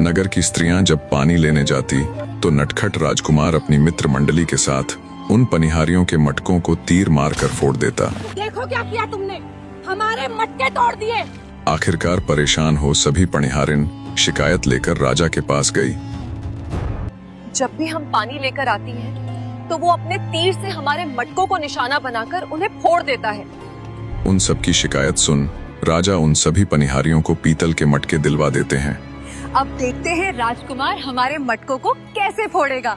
नगर की स्त्रियां जब पानी लेने जाती तो नटखट राजकुमार अपनी मित्र मंडली के साथ उन पनिहारियों के मटकों को तीर मारकर फोड़ देता। देखो क्या किया तुमने, हमारे मटके तोड़ दिए। आखिरकार परेशान हो सभी पनिहारिन शिकायत लेकर राजा के पास गई। जब भी हम पानी लेकर आती हैं, तो वो अपने तीर से हमारे मटकों को निशाना बनाकर उन्हें फोड़ देता है। उन सबकी शिकायत सुन राजा उन सभी पनिहारियों को पीतल के मटके दिलवा देते हैं। अब देखते हैं राजकुमार हमारे मटकों को कैसे फोड़ेगा।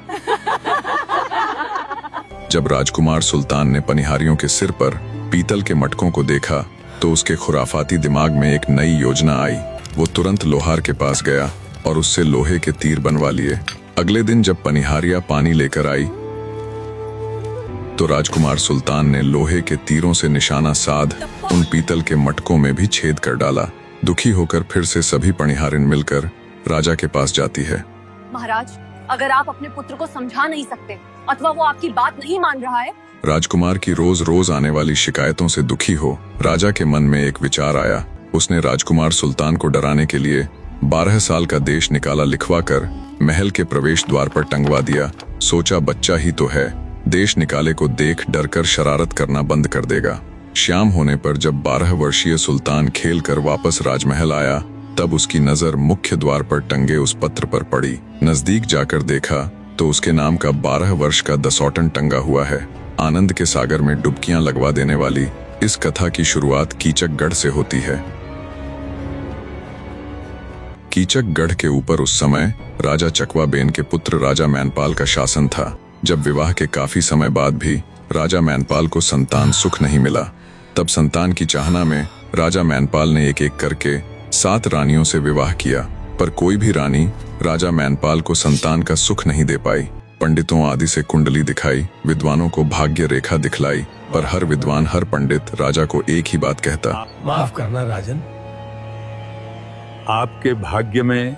जब राजकुमार सुल्तान ने पनिहारियों के सिर पर पीतल के मटकों को देखा तो उसके खुराफाती दिमाग में एक नई योजना आई। वो तुरंत लोहार के पास गया और उससे लोहे के तीर बनवा लिए। अगले दिन जब पनिहारियां पानी लेकर आई तो राजकुमार सुल्तान ने लोहे के तीरों से निशाना साध उन पीतल के मटकों में भी छेद कर डाला। दुखी होकर फिर से सभी पनिहारिन मिलकर राजा के पास जाती है। महाराज, अगर आप अपने पुत्र को समझा नहीं सकते अथवा वो आपकी बात नहीं मान रहा है। राजकुमार की रोज रोज आने वाली शिकायतों से दुखी हो राजा के मन में एक विचार आया। उसने राजकुमार सुल्तान को डराने के लिए 12 साल का देश निकाला लिखवा कर महल के प्रवेश द्वार पर टंगवा दिया। सोचा बच्चा ही तो है, देश निकाले को देख डरकर शरारत करना बंद कर देगा। शाम होने पर जब 12 वर्षीय सुल्तान खेल कर वापस राजमहल आया तब उसकी नजर मुख्य द्वार पर टंगे उस पत्र पर पड़ी। नजदीक जाकर देखा तो उसके नाम का 12 वर्ष का दसौटन टंगा हुआ है। आनंद के सागर में डुबकियां लगवा देने वाली इस कथा की शुरुआत कीचकगढ़ से होती है। कीचकगढ़ के ऊपर उस समय राजा चकवाबेन के पुत्र राजा मैनपाल का शासन था। जब विवाह के काफी समय बाद भी राजा मैनपाल को संतान सुख नहीं मिला, तब संतान की चाहना में राजा मैनपाल ने एक एक करके 7 रानियों से विवाह किया, पर कोई भी रानी राजा मैनपाल को संतान का सुख नहीं दे पाई। पंडितों आदि से कुंडली दिखाई, विद्वानों को भाग्य रेखा दिखलाई, पर हर विद्वान हर पंडित राजा को एक ही बात कहता, माफ करना राजन, आपके भाग्य में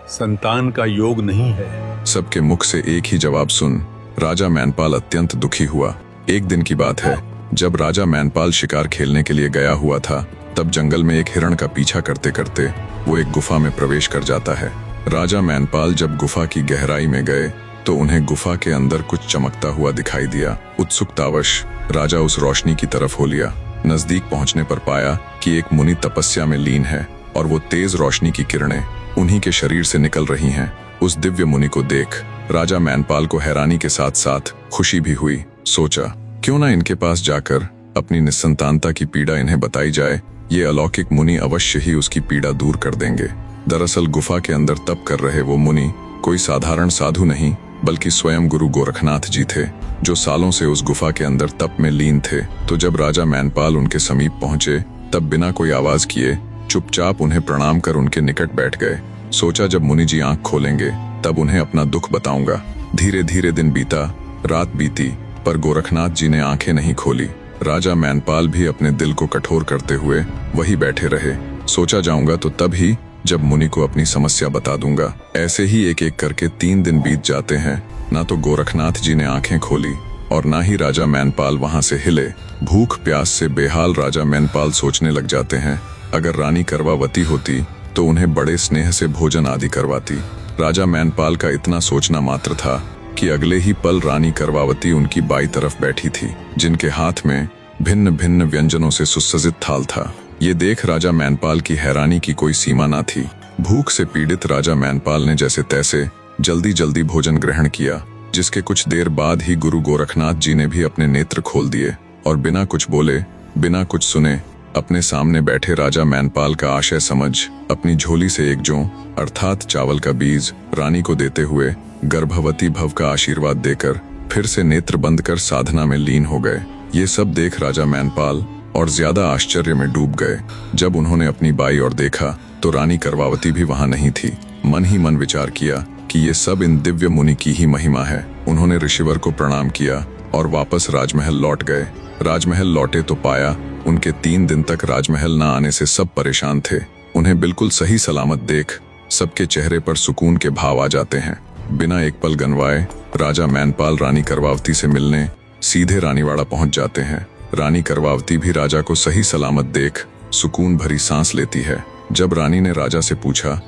संतान का योग नहीं है। सबके मुख से एक ही जवाब सुन राजा मैनपाल अत्यंत दुखी हुआ। एक दिन की बात है, जब राजा मैनपाल शिकार खेलने के लिए गया हुआ था, तब जंगल में एक हिरण का पीछा करते करते वो एक गुफा में प्रवेश कर जाता है। राजा मैनपाल जब गुफा की गहराई में गए तो उन्हें गुफा के अंदर कुछ चमकता हुआ दिखाई दिया। उत्सुकतावश राजा उस रोशनी की तरफ हो लिया। नजदीक पहुंचने पर पाया कि एक मुनि तपस्या में लीन है और वो तेज रोशनी की किरणें उन्हीं के शरीर से निकल रही हैं। उस दिव्य मुनि को देख राजा मैनपाल को हैरानी के साथ साथ खुशी भी हुई। सोचा क्यों ना इनके पास जाकर अपनी निसंतानता की पीड़ा इन्हें बताई जाए, ये अलौकिक मुनि अवश्य ही उसकी पीड़ा दूर कर देंगे। दरअसल गुफा के अंदर तप कर रहे वो मुनि कोई साधारण साधु नहीं बल्कि स्वयं गुरु गोरखनाथ जी थे, जो सालों से उस गुफा के अंदर तप में लीन थे। तो जब राजा मैनपाल उनके समीप पहुंचे तब बिना कोई आवाज किए चुपचाप उन्हें प्रणाम कर उनके निकट बैठ गए। सोचा जब मुनि जी आंख खोलेंगे तब उन्हें अपना दुख बताऊंगा। धीरे धीरे दिन बीता, रात बीती, पर गोरखनाथ जी ने आंखें नहीं खोली। राजा मैनपाल भी अपने दिल को कठोर करते हुए वही बैठे रहे। सोचा जाऊंगा तो तब ही जब मुनि को अपनी समस्या बता दूंगा। ऐसे ही एक एक करके 3 दिन बीत जाते हैं। ना तो गोरखनाथ जी ने आंखें खोली और ना ही राजा मैनपाल वहां से हिले। भूख प्यास से बेहाल राजा मैनपाल सोचने लग जाते हैं, अगर रानी करवावती होती तो उन्हें बड़े स्नेह से भोजन आदि करवाती। राजा मैनपाल का इतना सोचना मात्र था कि अगले ही पल रानी करवावती उनकी बाई तरफ बैठी थी, जिनके हाथ में भिन्न भिन्न व्यंजनों से सुसज्जित थाल था। ये देख राजा मैनपाल की हैरानी की कोई सीमा न थी। भूख से पीड़ित राजा मैनपाल ने जैसे तैसे जल्दी जल्दी भोजन ग्रहण किया, जिसके कुछ देर बाद ही गुरु गोरखनाथ जी ने भी अपने नेत्र खोल दिए और बिना कुछ बोले बिना कुछ सुने अपने सामने बैठे राजा मैनपाल का आशय समझ अपनी झोली से एक जौ अर्थात चावल का बीज रानी को देते हुए गर्भवती भव का आशीर्वाद देकर फिर से नेत्र बंद कर साधना में लीन हो गए। ये सब देख राजा मैनपाल और ज्यादा आश्चर्य में डूब गए। जब उन्होंने अपनी बाई और देखा तो रानी करवावती भी वहां नहीं थी। मन ही मन विचार किया कि ये सब इन दिव्य मुनि की ही महिमा है। उन्होंने ऋषिवर को प्रणाम किया और वापस राजमहल लौट गए। राजमहल लौटे तो पाया उनके 3 दिन तक राजमहल न आने से सब परेशान थे। उन्हें बिल्कुल सही सलामत देख सबके चेहरे पर सुकून के भाव आ जाते हैं। बिना एक पल गनवाए राजा मैनपाल रानी करवावती से मिलने सीधे रानीवाड़ा पहुंच जाते हैं। रानी करवावती भी राजा को सही सलामत देख सुकून भरी सांस लेती है। जब रानी ने राजा से पूछा,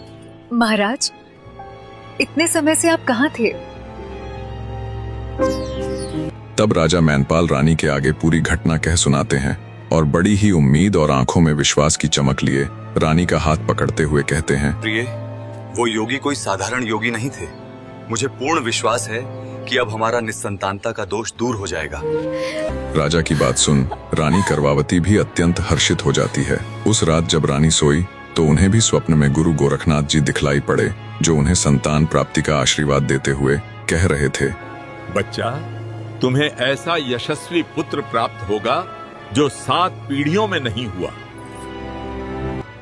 महाराज, इतने समय से आप कहाँ थे? तब राजा मैनपाल रानी के आगे पूरी घटना कह सुनाते हैं और बड़ी ही उम्मीद और आंखों में विश्वास की चमक लिए रानी का हाथ पकड़ते हुए कहते हैं, प्रिय, वो योगी कोई साधारण योगी नहीं थे। मुझे पूर्ण विश्वास है कि अब हमारा निस्संतानता का दोष दूर हो जाएगा। राजा की बात सुन रानी करवावती भी अत्यंत हर्षित हो जाती है। उस रात जब रानी सोई तो उन्हें भी स्वप्न में गुरु गोरखनाथ जी दिखलाई पड़े, जो उन्हें संतान प्राप्ति का आशीर्वाद देते हुए कह रहे थे, बच्चा, तुम्हें ऐसा यशस्वी पुत्र प्राप्त होगा जो 7 पीढ़ियों में नहीं हुआ।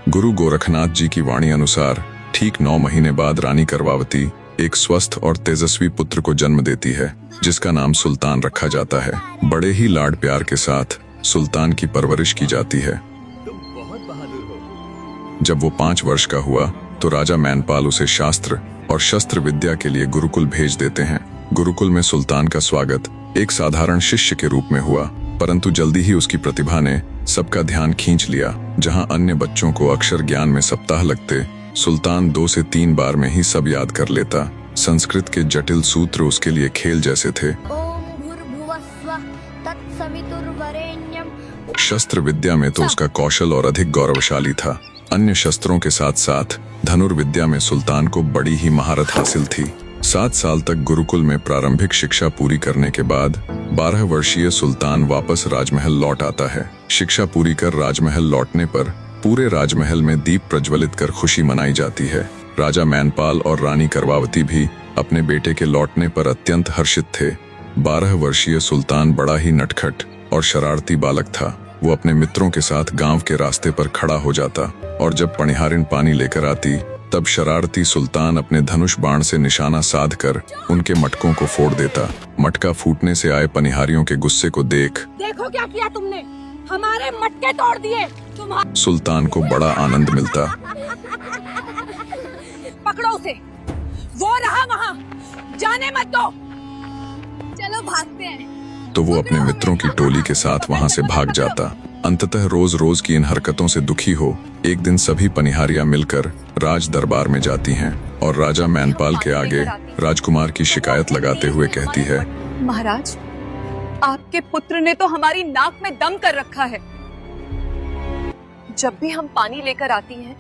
गुरु गोरखनाथ जी की वाणी अनुसार ठीक 9 महीने बाद रानी करवावती एक स्वस्थ और तेजस्वी पुत्र को जन्म देती है, जिसका नाम सुल्तान रखा जाता है। बड़े ही लाड प्यार के साथ सुल्तान की परवरिश की जाती है। तुम बहुत बहादुर हो। जब वो 5 वर्ष का हुआ तो राजा मैनपाल उसे शास्त्र और शस्त्र विद्या के लिए गुरुकुल भेज देते हैं। गुरुकुल में सुल्तान का स्वागत एक साधारण शिष्य के रूप में हुआ, परंतु जल्दी ही उसकी प्रतिभा ने सबका ध्यान खींच लिया। जहां अन्य बच्चों को अक्षर ज्ञान में सप्ताह लगते, सुल्तान 2 से 3 बार में ही सब याद कर लेता। संस्कृत के जटिल सूत्र उसके लिए खेल जैसे थे। ओम भूर्भुवस्सुः तत्सवितुर्वरेण्यम्। शस्त्र विद्या में तो उसका कौशल और अधिक गौरवशाली था। अन्य शस्त्रों के साथ साथ धनुर्विद्या में सुल्तान को बड़ी ही महारत हासिल थी। 7 साल तक गुरुकुल में प्रारंभिक शिक्षा पूरी करने के बाद 12 वर्षीय सुल्तान वापस राजमहल लौट आता है। शिक्षा पूरी कर राजमहल लौटने पर पूरे राजमहल में दीप प्रज्वलित कर खुशी मनाई जाती है। राजा मैनपाल और रानी करवावती भी अपने बेटे के लौटने पर अत्यंत हर्षित थे। 12 वर्षीय सुल्तान बड़ा ही नटखट और शरारती बालक था। वो अपने मित्रों के साथ गांव के रास्ते पर खड़ा हो जाता और जब पनिहारिन पानी लेकर आती तब शरारती सुल्तान अपने धनुष बाण से निशाना साध कर उनके मटकों को फोड़ देता। मटका फूटने से आए पनिहारियों के गुस्से को देखो क्या किया तुमने, हमारे मटके तोड़ दिए। सुल्तान को बड़ा आनंद मिलता। पकड़ो उसे, वो रहा वहाँ, जाने मत दो। चलो भागते हैं। तो वो अपने मित्रों की टोली के साथ वहां से भाग जाता। अंततः रोज रोज की इन हरकतों से दुखी हो एक दिन सभी पनिहारियां मिलकर राज दरबार में जाती हैं और राजा मैनपाल के आगे राजकुमार की शिकायत लगाते हुए कहती है, महाराज, आपके पुत्र ने तो हमारी नाक में दम कर रखा है। जब भी हम पानी लेकर आती हैं,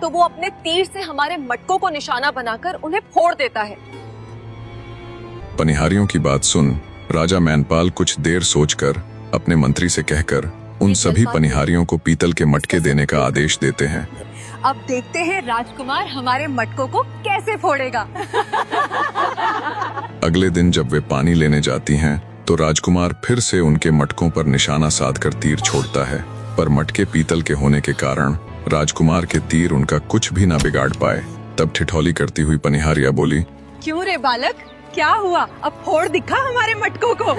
तो वो अपने तीर से हमारे मटकों को निशाना बनाकर उन्हें फोड़ देता है। पनिहारियों की बात सुन राजा मैनपाल कुछ देर सोचकर अपने मंत्री से कहकर उन सभी पनिहारियों को पीतल के मटके देने का आदेश देते हैं। अब देखते हैं राजकुमार हमारे मटकों को कैसे फोड़ेगा। अगले दिन जब वे पानी लेने जाती हैं, तो राजकुमार फिर से उनके मटकों पर निशाना साधकर तीर छोड़ता है, पर मटके पीतल के होने के कारण राजकुमार के तीर उनका कुछ भी न बिगाड़ पाए। तब ठिठौली करती हुई पनिहारिया बोली, क्यों रे बालक, क्या हुआ? अब फोड़ दिखा हमारे मटकों को।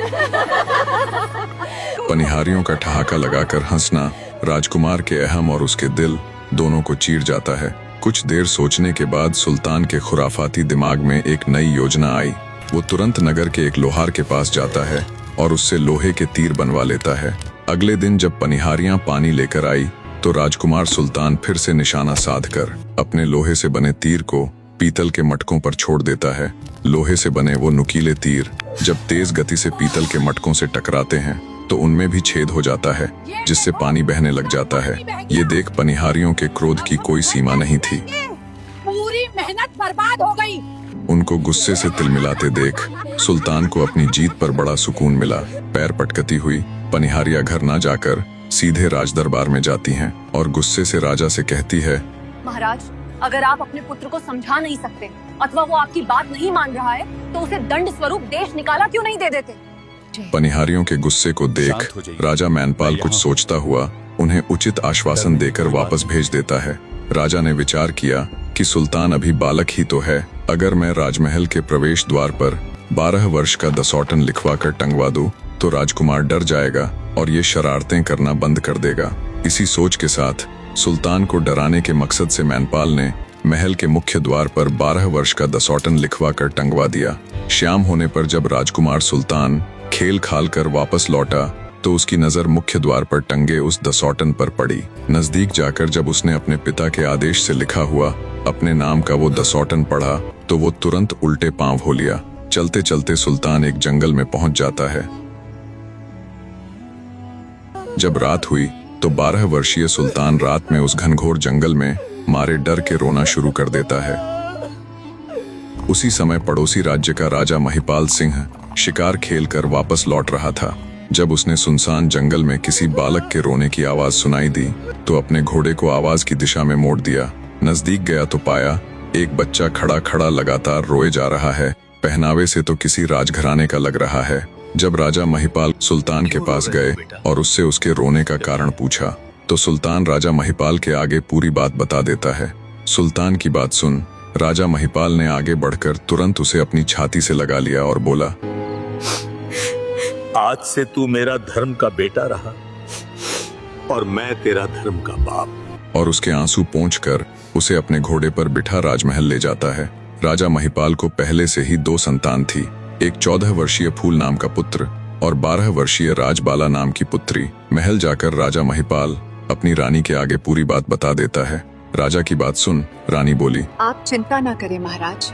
पनिहारियों का ठहाका लगाकर हंसना राजकुमार के अहम और उसके दिल दोनों को चीर जाता है। कुछ देर सोचने के बाद सुल्तान के खुराफाती दिमाग में एक नई योजना आई। वो तुरंत नगर के एक लोहार के पास जाता है और उससे लोहे के तीर बनवा लेता है। अगले दिन जब पनिहारियां पानी लेकर आई तो राजकुमार सुल्तान फिर से निशाना साधकर अपने लोहे से बने तीर को पीतल के मटकों पर छोड़ देता है। लोहे से बने वो नुकीले तीर जब तेज गति से पीतल के मटकों से टकराते हैं तो उनमें भी छेद हो जाता है, जिससे पानी बहने लग जाता है। ये देख पनिहारियों के क्रोध की कोई सीमा नहीं थी। पूरी मेहनत बर्बाद हो गई। उनको गुस्से से तिलमिलाते देख सुल्तान को अपनी जीत पर बड़ा सुकून मिला। पैर पटकती हुई पनिहारिया घर ना जाकर सीधे राज दरबार में जाती हैं और गुस्से से राजा से कहती है, महाराज, अगर आप अपने पुत्र को समझा नहीं सकते अथवा वो आपकी बात नहीं मान रहा है, तो उसे दंड स्वरूप देश निकाला क्यों नहीं दे देते? पनिहारियों के गुस्से को देख राजा मैनपाल कुछ सोचता हुआ उन्हें उचित आश्वासन देकर वापस भेज देता है। राजा ने विचार किया कि सुल्तान अभी बालक ही तो है, अगर मैं राजमहल के प्रवेश द्वार पर 12 वर्ष का दसौटन लिखवा कर टंगवा दूं, तो राजकुमार डर जाएगा और ये शरारतें करना बंद कर देगा। इसी सोच के साथ सुल्तान को डराने के मकसद से मैनपाल ने महल के मुख्य द्वार पर 12 वर्ष का दसौटन लिखवा कर टंगवा दिया। शाम होने पर जब राजकुमार सुल्तान खेल खाल कर वापस लौटा तो उसकी नजर मुख्य द्वार पर टंगे उस दसौटन पर पड़ी। नजदीक जाकर जब उसने अपने पिता के आदेश से लिखा हुआ अपने नाम का वो दसौटन पढ़ा तो वो तुरंत उल्टे पांव हो लिया। चलते चलते सुल्तान एक जंगल में पहुंच जाता है। जब रात हुई तो 12 वर्षीय सुल्तान रात में उस घनघोर जंगल में मारे डर के रोना शुरू कर देता है। उसी समय पड़ोसी राज्य का राजा महिपाल सिंह शिकार खेलकर वापस लौट रहा था। जब उसने सुनसान जंगल में किसी बालक के रोने की आवाज सुनाई दी तो अपने घोड़े को आवाज की दिशा में मोड़ दिया। नजदीक गया तो पाया एक बच्चा खड़ा खड़ा लगातार रोए जा रहा है। पहनावे से तो किसी राजघराने का लग रहा है। जब राजा महिपाल सुल्तान के पास गए और उससे उसके रोने का कारण पूछा तो सुल्तान राजा महिपाल के आगे पूरी बात बता देता है। सुल्तान की बात सुन राजा महिपाल ने आगे बढ़कर तुरंत उसे अपनी छाती से लगा लिया और बोला, आज से तू मेरा धर्म का बेटा रहा और मैं तेरा धर्म का बाप। और उसके आंसू पोंछकर उसे अपने घोड़े पर बिठा राजमहल ले जाता है। राजा महिपाल को पहले से ही 2 संतान थी, एक 14 वर्षीय फूल नाम का पुत्र और 12 वर्षीय राजबाला नाम की पुत्री। महल जाकर राजा महिपाल अपनी रानी के आगे पूरी बात बता देता है। राजा की बात सुन रानी बोली, आप चिंता ना करें महाराज,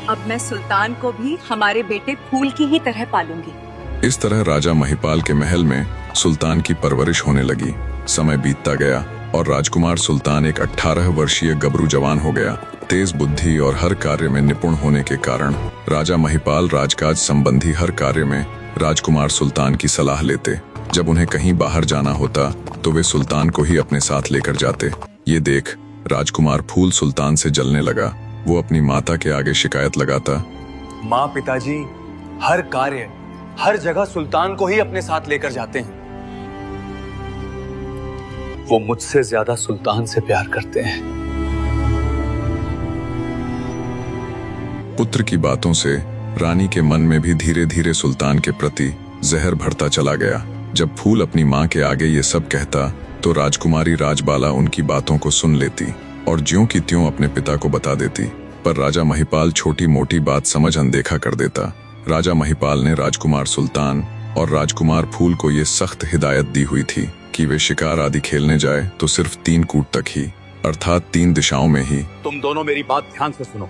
अब मैं सुल्तान को भी हमारे बेटे फूल की ही तरह पालूंगी। इस तरह राजा महिपाल के महल में सुल्तान की परवरिश होने लगी। समय बीतता गया और राजकुमार सुल्तान एक 18 वर्षीय गबरू जवान हो गया। तेज बुद्धि और हर कार्य में निपुण होने के कारण राजा महिपाल राजकाज संबंधी हर कार्य में राजकुमार सुल्तान की सलाह लेते। जब उन्हें कहीं बाहर जाना होता तो वे सुल्तान को ही अपने साथ लेकर जाते। ये देख राजकुमार फूल सुल्तान से जलने लगा। वो अपनी माता के आगे शिकायत लगाता, माँ पिताजी हर कार्य हर जगह सुल्तान को ही अपने साथ लेकर जाते हैं। वो मुझसे ज्यादा सुल्तान से प्यार करते हैं। पुत्र की बातों से रानी के मन में भी धीरे धीरे सुल्तान के प्रति जहर भरता चला गया। जब फूल अपनी माँ के आगे ये सब कहता तो राजकुमारी राजबाला उनकी बातों को सुन लेती और ज्यों की त्यों अपने पिता को बता देती। पर राजा महिपाल छोटी मोटी बात समझ अनदेखा कर देता। राजा महिपाल ने राजकुमार सुल्तान और राजकुमार फूल को ये सख्त हिदायत दी हुई थी कि वे शिकार आदि खेलने जाए तो सिर्फ 3 कूट तक ही, अर्थात 3 दिशाओं में ही। तुम दोनों मेरी बात ध्यान से सुनो।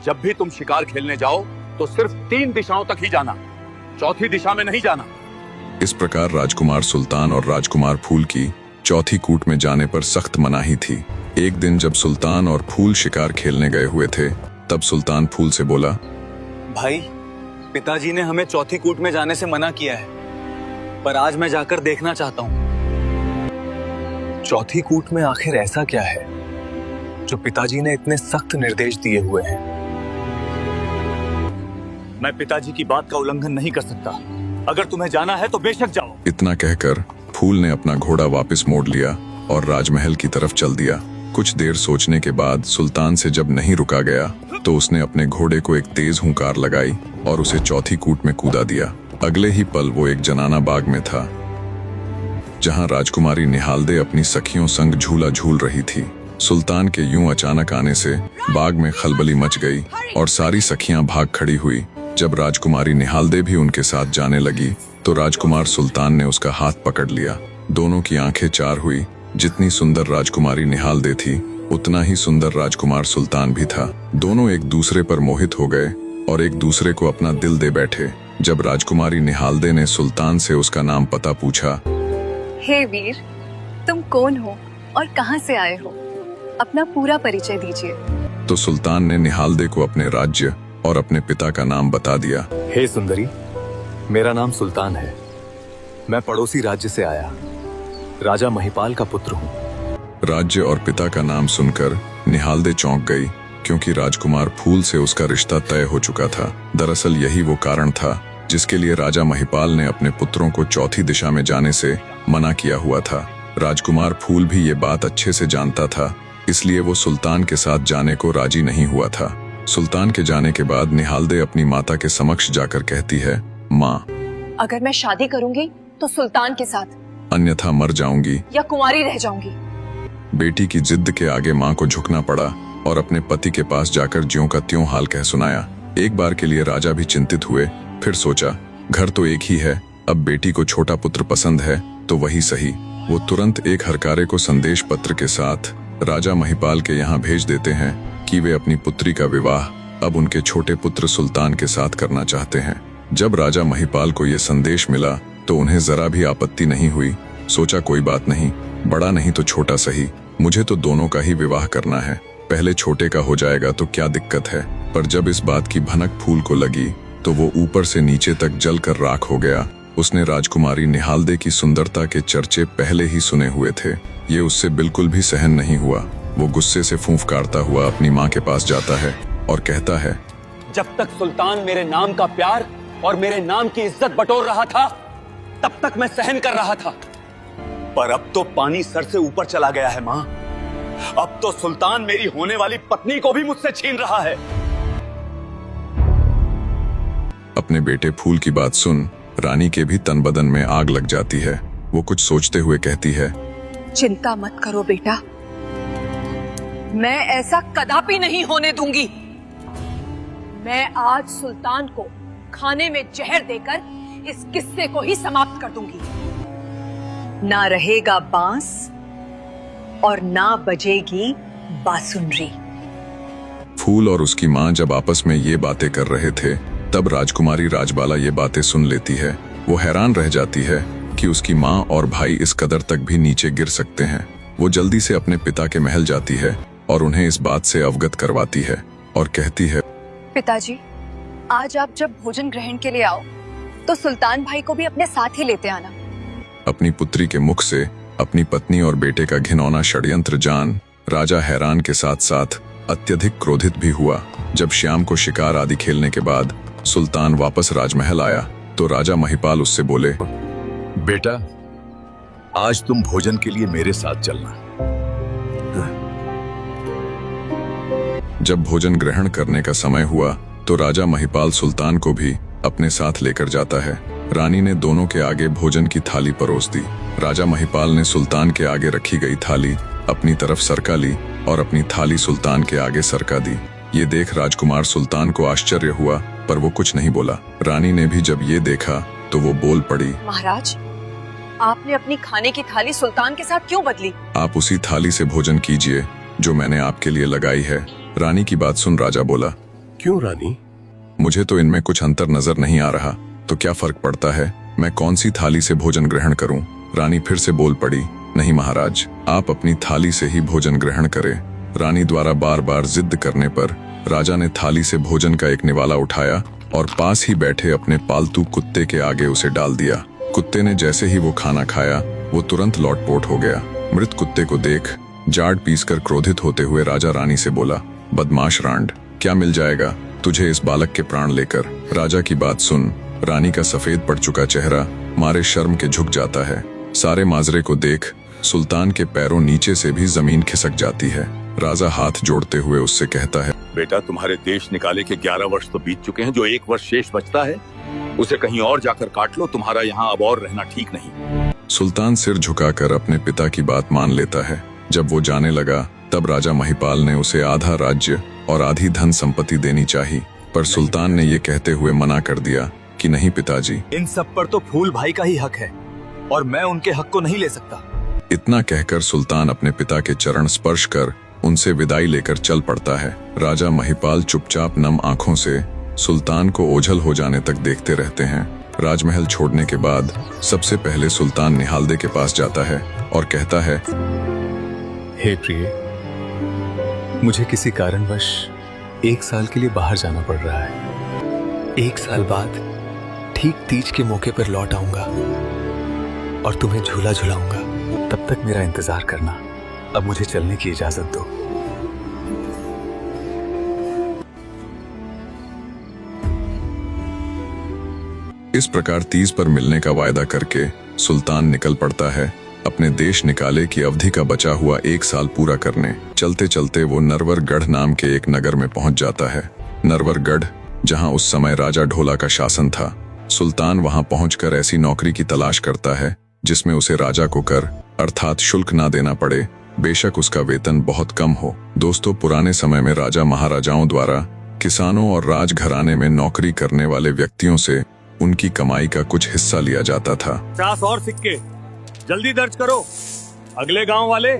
जब भी तुम शिकार खेलने जाओ तो सिर्फ 3 दिशाओं तक ही जाना, चौथी दिशा में नहीं जाना। इस प्रकार राजकुमार सुल्तान और राजकुमार फूल की चौथी कूट में जाने पर सख्त मनाही थी। एक दिन जब सुल्तान और फूल शिकार खेलने गए हुए थे तब सुल्तान फूल से बोला, भाई पिताजी ने हमें चौथी कूट में जाने से मना किया है, पर आज मैं जाकर देखना चाहता हूँ चौथी कूट में आखिर ऐसा क्या है जो पिताजी ने इतने सख्त निर्देश दिए हुए हैं। मैं पिताजी की बात का उल्लंघन नहीं कर सकता। अगर तुम्हें जाना है तो बेशक जाओ। इतना कहकर फूल ने अपना घोड़ा वापस मोड़ लिया और राजमहल की तरफ चल दिया। कुछ देर सोचने के बाद सुल्तान से जब नहीं रुका गया तो उसने अपने घोड़े को एक तेज हुंकार लगाई और उसे चौथी कूट में कूदा दिया। अगले ही पल वो एक जनाना बाग में था जहां राजकुमारी निहालदे अपनी सखियों संग झूला झूल रही थी। सुल्तान के यूं अचानक आने से बाग में खलबली मच गई और सारी सखियां भाग खड़ी हुई। जब राजकुमारी निहालदे भी उनके साथ जाने लगी तो राजकुमार सुल्तान ने उसका हाथ पकड़ लिया। दोनों की आंखें चार हुई। जितनी सुंदर राजकुमारी निहालदे थी उतना ही सुंदर राजकुमार सुल्तान भी था। दोनों एक दूसरे पर मोहित हो गए और एक दूसरे को अपना दिल दे बैठे। जब राजकुमारी निहालदे ने सुल्तान से उसका नाम पता पूछा, हे वीर, तुम कौन हो और कहां से आए हो? अपना पूरा परिचय दीजिए। तो सुल्तान ने निहालदे को अपने राज्य और अपने पिता का नाम बता दिया। हे सुंदरी, मेरा नाम सुल्तान है। मैं पड़ोसी राज्य से आया, राजा महिपाल का पुत्र हूँ। राज्य और पिता का नाम सुनकर निहालदे चौंक गई क्योंकि राजकुमार फूल से उसका रिश्ता तय हो चुका था। दरअसल यही वो कारण था जिसके लिए राजा महिपाल ने अपने पुत्रों को चौथी दिशा में जाने से मना किया हुआ था। राजकुमार फूल भी ये बात अच्छे से जानता था, इसलिए वो सुल्तान के साथ जाने को राजी नहीं हुआ था। सुल्तान के जाने के बाद निहालदे अपनी माता के समक्ष जाकर कहती है, माँ, अगर मैं शादी करूंगी तो सुल्तान के साथ, अन्यथा मर जाऊंगी या कुंवारी रह जाऊंगी। बेटी की जिद के आगे माँ को झुकना पड़ा और अपने पति के पास जाकर ज्यों का त्यों हाल कह सुनाया। एक बार के लिए राजा भी चिंतित हुए, फिर सोचा घर तो एक ही है, अब बेटी को छोटा पुत्र पसंद है तो वही सही। वो तुरंत एक हरकारे को संदेश पत्र के साथ राजा महिपाल के यहाँ भेज देते हैं कि वे अपनी पुत्री का विवाह अब उनके छोटे पुत्र सुल्तान के साथ करना चाहते हैं। जब राजा महिपाल को यह संदेश मिला तो उन्हें जरा भी आपत्ति नहीं हुई। सोचा कोई बात नहीं, बड़ा नहीं तो छोटा सही, मुझे तो दोनों का ही विवाह करना है, पहले छोटे का हो जाएगा तो क्या दिक्कत है। पर जब इस बात की भनक फूल को लगी तो वो ऊपर से नीचे तक जलकर राख हो गया। उसने राजकुमारी निहालदे की सुंदरता के चर्चे पहले ही सुने हुए थे। ये उससे बिल्कुल भी सहन नहीं हुआ। वो गुस्से से फूंफकारता हुआ अपनी माँ के पास जाता है और कहता है, जब तक सुल्तान मेरे नाम का प्यार और मेरे नाम की इज्जत बटोर रहा था तब तक मैं सहन कर रहा था, पर अब तो पानी सर से ऊपर चला गया है माँ। अब तो सुल्तान मेरी होने वाली पत्नी को भी मुझसे छीन रहा है। अपने बेटे फूल की बात सुन रानी के भी तन बदन में आग लग जाती है। वो कुछ सोचते हुए कहती है, चिंता मत करो बेटा, मैं ऐसा कदापि नहीं होने दूंगी। मैं आज सुल्तान को खाने में जहर देकर इस किस्से को ही समाप्त कर दूंगी। ना रहेगा बांस और ना बजेगी बांसुरी। फूल और उसकी माँ जब आपस में ये बातें कर रहे थे तब राजकुमारी राजबाला ये बातें सुन लेती है। वो हैरान रह जाती है कि उसकी माँ और भाई इस कदर तक भी नीचे गिर सकते हैं। वो जल्दी से अपने पिता के महल जाती है और उन्हें इस बात से अवगत करवाती है और कहती है, पिताजी, आज आप जब भोजन ग्रहण के लिए आओ तो सुल्तान भाई को भी अपने साथ ही लेते आना। अपनी पुत्री के मुख से अपनी पत्नी और बेटे का घिनौना षड्यंत्र जान राजा हैरान के साथ साथ अत्यधिक क्रोधित भी हुआ। जब श्याम को शिकार आदि खेलने के बाद सुल्तान वापस राजमहल आया तो राजा महिपाल उससे बोले, बेटा, आज तुम भोजन के लिए मेरे साथ चलना। जब भोजन ग्रहण करने का समय हुआ तो राजा महिपाल सुल्तान को भी अपने साथ लेकर जाता है। रानी ने दोनों के आगे भोजन की थाली परोस दी। राजा महिपाल ने सुल्तान के आगे रखी गई थाली अपनी तरफ सरका ली और अपनी थाली सुल्तान के आगे सरका दी। ये देख राजकुमार सुल्तान को आश्चर्य हुआ पर वो कुछ नहीं बोला। रानी ने भी जब ये देखा तो वो बोल पड़ी, महाराज, आपने अपनी खाने की थाली सुल्तान के साथ क्यों बदली? आप उसी थाली से भोजन कीजिए जो मैंने आपके लिए लगाई है। रानी की बात सुन राजा बोला, क्यों रानी? मुझे तो इनमें कुछ अंतर नजर नहीं आ रहा, तो क्या फर्क पड़ता है मैं कौन सी थाली से भोजन ग्रहण करूं? रानी फिर से बोल पड़ी, नहीं महाराज, आप अपनी थाली से ही भोजन ग्रहण करें। रानी द्वारा बार बार जिद करने पर राजा ने थाली से भोजन का एक निवाला उठाया और पास ही बैठे अपने पालतू कुत्ते के आगे उसे डाल दिया। कुत्ते ने जैसे ही वो खाना खाया वो तुरंत लौटपोट हो गया। मृत कुत्ते को देख जाड़ पीसकर क्रोधित होते हुए राजा रानी से बोला, बदमाश रांड, क्या मिल जाएगा तुझे इस बालक के प्राण लेकर? राजा की बात सुन रानी का सफेद पड़ चुका चेहरा मारे शर्म के झुक जाता है। सारे माजरे को देख सुल्तान के पैरों नीचे से भी जमीन खिसक जाती है। राजा हाथ जोड़ते हुए उससे कहता है, बेटा, तुम्हारे देश निकाले के 11 वर्ष तो बीत चुके हैं। जो 1 वर्ष शेष बचता है उसे कहीं और जाकर काट लो। तुम्हारा यहाँ अब और रहना ठीक नहीं। सुल्तान सिर झुकाकर अपने पिता की बात मान लेता है। जब वो जाने लगा तब राजा महिपाल ने उसे आधा राज्य और आधी धन संपत्ति देनी चाहिए, पर सुल्तान ने ये कहते हुए मना कर दिया कि नहीं पिताजी, इन सब पर तो फूल भाई का ही हक है और मैं उनके हक को नहीं ले सकता। इतना कहकर सुल्तान अपने पिता के चरण स्पर्श कर उनसे विदाई लेकर चल पड़ता है। राजा महिपाल चुपचाप नम आंखों से सुल्तान को ओझल हो जाने तक देखते रहते हैं। राजमहल छोड़ने के बाद सबसे पहले सुल्तान निहालदे के पास जाता है और कहता है, हे प्रिय, मुझे किसी कारणवश 1 साल के लिए बाहर जाना पड़ रहा है। 1 साल बाद ठीक तीज के मौके पर लौट आऊंगा और तुम्हें झूला झुलाऊंगा। तब तक मेरा इंतजार करना। अब मुझे चलने की इजाजत दो। इस प्रकार तीज पर मिलने का वायदा करके सुल्तान निकल पड़ता है अपने देश निकाले की अवधि का बचा हुआ 1 साल पूरा करने। चलते चलते वो नरवरगढ़ नाम के एक नगर में पहुंच जाता है। नरवरगढ़, जहां उस समय राजा ढोला का शासन था। सुल्तान वहां पहुंचकर ऐसी नौकरी की तलाश करता है जिसमें उसे राजा को कर अर्थात शुल्क ना देना पड़े, बेशक उसका वेतन बहुत कम हो। दोस्तों, पुराने समय में राजा महाराजाओं द्वारा किसानों और राजघराने में नौकरी करने वाले व्यक्तियों से उनकी कमाई का कुछ हिस्सा लिया जाता था। 50 और सिक्के जल्दी दर्ज करो। अगले गांव वाले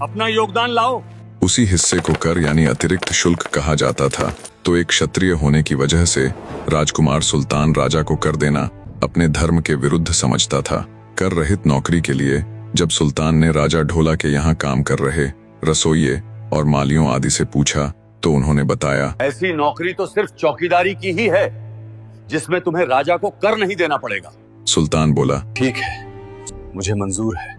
अपना योगदान लाओ। उसी हिस्से को कर यानी अतिरिक्त शुल्क कहा जाता था। तो एक क्षत्रिय होने की वजह से राजकुमार सुल्तान राजा को कर देना अपने धर्म के विरुद्ध समझता था। कर रहित नौकरी के लिए जब सुल्तान ने राजा ढोला के यहाँ काम कर रहे रसोइये और मालियों आदि से पूछा तो उन्होंने बताया, ऐसी नौकरी तो सिर्फ चौकीदारी की ही है जिसमें तुम्हें राजा को कर नहीं देना पड़ेगा। सुल्तान बोला, ठीक है, मुझे मंजूर है।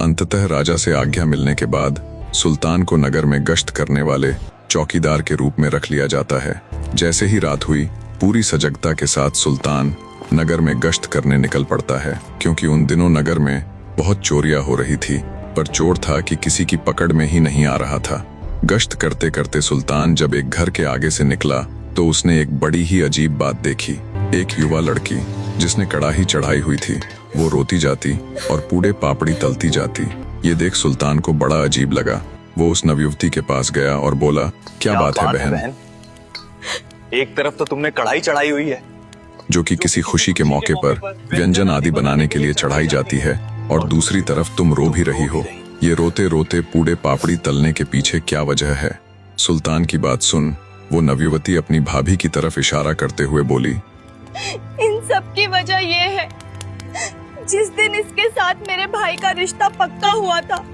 अंततः राजा से आज्ञा मिलने के बाद सुल्तान को नगर में गश्त करने वाले चौकीदार के रूप में रख लिया जाता है। जैसे ही रात हुई पूरी सजगता के साथ सुल्तान नगर में गश्त करने निकल पड़ता है, क्योंकि उन दिनों नगर में बहुत चोरियां हो रही थी, पर चोर था कि किसी की पकड़ में ही नहीं आ रहा था। गश्त करते करते सुल्तान जब एक घर के आगे से निकला तो उसने एक बड़ी ही अजीब बात देखी। एक युवा लड़की जिसने कड़ाही चढ़ाई हुई थी वो रोती जाती और पूड़े पापड़ी तलती जाती। ये देख सुल्तान को बड़ा अजीब लगा। वो उस नवयुवती के पास गया और बोला, क्या बात है बहन? एक तरफ तो तुमने कढ़ाई चढ़ाई हुई है जो कि किसी खुशी के मौके पर व्यंजन आदि बनाने के लिए चढ़ाई जाती है, और दूसरी तरफ तुम रो भी रही हो। ये रोते रोते पूड़े पापड़ी तलने के पीछे क्या वजह है? सुल्तान की बात सुन वो नवयुवती अपनी भाभी की तरफ इशारा करते हुए बोली, इन सब की वजह ये है, जिस दिन इसके साथ मेरे भाई का रिश्ता पक्का हुआ था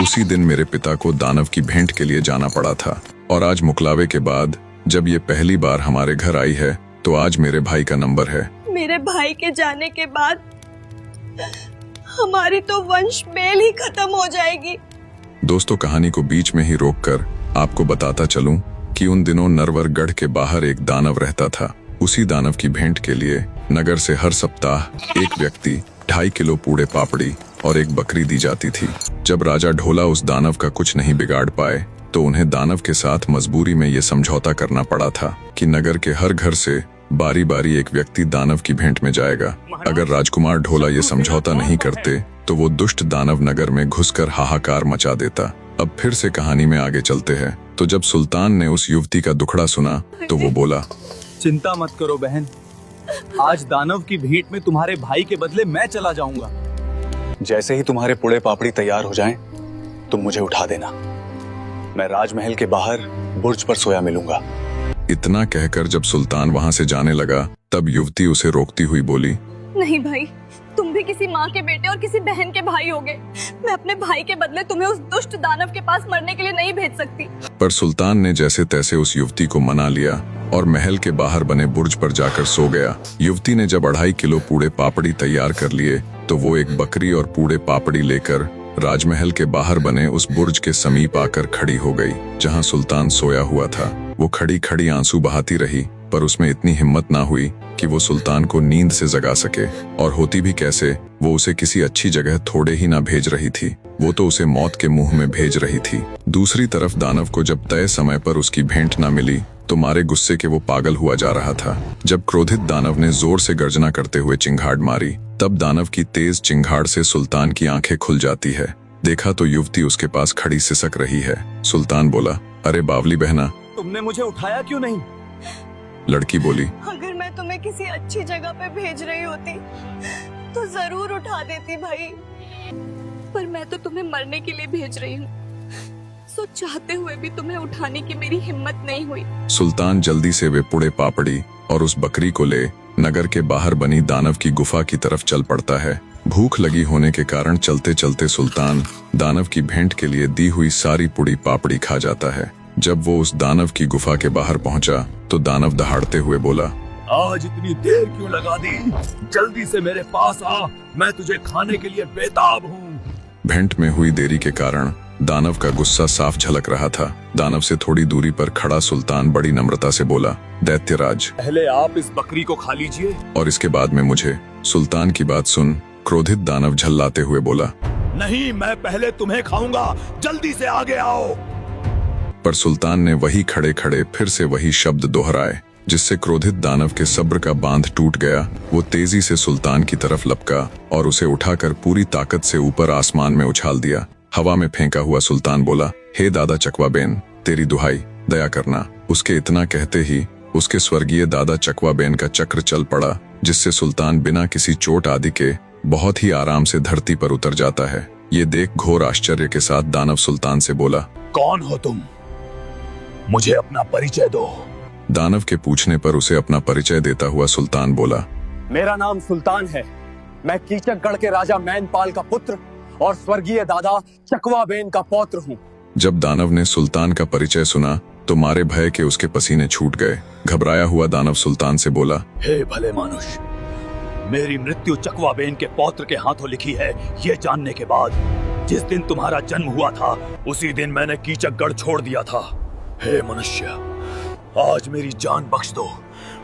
उसी दिन मेरे पिता को दानव की भेंट के लिए जाना पड़ा था, और आज मुकलावे के बाद जब ये पहली बार हमारे घर आई है तो आज मेरे भाई का नंबर है। मेरे भाई के जाने के बाद हमारी तो वंश मेल ही खत्म हो जाएगी। दोस्तों, कहानी को बीच में ही रोककर आपको बताता चलूं कि उन दिनों नरवर गढ़ के बाहर एक दानव रहता था। उसी दानव की भेंट के लिए नगर से हर सप्ताह एक व्यक्ति 2.5 किलो पूड़े पापड़ी और एक बकरी दी जाती थी। जब राजा ढोला उस दानव का कुछ नहीं बिगाड़ पाए तो उन्हें दानव के साथ मजबूरी में ये समझौता करना पड़ा था कि नगर के हर घर से बारी बारी एक व्यक्ति दानव की भेंट में जाएगा। अगर राजकुमार ढोला ये समझौता नहीं करते तो वो दुष्ट दानव नगर में घुसकर हाहाकार मचा देता। अब फिर से कहानी में आगे चलते हैं। तो जब सुल्तान ने उस युवती का दुखड़ा सुना तो वो बोला, चिंता मत करो बहन, आज दानव की भेंट में तुम्हारे भाई के बदले मैं चला जाऊंगा। जैसे ही तुम्हारे पुड़े पापड़ी तैयार हो जाएं, तुम मुझे उठा देना। मैं राजमहल के बाहर बुर्ज पर सोया मिलूंगा। इतना कहकर जब सुल्तान वहां से जाने लगा तब युवती उसे रोकती हुई बोली, नहीं भाई, तुम भी किसी माँ के बेटे और किसी बहन के भाई होगे। मैं अपने भाई के बदले तुम्हें उस दुष्ट दानव के पास मरने के लिए नहीं भेज सकती। पर सुल्तान ने जैसे तैसे उस युवती को मना लिया और महल के बाहर बने बुर्ज पर जाकर सो गया। युवती ने जब 2.5 किलो पूड़े पापड़ी तैयार कर लिए तो वो एक बकरी और पूड़े पापड़ी लेकर राजमहल के बाहर बने उस बुर्ज के समीप आकर खड़ी हो गई जहां सुल्तान सोया हुआ था। वो खड़ी खड़ी आंसू बहाती रही, पर उसमें इतनी हिम्मत ना हुई कि वो सुल्तान को नींद से जगा सके, और होती भी कैसे, वो उसे किसी अच्छी जगह थोड़े ही ना भेज रही थी, वो तो उसे मौत के मुंह में भेज रही थी। दूसरी तरफ दानव को जब तय समय पर उसकी भेंट ना मिली तो मारे गुस्से के वो पागल हुआ जा रहा था। जब क्रोधित दानव ने जोर से गर्जना करते हुए चिंगाड़ मारी तब दानव की तेज चिंगाड़ से सुल्तान की आंखें खुल जाती है। देखा तो युवती उसके पास खड़ी सिसक रही है। सुल्तान बोला, अरे बावली बहना, तुमने मुझे उठाया क्यों नहीं? लड़की बोली, अगर मैं तुम्हें किसी अच्छी जगह पे भेज रही होती तो जरूर उठा देती भाई, पर मैं तो तुम्हें मरने के लिए भेज रही हूँ, सो चाहते हुए भी तुम्हें उठाने की मेरी हिम्मत नहीं हुई। सुल्तान जल्दी से वे पुड़े पापड़ी और उस बकरी को ले नगर के बाहर बनी दानव की गुफा की तरफ चल पड़ता है। भूख लगी होने के कारण चलते चलते सुल्तान दानव की भेंट के लिए दी हुई सारी पुड़ी पापड़ी खा जाता है। जब वो उस दानव की गुफा के बाहर पहुंचा तो दानव दहाड़ते हुए बोला, आज इतनी देर क्यों लगा दी? जल्दी से मेरे पास आ, मैं तुझे खाने के लिए बेताब हूँ। भेंट में हुई देरी के कारण दानव का गुस्सा साफ झलक रहा था। दानव से थोड़ी दूरी पर खड़ा सुल्तान बड़ी नम्रता से बोला, दैत्यराज, पहले आप इस बकरी को खा लीजिए और इसके बाद में मुझे। सुल्तान की बात सुन क्रोधित दानव झल्लाते हुए बोला, नहीं, मैं पहले तुम्हें खाऊंगा, जल्दी से आगे आओ। पर सुल्तान ने वही खड़े खड़े फिर से वही शब्द दोहराए, जिससे क्रोधित दानव के सब्र का बांध टूट गया। वो तेजी से सुल्तान की तरफ लपका और उसे उठाकर पूरी ताकत से ऊपर आसमान में उछाल दिया। हवा में फेंका हुआ सुल्तान बोला, हे दादा चकवा बेन, तेरी दुहाई, दया करना। उसके इतना कहते ही उसके स्वर्गीय दादा चकवा बेन का चक्र चल पड़ा, जिससे सुल्तान बिना किसी चोट आदि के बहुत ही आराम से धरती पर उतर जाता है। ये देख घोर आश्चर्य के साथ दानव सुल्तान से बोला, कौन हो तुम? मुझे अपना परिचय दो। दानव के पूछने पर उसे अपना परिचय देता हुआ सुल्तान बोला, मेरा नाम सुल्तान है। मैं कीचकगढ़ के राजा मैनपाल का पुत्र और स्वर्गीय दादा चकवाबेन का पौत्र हूँ। जब दानव ने सुल्तान का परिचय सुना तो मारे भय के उसके पसीने छूट गए। घबराया हुआ दानव सुल्तान से बोला, हे भले मानुष, मेरी मृत्यु चकवाबेन के पौत्र के हाथों लिखी है, ये जानने के बाद जिस दिन तुम्हारा जन्म हुआ था उसी दिन मैंने कीचकगढ़ छोड़ दिया था। हे मनुष्य, आज मेरी जान बख्श दो,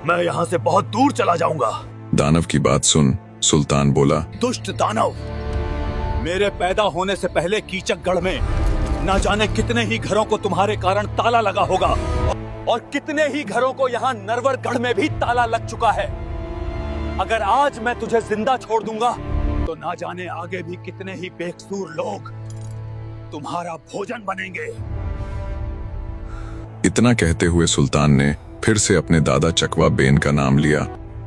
मैं यहाँ से बहुत दूर चला जाऊंगा। दानव की बात सुन सुल्तान बोला, दुष्ट दानव, मेरे पैदा होने से पहले कीचकगढ़ में न जाने कितने ही घरों को तुम्हारे कारण ताला लगा होगा और कितने ही घरों को यहाँ नरवरगढ़ में भी ताला लग चुका है। अगर आज मैं तुझे जिंदा छोड़ दूंगा तो ना जाने आगे भी कितने ही बेकसूर लोग तुम्हारा भोजन बनेंगे। इतना कहते हुए सुल्तान ने फिर से अपने दादा चकवाबेन का नाम लिया।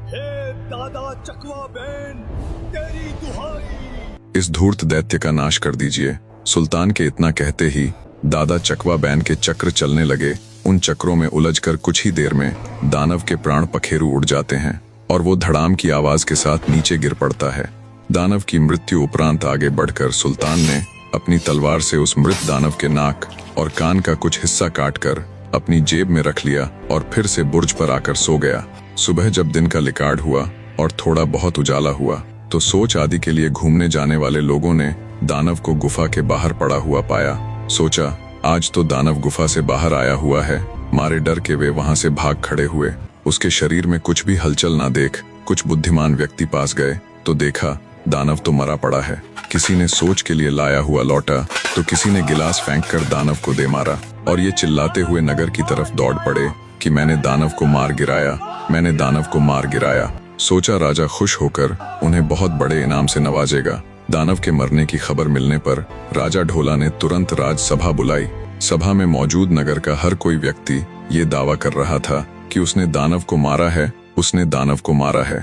हे दादा चकवाबेन, तेरी दुहाई। इस धूर्त दैत्य का नाश कर दीजिए। सुल्तान के इतना कहते ही दादा चकवाबेन के चक्र चलने लगे। उन चक्रों में उलझकर कुछ ही देर में दानव के प्राण पखेरु उड़ जाते हैं और वो धड़ाम की आवाज के साथ नीचे गिर पड़ता है। दानव की मृत्यु उपरांत आगे बढ़कर सुल्तान ने अपनी तलवार से उस मृत दानव के नाक और कान का कुछ हिस्सा काटकर अपनी जेब में रख लिया और फिर से बुर्ज पर आकर सो गया। सुबह जब दिन का लिकाड़ हुआ और थोड़ा बहुत उजाला हुआ तो सोच आदि के लिए घूमने जाने वाले लोगों ने दानव को गुफा के बाहर पड़ा हुआ पाया। सोचा, आज तो दानव गुफा से बाहर आया हुआ है। मारे डर के वे वहां से भाग खड़े हुए। उसके शरीर में कुछ भी हलचल ना देख कुछ बुद्धिमान व्यक्ति पास गए तो देखा दानव तो मरा पड़ा है। किसी ने सोच के लिए लाया हुआ लौटा तो किसी ने गिलास फेंक कर दानव को दे मारा और ये चिल्लाते हुए नगर की तरफ दौड़ पड़े कि मैंने दानव को मार गिराया, मैंने दानव को मार गिराया। सोचा राजा खुश होकर उन्हें बहुत बड़े इनाम से नवाजेगा। दानव के मरने की खबर मिलने पर राजा ढोला ने तुरंत राजसभा बुलाई। सभा में मौजूद नगर का हर कोई व्यक्ति ये दावा कर रहा था कि उसने दानव को मारा है, उसने दानव को मारा है।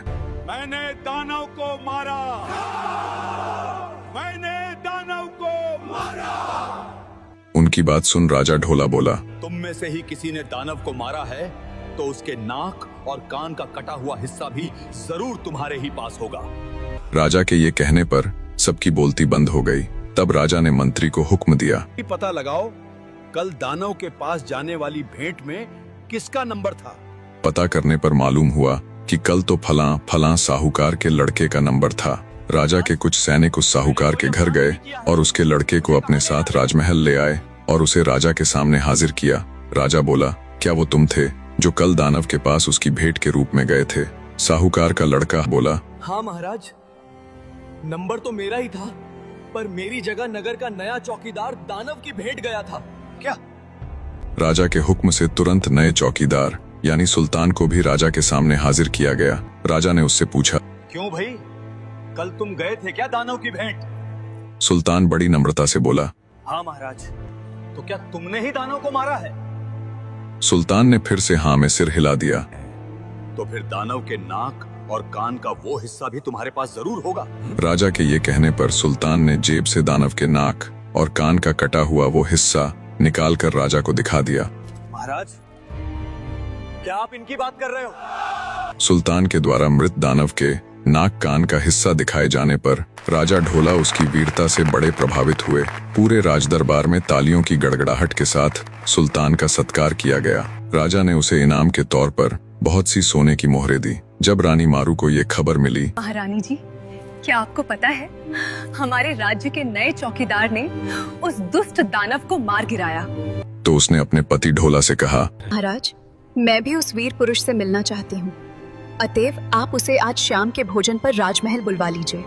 मैंने दानव को मारा, मैंने दानव को मारा। उनकी बात सुन राजा ढोला बोला, तुम में से ही किसी ने दानव को मारा है तो उसके नाक और कान का कटा हुआ हिस्सा भी जरूर तुम्हारे ही पास होगा। राजा के ये कहने पर सबकी बोलती बंद हो गई। तब राजा ने मंत्री को हुक्म दिया, पता लगाओ कल दानव के पास जाने वाली भेंट में किसका नंबर था। पता करने पर मालूम हुआ कि कल तो फलां साहूकार के लड़के का नंबर था। राजा के कुछ सैनिक उस साहूकार के घर गए और उसके लड़के को अपने साथ राजमहल ले आए और उसे राजा के सामने हाजिर किया। राजा बोला, क्या वो तुम थे जो कल दानव के पास उसकी भेंट के रूप में गए थे? साहूकार का लड़का बोला, हाँ महाराज, नंबर तो मेरा ही था, पर मेरी जगह नगर का नया चौकीदार दानव की भेंट गया था। क्या? राजा के हुक्म से तुरंत नए चौकीदार यानी सुल्तान को भी राजा के सामने हाजिर किया गया। राजा ने उससे पूछा, क्यों भाई, कल तुम गए थे क्या दानव की भेंट? सुल्तान बड़ी नम्रता से बोला, हाँ महाराज। तो क्या तुमने ही दानव को मारा है? सुल्तान ने फिर से हाँ में सिर हिला दिया। तो फिर दानव के नाक और कान का वो हिस्सा भी तुम्हारे पास जरूर होगा। राजा के ये कहने पर सुल्तान ने जेब से दानव के नाक और कान का कटा हुआ वो हिस्सा निकालकर राजा को दिखा दिया। महाराज, क्या आप इनकी बात कर रहे हो? सुल्तान के द्वारा मृत दानव के नाक कान का हिस्सा दिखाए जाने पर राजा ढोला उसकी वीरता से बड़े प्रभावित हुए। पूरे राजदरबार में तालियों की गड़गड़ाहट के साथ सुल्तान का सत्कार किया गया। राजा ने उसे इनाम के तौर पर बहुत सी सोने की मोहरें दी। जब रानी मारू को ये खबर मिली, महारानी जी, क्या आपको पता है हमारे राज्य के नए चौकीदार ने उस दुष्ट दानव को मार गिराया? तो उसने अपने पति ढोला से कहा, महाराज, मैं भी उस वीर पुरुष से मिलना चाहती हूँ, अतएव आप उसे आज शाम के भोजन पर राजमहल बुलवा लीजिए।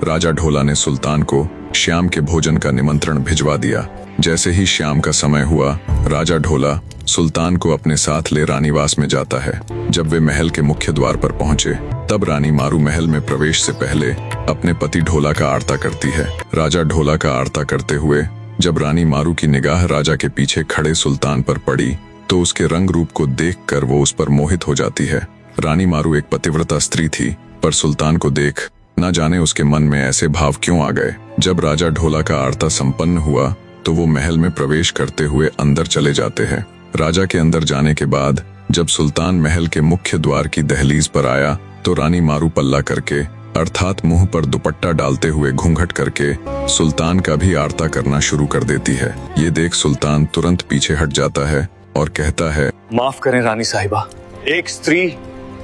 राजा ढोला ने सुल्तान को शाम के भोजन का निमंत्रण भिजवा दिया। जैसे ही शाम का समय हुआ, राजा ढोला सुल्तान को अपने साथ ले रानीवास में जाता है। जब वे महल के मुख्य द्वार पर पहुंचे, तब रानी मारू महल में प्रवेश से पहले अपने पति ढोला का आरता करती है। राजा ढोला का आरता करते हुए जब रानी मारू की निगाह राजा के पीछे खड़े सुल्तान पर पड़ी, तो उसके रंग रूप को देखकर वो उस पर मोहित हो जाती है। रानी मारू एक पतिव्रता स्त्री थी, पर सुल्तान को देख न जाने उसके मन में ऐसे भाव क्यों आ गए। जब राजा ढोला का आरता संपन्न हुआ तो वो महल में प्रवेश करते हुए अंदर चले जाते हैं। राजा के अंदर जाने के बाद जब सुल्तान महल के मुख्य द्वार की दहलीज पर आया तो रानी मारू पल्ला करके अर्थात मुंह पर दुपट्टा डालते हुए घूंघट करके सुल्तान का भी आरता करना शुरू कर देती है। ये देख सुल्तान तुरंत पीछे हट जाता है और कहता है, माफ करें रानी साहिबा, एक स्त्री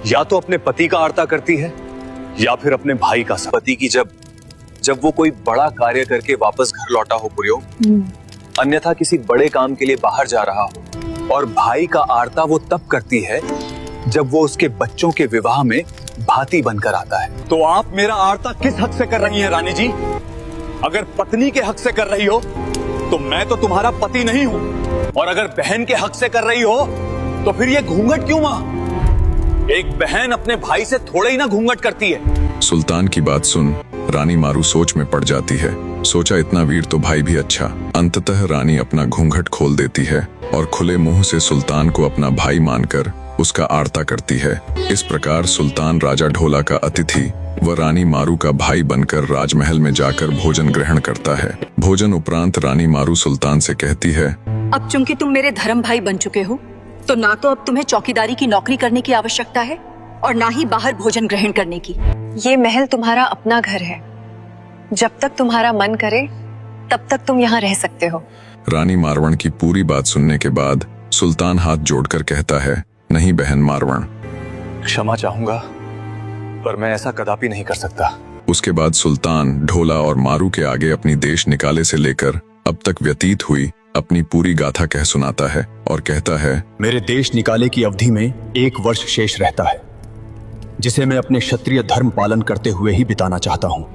या तो अपने पति का आरता करती है या फिर अपने भाई का। पति की जब वो कोई बड़ा कार्य करके वापस घर लौटा हो पुरियो, अन्यथा किसी बड़े काम के लिए बाहर जा रहा हो, और भाई का आरता वो तब करती है जब वो उसके बच्चों के विवाह में भाती बनकर आता है। तो आप मेरा आरता किस हक से कर रही हैं रानी जी? अगर पत्नी के हक से कर रही हो तो मैं तो तुम्हारा पति नहीं हूँ, और अगर बहन के हक से कर रही हो तो फिर ये घूंघट क्यों मां? एक बहन अपने भाई से थोड़े ही ना घूंघट करती है। सुल्तान की बात सुन रानी मारू सोच में पड़ जाती है। सोचा इतना वीर तो भाई भी अच्छा। अंततः रानी अपना घूंघट खोल देती है और खुले मुंह से सुल्तान को अपना भाई मानकर उसका आरता करती है। इस प्रकार सुल्तान राजा ढोला का अतिथि व रानी मारू का भाई बनकर राजमहल में जाकर भोजन ग्रहण करता है। भोजन उपरांत रानी मारू सुल्तान से कहती है, अब चूंकि तुम मेरे धर्म भाई बन चुके हो तो ना तो अब तुम्हें चौकीदारी की नौकरी करने की आवश्यकता है और ना ही बाहर भोजन ग्रहण करने की। ये महल तुम्हारा अपना घर है। जब तक तुम्हारा मन करे तब तक तुम यहाँ रह सकते हो। रानी मारवण की पूरी बात सुनने के बाद सुल्तान हाथ जोड़कर कहता है, नहीं बहन मारवण, क्षमा चाहूंगा पर मैं ऐसा कदापि नहीं कर सकता। उसके बाद सुल्तान ढोला और मारू के आगे अपनी देश निकाले से लेकर अब तक व्यतीत हुई अपनी पूरी गाथा कह सुनाता है और कहता है, मेरे देश निकाले की अवधि में 1 वर्ष शेष रहता है, जिसे मैं अपने क्षत्रिय धर्म पालन करते हुए ही बिताना चाहता हूँ।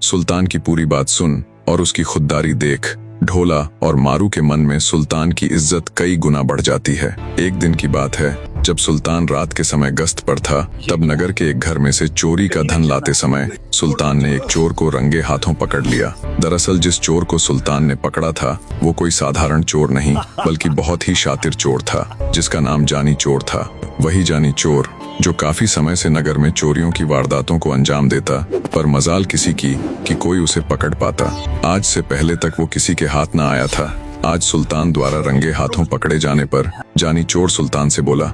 सुल्तान की पूरी बात सुन और उसकी खुददारी देख ढोला और मारू के मन में सुल्तान की इज्जत कई गुना बढ़ जाती है। एक दिन की बात है, जब सुल्तान रात के समय गश्त पर था तब नगर के एक घर में से चोरी का धन लाते समय सुल्तान ने एक चोर को रंगे हाथों पकड़ लिया। दरअसल जिस चोर को सुल्तान ने पकड़ा था वो कोई साधारण चोर नहीं बल्कि बहुत ही शातिर चोर था, जिसका नाम जानी चोर था। वही जानी चोर जो काफी समय से नगर में चोरियों की वारदातों को अंजाम देता, पर मजाल किसी की कि कोई उसे पकड़ पाता। आज से पहले तक वो किसी के हाथ न आया था। आज सुल्तान द्वारा रंगे हाथों पकड़े जाने पर जानी चोर सुल्तान से बोला,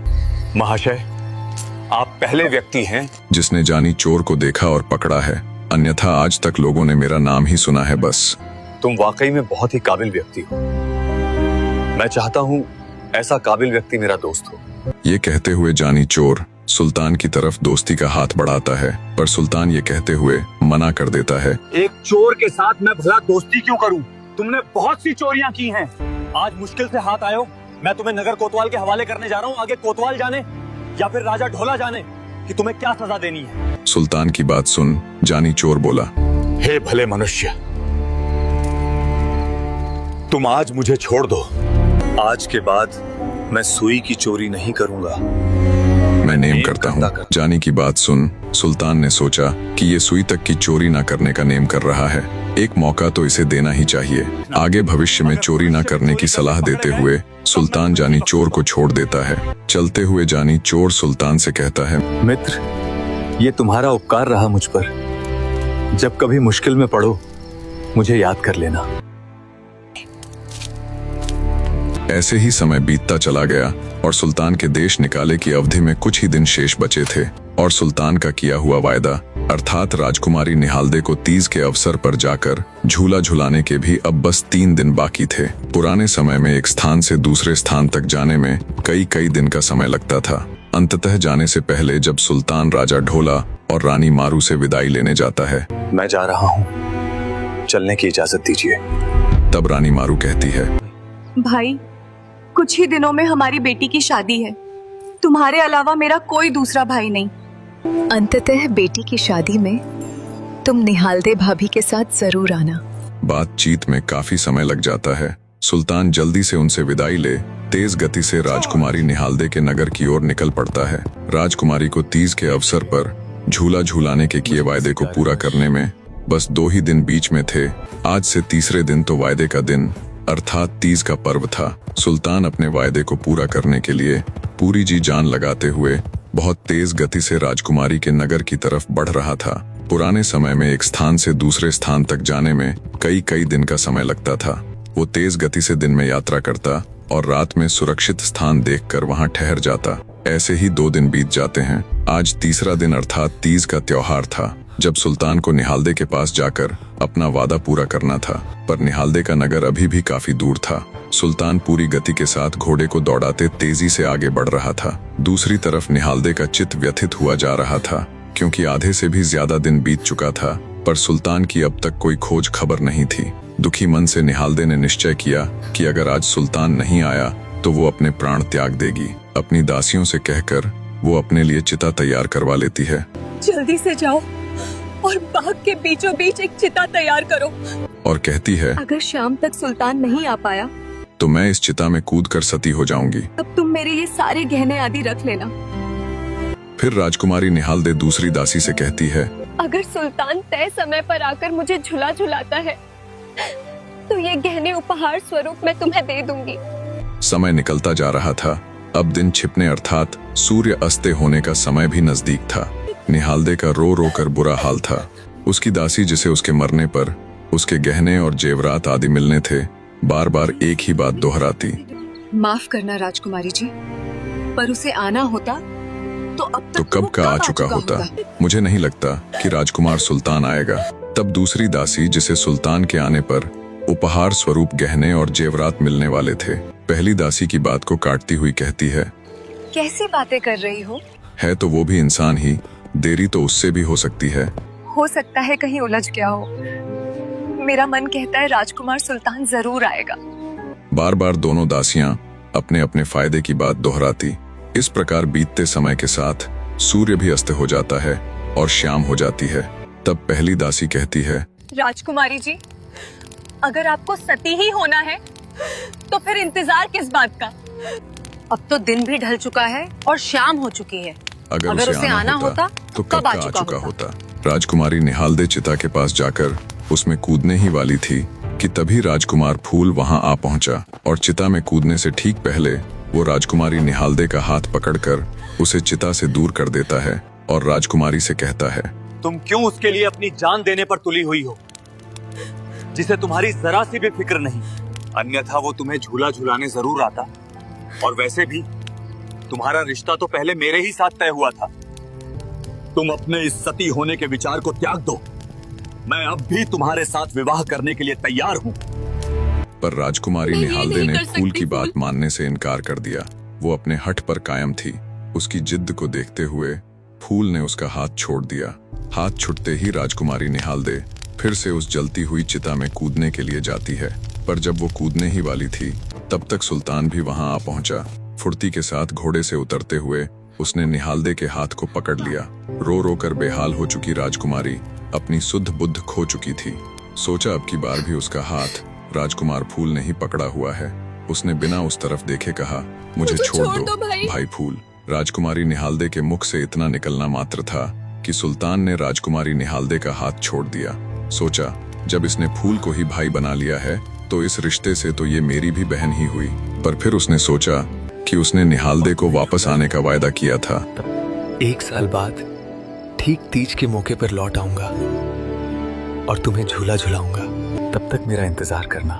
महाशय, आप पहले व्यक्ति हैं जिसने जानी चोर को देखा और पकड़ा है, अन्यथा आज तक लोगों ने मेरा नाम ही सुना है बस। तुम वाकई में बहुत ही काबिल व्यक्ति हो। मैं चाहता हूँ ऐसा काबिल व्यक्ति मेरा दोस्त हो। ये कहते हुए जानी चोर सुल्तान की तरफ दोस्ती का हाथ बढ़ाता है, पर सुल्तान ये कहते हुए मना कर देता है, एक चोर के साथ मैं भला दोस्ती क्यों करूं? तुमने बहुत सी चोरियां की हैं। आज मुश्किल से हाथ आयो। मैं तुम्हें नगर कोतवाल के हवाले करने जा रहा हूं। आगे कोतवाल जाने या फिर राजा ढोला जाने कि तुम्हें क्या सजा देनी है। सुल्तान की बात सुन जानी चोर बोला, हे भले मनुष्य, तुम आज मुझे छोड़ दो। आज के बाद मैं सुई की चोरी नहीं करूंगा। मैं नेम करता हूँ। जानी की बात सुन सुल्तान ने सोचा कि ये सुई तक की चोरी ना करने का नेम कर रहा है, एक मौका तो इसे देना ही चाहिए। आगे भविष्य में चोरी ना करने की सलाह देते हुए सुल्तान जानी चोर को छोड़ देता है। चलते हुए जानी चोर सुल्तान से कहता है, मित्र, ये तुम्हारा उपकार रहा मुझ पर। जब कभी मुश्किल में पड़ो मुझे याद कर लेना। ऐसे ही समय बीतता चला गया और सुल्तान के देश निकाले की अवधि में कुछ ही दिन शेष बचे थे और सुल्तान का किया हुआ वायदा अर्थात राजकुमारी निहालदे को तीज के अवसर पर जाकर झूला झुलाने के भी अब बस 3 दिन बाकी थे। पुराने समय में एक स्थान से दूसरे स्थान तक जाने में कई दिन का समय लगता था। अंततः जाने से पहले जब सुल्तान राजा ढोला और रानी मारू से विदाई लेने जाता है, मैं जा रहा हूँ, चलने की इजाजत दीजिए। तब रानी मारू कहती है, भाई, कुछ ही दिनों में हमारी बेटी की शादी है। तुम्हारे अलावा मेरा कोई दूसरा भाई नहीं। अंततः बेटी की शादी में तुम निहालदे भाभी के साथ जरूर आना। बातचीत में काफी समय लग जाता है। सुल्तान जल्दी से उनसे विदाई ले तेज गति से राजकुमारी निहालदे के नगर की ओर निकल पड़ता है। राजकुमारी को तीज के अवसर पर झूला झूलाने के किए वायदे को पूरा करने में बस 2 ही दिन बीच में थे। आज से तीसरे दिन तो वायदे का दिन अर्थात तीज का पर्व था। सुल्तान अपने वायदे को पूरा करने के लिए पूरी जी जान लगाते हुए बहुत तेज गति से राजकुमारी के नगर की तरफ बढ़ रहा था। पुराने समय में एक स्थान से दूसरे स्थान तक जाने में कई दिन का समय लगता था। वो तेज गति से दिन में यात्रा करता और रात में सुरक्षित स्थान देखकर वहां ठहर जाता। ऐसे ही 2 दिन बीत जाते हैं। आज तीसरा दिन अर्थात तीज का त्योहार था, जब सुल्तान को निहालदे के पास जाकर अपना वादा पूरा करना था। पर निहालदे का नगर अभी भी काफी दूर था। सुल्तान पूरी गति के साथ घोड़े को दौड़ाते तेजी से आगे बढ़ रहा था। दूसरी तरफ निहालदे का चित्त व्यथित हुआ जा रहा था, क्योंकि आधे से भी ज्यादा दिन बीत चुका था, पर सुल्तान की अब तक कोई खोज खबर नहीं थी। दुखी मन से निहालदे ने निश्चय किया कि अगर आज सुल्तान नहीं आया तो वो अपने प्राण त्याग देगी। अपनी दासियों से कहकर वो अपने लिए चिता तैयार करवा लेती है। जल्दी से जाओ और बाग के बीचों बीच एक चिता तैयार करो। और कहती है, अगर शाम तक सुल्तान नहीं आ पाया तो मैं इस चिता में कूदकर सती हो जाऊंगी। तब तुम मेरे ये सारे गहने आदि रख लेना। फिर राजकुमारी निहालदे दूसरी दासी से कहती है, अगर सुल्तान तय समय पर आकर मुझे झुला झुलाता है तो ये गहने उपहार स्वरूप मैं तुम्हें दे दूंगी। समय निकलता जा रहा था। अब दिन छिपने अर्थात सूर्य अस्ते होने का समय भी नजदीक था। निहालदे का रो रो कर बुरा हाल था। उसकी दासी, जिसे उसके मरने पर उसके गहने और जेवरात आदि मिलने थे, बार बार एक ही बात दोहराती। माफ करना राजकुमारी जी, पर उसे आना होता तो अब तक तो कब का आ चुका होता। मुझे नहीं लगता कि राजकुमार सुल्तान आएगा। तब दूसरी दासी, जिसे सुल्तान के आने पर उपहार स्वरूप गहने और जेवरात मिलने वाले थे, पहली दासी की बात को काटती हुई कहती है, कैसी बातें कर रही हो? है तो वो भी इंसान ही, देरी तो उससे भी हो सकती है। हो सकता है कहीं उलझ गया हो। मेरा मन कहता है राजकुमार सुल्तान जरूर आएगा। बार बार दोनों दासियां अपने अपने फायदे की बात दोहराती। इस प्रकार बीतते समय के साथ सूर्य भी अस्त हो जाता है और शाम हो जाती है। तब पहली दासी कहती है, राजकुमारी जी, अगर आपको सती ही होना है तो फिर इंतजार किस बात का? अब तो दिन भी ढल चुका है और शाम हो चुकी है। अगर उसे आना होता तो कब का आ चुका होता। राजकुमारी निहालदे चिता के पास जाकर उसमें कूदने ही वाली थी कि तभी राजकुमार फूल वहां आ पहुंचा और चिता में कूदने से ठीक पहले वो राजकुमारी निहालदे का हाथ पकड़कर उसे चिता से दूर कर देता है और राजकुमारी से कहता है, तुम क्यों उसके लिए अपनी जान देने पर तुली हुई हो, जिसे तुम्हारी जरा सी भी फिक्र नहीं? अन्यथा वो तुम्हें झूला झुलाने जरूर आता, और वैसे भी तुम्हारा रिश्ता तो पहले मेरे ही साथ तय हुआ था। तुम अपने इस सती होने के विचार को त्याग दो। मैं अब भी तुम्हारे साथ विवाह करने के लिए तैयार हूँ। पर राजकुमारी निहालदे ने फूल की बात मानने से इनकार कर दिया। वो अपने हठ पर कायम थी। उसकी जिद्द को देखते हुए फूल ने उसका हाथ छोड़ दिया। हाथ छूटते ही राजकुमारी निहालदे फिर से उस जलती हुई चिता में कूदने के लिए जाती है। पर जब वो कूदने ही वाली थी, तब तक सुल्तान भी वहां आ पहुंचा। फुर्ती के साथ घोड़े से उतरते हुए उसने निहालदे के हाथ को पकड़ लिया। रो रो कर बेहाल हो चुकी राजकुमारी अपनी सुध बुद्ध खो चुकी थी। सोचा अब की बार भी उसका हाथ राजकुमार फूल ने ही पकड़ा हुआ है। उसने बिना उस तरफ देखे कहा, मुझे छोड़ दो भाई फूल। राजकुमारी निहालदे के मुख से इतना निकलना मात्र था कि सुल्तान ने राजकुमारी निहालदे का हाथ छोड़ दिया। सोचा, जब इसने फूल को ही भाई बना लिया है तो इस रिश्ते से तो ये मेरी भी बहन ही हुई। पर फिर उसने सोचा कि उसने निहालदे को वापस आने का वायदा किया था। 1 साल बाद ठीक तीज के मौके पर लौट आऊंगा और तुम्हें झूला झुलाऊंगा। तब तक मेरा इंतजार करना।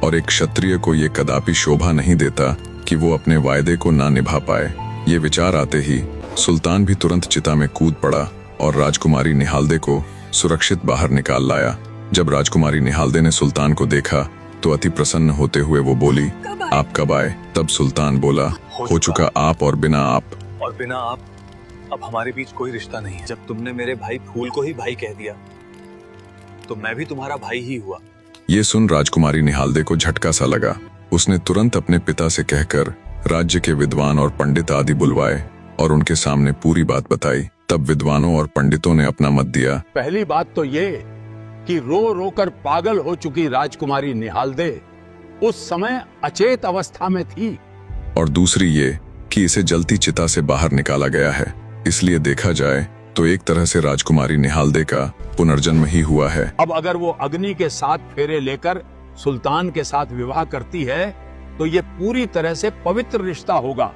और एक क्षत्रिय को ये कदापि शोभा नहीं देता कि वो अपने वायदे को ना निभा पाए। ये विचार आते ही सुल्तान भी तुरंत चिता में कूद पड़ा और राजकुमारी निहालदे को सुरक्षित बाहर निकाल लाया। जब राजकुमारी निहालदे ने सुल्तान को देखा तो अति प्रसन्न होते हुए वो बोली, आप कब आए? तब सुल्तान बोला, हो चुका आप और बिना आप। और बिना आप अब हमारे बीच कोई रिश्ता नहीं है। जब तुमने मेरे भाई फूल को ही भाई कह दिया तो मैं भी तुम्हारा भाई ही हुआ। ये सुन राजकुमारी निहालदे को झटका सा लगा। उसने तुरंत अपने पिता से कहकर राज्य के विद्वान और पंडित आदि बुलवाए और उनके सामने पूरी बात बताई। तब विद्वानों और पंडितों ने अपना मत दिया। पहली बात तो ये कि रो रो कर पागल हो चुकी राजकुमारी निहालदे उस समय अचेत अवस्था में थी, और दूसरी ये कि इसे जलती चिता से बाहर निकाला गया है। इसलिए देखा जाए तो एक तरह से राजकुमारी निहालदे का पुनर्जन्म ही हुआ है। अब अगर वो अग्नि के 7 फेरे लेकर सुल्तान के साथ विवाह करती है तो ये पूरी तरह से पवित्र रिश्ता होगा।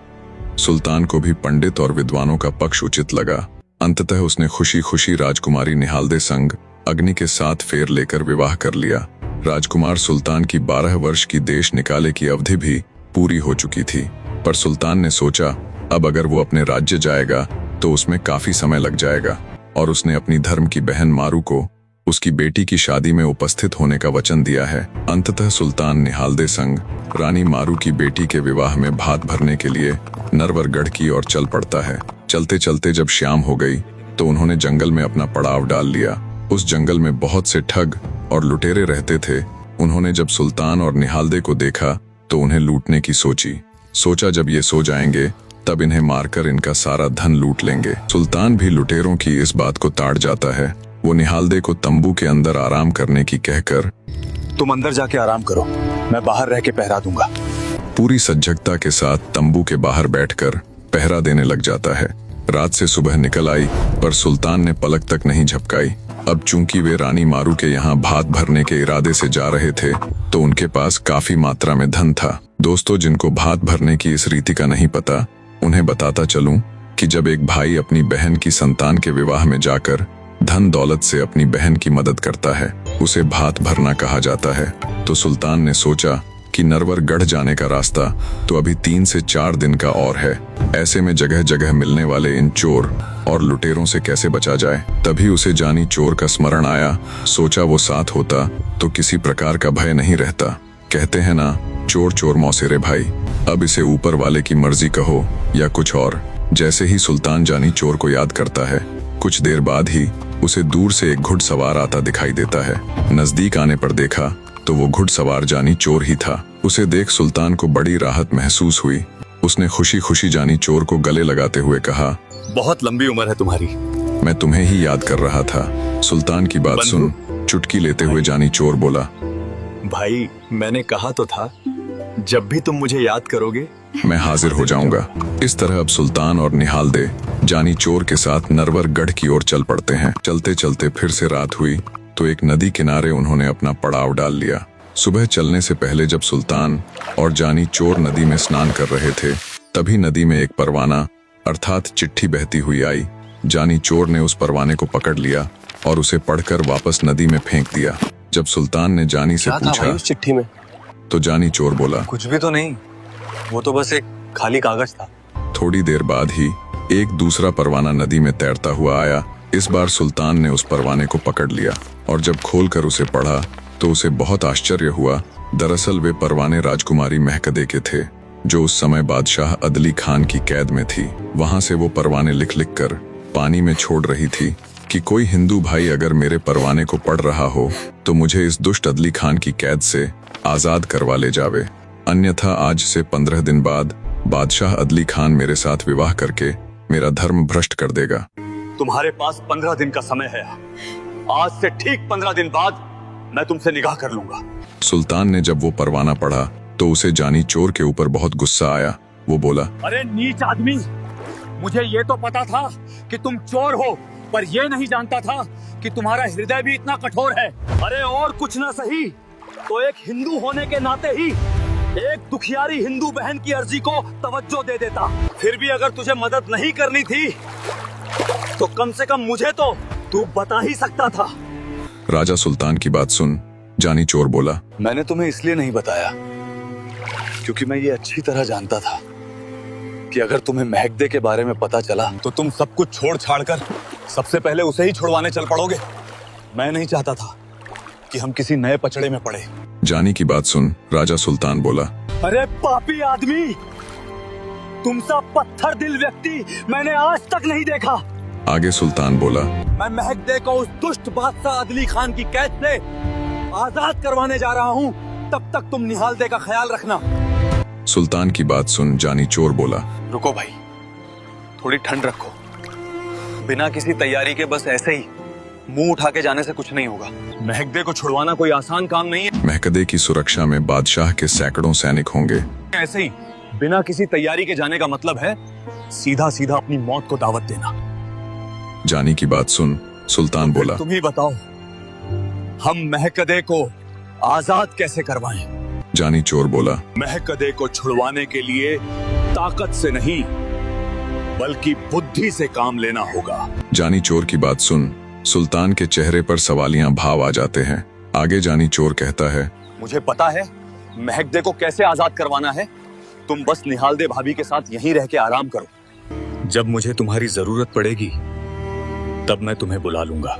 सुल्तान को भी पंडित और विद्वानों का पक्ष उचित लगा। अंततः उसने खुशी खुशी राजकुमारी निहालदे संग अग्नि के 7 फेर लेकर विवाह कर लिया। राजकुमार सुल्तान की 12 वर्ष की देश निकाले की अवधि भी पूरी हो चुकी थी, पर सुल्तान ने सोचा अब अगर वो अपने राज्य जाएगा तो उसमें काफी समय लग जाएगा, और उसने अपनी धर्म की बहन मारू को उसकी बेटी की शादी में उपस्थित होने का वचन दिया है। अंततः सुल्तान निहालदे संग रानी मारू की बेटी के विवाह में भात भरने के लिए नरवरगढ़ की ओर चल पड़ता है। चलते चलते जब शाम हो गई तो उन्होंने जंगल में अपना पड़ाव डाल लिया। उस जंगल में बहुत से ठग और लुटेरे रहते थे। उन्होंने जब सुल्तान और निहालदे को देखा तो उन्हें लूटने की सोचा जब ये सो जाएंगे तब इन्हें मारकर इनका सारा धन लूट लेंगे। सुल्तान भी लुटेरों की इस बात को ताड़ जाता है। वो निहालदे को तंबू के अंदर आराम करने की कहकर, तुम अंदर जाके आराम करो, मैं बाहर रह के पहरा दूंगा। पूरी सज्जगता के साथ तंबू के बाहर बैठकर पहरा देने लग जाता है। रात से सुबह निकल आई पर सुल्तान ने पलक तक नहीं झपकाई। अब चूंकि वे रानी मारू के यहाँ भात भरने के इरादे से जा रहे थे तो उनके पास काफी मात्रा में धन था। दोस्तों, जिनको भात भरने की इस रीति का नहीं पता, उन्हें बताता चलूं कि जब एक भाई अपनी बहन की संतान के विवाह में जाकर धन दौलत से अपनी बहन की मदद करता है, उसे भात भरना कहा जाता है। तो सुल्तान ने सोचा कि नरवरगढ़ जाने का रास्ता तो अभी 3 से 4 दिन का और है। ऐसे में जगह जगह मिलने वाले इन चोर और लुटेरों से कैसे बचा जाए। तभी उसे जानी चोर का स्मरण आया। सोचा वो साथ होता तो किसी प्रकार का भय नहीं रहता। कहते हैं ना, चोर चोर मौसेरे भाई। अब इसे ऊपर वाले की मर्जी कहो या कुछ और। जैसे ही सुल्तान जानी चोर को याद करता है, कुछ देर बाद ही उसे दूर से एक घुड़सवार आता दिखाई देता है। नजदीक आने पर देखा तो वो घुड़सवार जानी चोर ही था। उसे देख सुल्तान को बड़ी राहत महसूस हुई। उसने खुशी खुशी जानी चोर को गले लगाते हुए कहा, बहुत लंबी उम्र है तुम्हारी। मैं तुम्हें ही याद कर रहा था। सुल्तान की बात सुन चुटकी लेते हुए जानी चोर बोला, भाई मैंने कहा तो था, जब भी तुम मुझे याद करोगे मैं हाजिर हो जाऊंगा। इस तरह अब सुल्तान और निहालदे जानी चोर के साथ नरवरगढ़ की ओर चल पड़ते हैं। चलते चलते फिर से रात हुई तो एक नदी किनारे उन्होंने अपना पड़ाव डाल लिया। सुबह चलने से पहले जब सुल्तान और जानी चोर नदी में स्नान कर रहे थे, तभी नदी में एक परवाना अर्थात चिट्ठी बहती हुई आई। जानी चोर ने उस परवाने को पकड़ लिया और उसे पढ़कर वापस नदी में फेंक दिया। जब सुल्तान ने जानी से पूछा उस चिट्ठी में, तो जानी चोर बोला, कुछ भी तो नहीं, वो तो बस एक खाली कागज था। थोड़ी देर बाद ही एक दूसरा परवाना नदी में तैरता हुआ आया। इस बार सुल्तान ने उस परवाने को पकड़ लिया और जब खोलकर उसे पढ़ा तो उसे बहुत आश्चर्य हुआ। दरअसल वे परवाने राजकुमारी महकदे के थे, जो उस समय बादशाह अदली खान की कैद में थी। वहां से वो परवाने लिख लिख कर पानी में छोड़ रही थी कि कोई हिंदू भाई अगर मेरे परवाने को पढ़ रहा हो तो मुझे इस दुष्ट अदली खान की कैद से आजाद करवा ले जावे, अन्यथा आज से 15 दिन बाद बादशाह अदली खान मेरे साथ विवाह करके मेरा धर्म भ्रष्ट कर देगा। तुम्हारे पास 15 दिन का समय है। आज से ठीक 15 दिन बाद मैं तुमसे निकाह कर लूंगा। सुल्तान ने जब वो परवाना पढ़ा तो उसे जानी चोर के ऊपर बहुत गुस्सा आया। वो बोला, अरे नीच आदमी, मुझे ये तो पता था कि तुम चोर हो, पर ये नहीं जानता था कि तुम्हारा हृदय भी इतना कठोर है। अरे और कुछ ना सही तो एक हिंदू होने के नाते ही एक दुखियारी हिंदू बहन की अर्जी को तवज्जो दे देता। फिर भी अगर तुझे मदद नहीं करनी थी तो कम से कम मुझे तो तू बता ही सकता था। राजा सुल्तान की बात सुन जानी चोर बोला, मैंने तुम्हें इसलिए नहीं बताया क्योंकि मैं ये अच्छी तरह जानता था कि अगर तुम्हें महकदे के बारे में पता चला तो तुम सब कुछ छोड़ छाड़ कर सबसे पहले उसे ही छुड़वाने चल पड़ोगे। मैं नहीं चाहता था कि हम किसी नए पचड़े में पड़े। जानी की बात सुन राजा सुल्तान बोला, अरे पापी आदमी, तुम सा पत्थर दिल व्यक्ति मैंने आज तक नहीं देखा। आगे सुल्तान बोला, मैं महकदे को उस दुष्ट बादशाह अदली खान की कैद से आजाद करवाने जा रहा हूँ, तब तक तुम निहालदे का ख्याल रखना। सुल्तान की बात सुन जानी चोर बोला, रुको भाई, थोड़ी ठंड रखो। बिना किसी तैयारी के बस ऐसे ही मुंह उठा के जाने से कुछ नहीं होगा। महकदे को छुड़वाना कोई आसान काम नहीं है। महकदे की सुरक्षा में बादशाह के सैकड़ों सैनिक होंगे। ऐसे ही बिना किसी तैयारी के जाने का मतलब है सीधा सीधा अपनी मौत को दावत देना। जानी की बात सुन सुल्तान बोला, तुम ही बताओ हम महकदे को आजाद कैसे करवाएं? जानी चोर बोला, महकदे को छुड़वाने के लिए ताकत से नहीं बल्कि बुद्धि से काम लेना होगा। जानी चोर की बात सुन सुल्तान के चेहरे पर सवालियां भाव आ जाते हैं। आगे जानी चोर कहता है, मुझे पता है महकदे को कैसे आजाद करवाना है। तुम बस निहालदे भाभी के साथ यहीं रह के आराम करो। जब मुझे तुम्हारी जरूरत पड़ेगी तब मैं तुम्हें बुला लूंगा।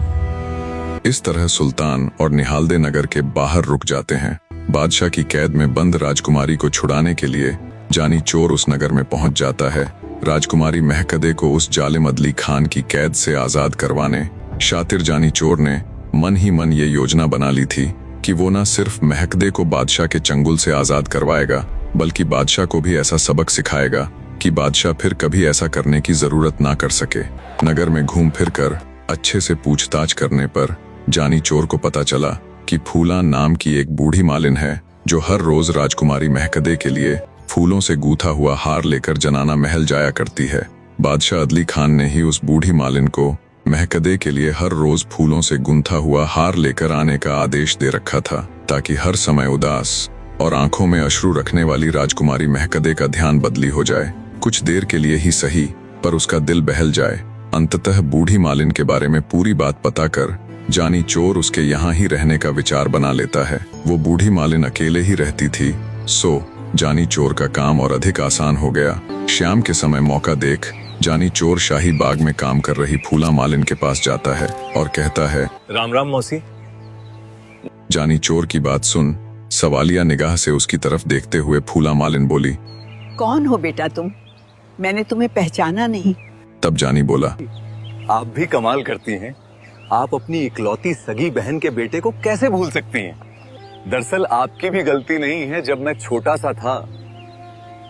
इस तरह सुल्तान और निहालदे नगर के बाहर रुक जाते हैं। बादशाह की कैद में बंद राजकुमारी को छुड़ाने के लिए जानी चोर उस नगर में पहुंच जाता है। राजकुमारी महकदे को उस जालिम अदली खान की कैद से आजाद करवाने शातिर जानी चोर ने मन ही मन ये योजना बना ली थी कि वो न सिर्फ महकदे को बादशाह के चंगुल से आजाद करवाएगा बल्कि बादशाह को भी ऐसा सबक सिखाएगा कि बादशाह फिर कभी ऐसा करने की जरूरत ना कर सके। नगर में घूम फिर कर अच्छे से पूछताछ करने पर जानी चोर को पता चला कि फूला नाम की एक बूढ़ी मालिन है जो हर रोज राजकुमारी महकदे के लिए फूलों से गूथा हुआ हार लेकर जनाना महल जाया करती है। बादशाह अदली खान ने ही उस बूढ़ी मालिन को महकदे के लिए हर रोज फूलों से गुंथा हुआ हार लेकर आने का आदेश दे रखा था ताकि हर समय उदास और आंखों में अश्रु रखने वाली राजकुमारी महकदे का ध्यान बदली हो जाए। कुछ देर के लिए ही सही पर उसका दिल बहल जाए। अंततः बूढ़ी मालिन के बारे में पूरी बात पता कर जानी चोर उसके यहाँ ही रहने का विचार बना लेता है। वो बूढ़ी मालिन अकेले ही रहती थी, सो जानी चोर का काम और अधिक आसान हो गया। शाम के समय मौका देख जानी चोर शाही बाग में काम कर रही फूला मालिन के पास जाता है और कहता है, राम राम मौसी। जानी चोर की बात सुन सवालिया निगाह से उसकी तरफ देखते हुए फूला मालिन बोली, कौन हो बेटा तुम? मैंने तुम्हें पहचाना नहीं। तब जानी बोला, आप भी कमाल करती हैं। आप अपनी इकलौती सगी बहन के बेटे को कैसे भूल सकती हैं? दरअसल आपकी भी गलती नहीं है। जब मैं छोटा सा था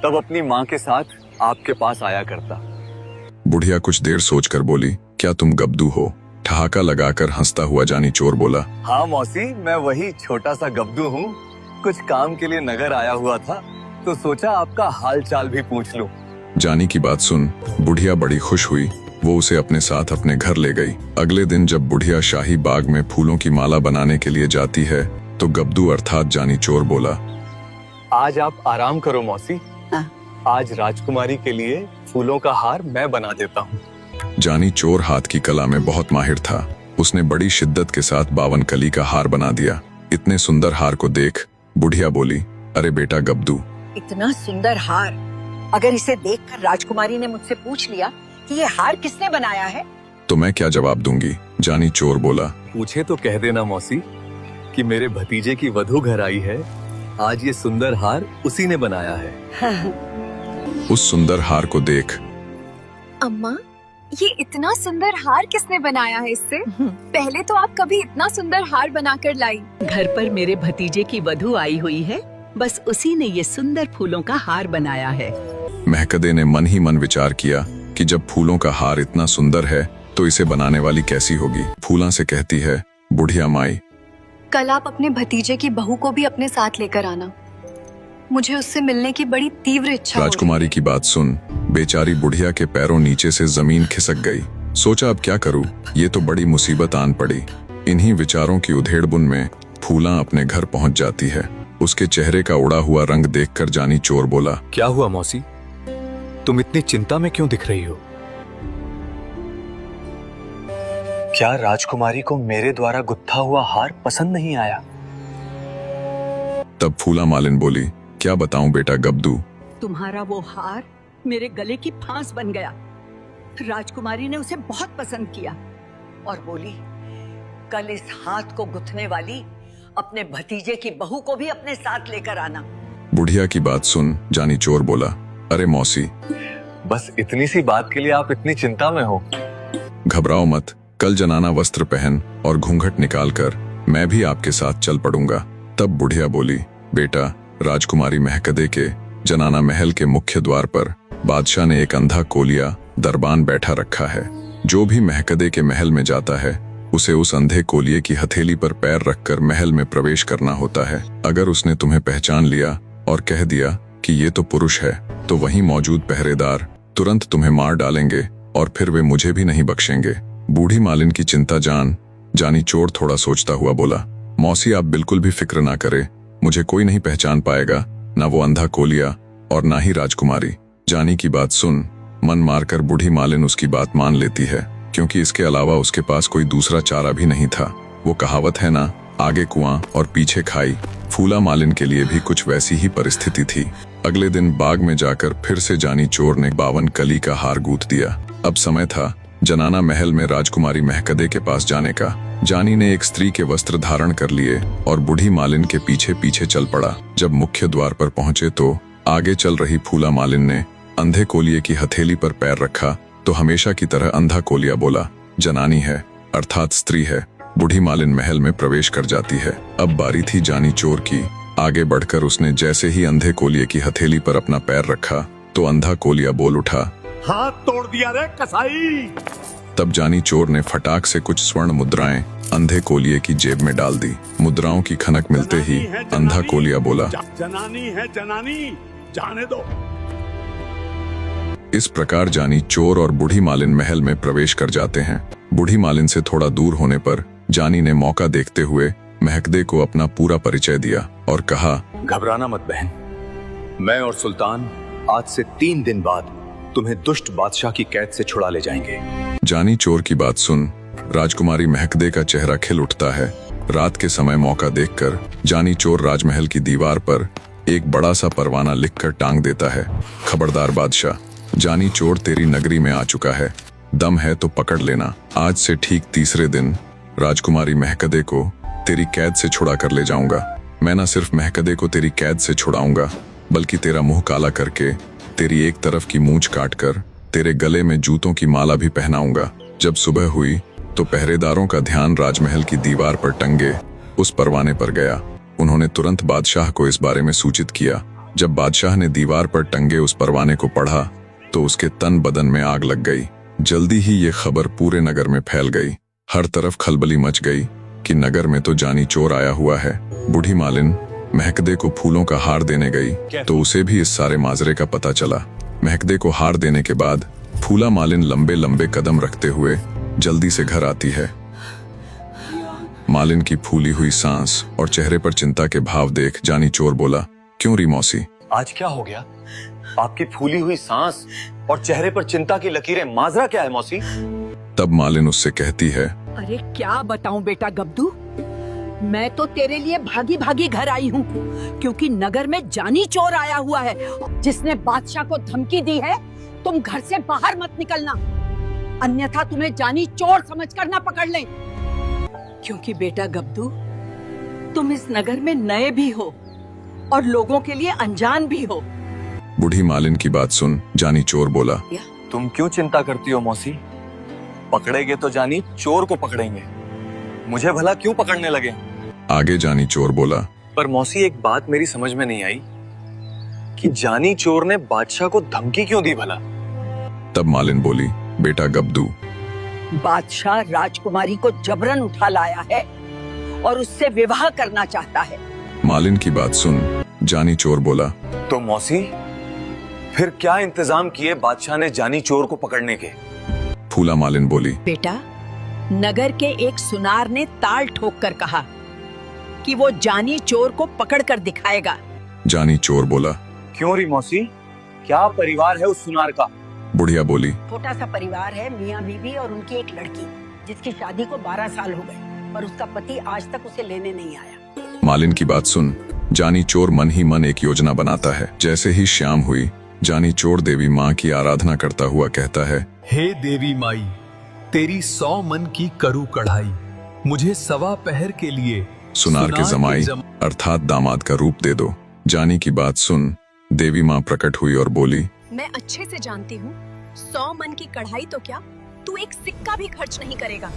तब अपनी माँ के साथ आपके पास आया करता। बुढ़िया कुछ देर सोचकर बोली, क्या तुम गब्दू हो? ठहाका लगाकर हंसता हुआ जानी चोर बोला, हाँ मौसी, मैं वही छोटा सा गब्दू हूँ। कुछ काम के लिए नगर आया हुआ था तो सोचा आपका हाल चाल भी पूछ लूं। जानी की बात सुन बुढ़िया बड़ी खुश हुई। वो उसे अपने साथ अपने घर ले गई। अगले दिन जब बुढ़िया शाही बाग में फूलों की माला बनाने के लिए जाती है तो गब्दू अर्थात जानी चोर बोला, आज आप आराम करो मौसी। आज राजकुमारी के लिए फूलों का हार मैं बना देता हूँ। जानी चोर हाथ की कला में बहुत माहिर था। उसने बड़ी शिद्दत के साथ 52 कली का हार बना दिया। इतने सुंदर हार को देख बुढ़िया बोली, अरे बेटा गब्दू, इतना सुंदर हार, अगर इसे देखकर राजकुमारी ने मुझसे पूछ लिया कि ये हार किसने बनाया है तो मैं क्या जवाब दूंगी? जानी चोर बोला, पूछे तो कह देना मौसी कि मेरे भतीजे की वधू घर आई है। आज ये सुंदर हार उसी ने बनाया है। उस सुंदर हार को देख, अम्मा, ये इतना सुंदर हार किसने बनाया है इससे? पहले तो आप कभी इतना सुंदर हार बनाकर लाई। घर पर मेरे भतीजे की वधू आई हुई है, बस उसी ने ये सुंदर फूलों का हार बनाया है। महकदे ने मन ही मन विचार किया कि जब फूलों का हार इतना सुंदर है तो इसे बनाने वाली कैसी होगी। फूला से कहती है, बुढ़िया माई, कल आप अपने भतीजे की बहू को भी अपने साथ लेकर आना। मुझे उससे मिलने की बड़ी तीव्र इच्छा हो रही है। राजकुमारी की बात सुन बेचारी बुढ़िया के पैरों नीचे से जमीन खिसक गई। सोचा अब क्या करूं, ये तो बड़ी मुसीबत आन पड़ी। इन्हीं विचारों की उधेड़बुन में फूला अपने घर पहुंच जाती है। उसके चेहरे का उड़ा हुआ रंग देखकर जानी चोर बोला, क्या हुआ मौसी, तुम इतनी चिंता में क्यों दिख रही हो? क्या राजकुमारी को मेरे द्वारा गुत्था हुआ हार पसंद नहीं आया? तब फूला मालिन बोली, क्या बताऊं बेटा गब्दू, तुम्हारा वो हार मेरे गले की फांस बन गया। राजकुमारी ने उसे बहुत पसंद किया और बोली, कल इस हाथ को गुथने वाली अपने भतीजे की बहू को भी अपने साथ लेकर आना। बुढ़िया की बात सुन जानी चोर बोला, अरे मौसी, बस इतनी सी बात के लिए आप इतनी चिंता में हो? घबराओ मत, कल जनाना वस्त्र पहन और घूंघट निकाल कर मैं भी आपके साथ चल पड़ूंगा। तब बुढ़िया बोली, बेटा, राजकुमारी महकदे के जनाना महल के मुख्य द्वार पर बादशाह ने एक अंधा कोलिया दरबान बैठा रखा है। जो भी महकदे के महल में जाता है उसे उस अंधे कोलिये की हथेली पर पैर रखकर महल में प्रवेश करना होता है। अगर उसने तुम्हें पहचान लिया और कह दिया कि ये तो पुरुष है तो वहीं मौजूद पहरेदार तुरंत तुम्हें मार डालेंगे और फिर वे मुझे भी नहीं बख्शेंगे। बूढ़ी मालिन की चिंता जानी चोर थोड़ा सोचता हुआ बोला, मौसी आप बिल्कुल भी फिक्र ना करे, मुझे कोई नहीं पहचान पाएगा, ना वो अंधा कोलिया और ना ही राजकुमारी। जानी की बात सुन मन मारकर बूढ़ी मालिन उसकी बात मान लेती है, क्योंकि इसके अलावा उसके पास कोई दूसरा चारा भी नहीं था। वो कहावत है ना, आगे कुआं और पीछे खाई। फूला मालिन के लिए भी कुछ वैसी ही परिस्थिति थी। अगले दिन बाग में जाकर फिर से जानी चोर ने 52 कली का हार गूंथ दिया। अब समय था जनाना महल में राजकुमारी महकदे के पास जाने का। जानी ने एक स्त्री के वस्त्र धारण कर लिए और बूढ़ी मालिन के पीछे पीछे चल पड़ा। जब मुख्य द्वार पर पहुंचे तो आगे चल रही फूला मालिन ने अंधे कोलिये की हथेली पर पैर रखा तो हमेशा की तरह अंधा कोलिया बोला, जनानी है अर्थात स्त्री है। बूढ़ी मालिन महल में प्रवेश कर जाती है। अब बारी थी जानी चोर की। आगे बढ़कर उसने जैसे ही अंधे कोलिये की हथेली पर अपना पैर रखा तो अंधा कोलिया बोल उठा, हाथ तोड़ दिया रे कसाई। तब जानी चोर ने फटाक से कुछ स्वर्ण मुद्राएं अंधे कोलिये की जेब में डाल दी। मुद्राओं की खनक मिलते ही अंधा कोलिया बोला, जनानी है जनानी, जाने दो। इस प्रकार जानी चोर और बूढ़ी मालिन महल में प्रवेश कर जाते हैं। बूढ़ी मालिन से थोड़ा दूर होने पर जानी ने मौका देखते हुए महकदे को अपना पूरा परिचय दिया और कहा, घबराना मत बहन, मैं और सुल्तान आज से 3 दिन बाद तुम्हें दुष्ट बादशाह की कैद से छुड़ा ले जाएंगे। जानी चोर की बात सुन राजकुमारी महकदे का चेहरा खिल उठता है। रात के समय मौका देखकर जानी चोर राजमहल की दीवार पर एक बड़ा सा परवाना लिखकर टांग देता है, खबरदार बादशाह, जानी चोर तेरी नगरी में आ चुका है, दम है तो पकड़ लेना। आज से ठीक तीसरे दिन राजकुमारी महकदे को तेरी कैद से छुड़ा कर ले जाऊंगा। मैं न सिर्फ महकदे को तेरी कैद से छुड़ाऊंगा बल्कि तेरा मुंह काला करके तेरी एक तरफ की मूंछ काटकर तेरे गले में जूतों की माला भी पहनाऊंगा। जब सुबह हुई तो पहरेदारों का ध्यान राजमहल की दीवार पर टंगे उस परवाने पर गया। उन्होंने तुरंत बादशाह को इस बारे में सूचित किया। जब बादशाह ने दीवार पर टंगे उस परवाने को पढ़ा तो उसके तन बदन में आग लग गई। जल्दी ही ये खबर पूरे नगर में फैल गई। हर तरफ खलबली मच गई कि नगर में तो जानी चोर आया हुआ है। बूढ़ी मालिन महकदे को फूलों का हार देने गई तो उसे भी इस सारे माजरे का पता चला। महकदे को हार देने के बाद फूला मालिन लंबे लंबे कदम रखते हुए जल्दी से घर आती है। मालिन की फूली हुई सांस और चेहरे पर चिंता के भाव देख जानी चोर बोला, क्यों री मौसी, आज क्या हो गया? आपकी फूली हुई सांस और चेहरे पर चिंता की लकीरें, माजरा क्या है मौसी? तब मालिन उससे कहती है, अरे क्या बताऊं बेटा गब्दू, मैं तो तेरे लिए भागी भागी घर आई हूँ क्योंकि नगर में जानी चोर आया हुआ है जिसने बादशाह को धमकी दी है तुम घर से बाहर मत निकलना, अन्यथा तुम्हें जानी चोर समझकर ना पकड़ लें। क्योंकि बेटा गब्दू, तुम इस नगर में नए भी हो और लोगों के लिए अनजान भी हो। बूढ़ी मालिन की बात सुन जानी चोर बोला, तुम क्यों चिंता करती हो मौसी? पकड़ेंगे तो जानी चोर को पकड़ेंगे, मुझे भला क्यों पकड़ने लगे? आगे जानी चोर बोला, पर मौसी एक बात मेरी समझ में नहीं आई कि जानी चोर ने बादशाह को धमकी क्यों दी भला? तब मालिन बोली, बेटा गब्दू, बादशाह राजकुमारी को जबरन उठा लाया है और उससे विवाह करना चाहता है। मालिन की बात सुन जानी चोर बोला, तो मौसी फिर क्या इंतजाम किए बादशाह ने जानी चोर को पकड़ने के? फूला मालिन बोली, बेटा, नगर के एक सुनार ने ताल ठोक कर कहा कि वो जानी चोर को पकड़ कर दिखाएगा। जानी चोर बोला, क्यों री मौसी, क्या परिवार है उस सुनार का? बुढ़िया बोली, छोटा सा परिवार है, मियाँ बीबी और उनकी एक लड़की जिसकी शादी को 12 साल हो गए पर उसका पति आज तक उसे लेने नहीं आया। मालिन की बात सुन जानी चोर मन ही मन एक योजना बनाता है। जैसे ही शाम हुई जानी चोर देवी माँ की आराधना करता हुआ कहता है, हे देवी माई, तेरी 100 मन की करू कढ़ाई, मुझे 1.25 पहर के लिए सुनार के जमाई अर्थात दामाद का रूप दे दो। जानी की बात सुन देवी माँ प्रकट हुई और बोली, मैं अच्छे से जानती हूँ 100 मन की कढ़ाई तो क्या, तू एक सिक्का भी खर्च नहीं करेगा।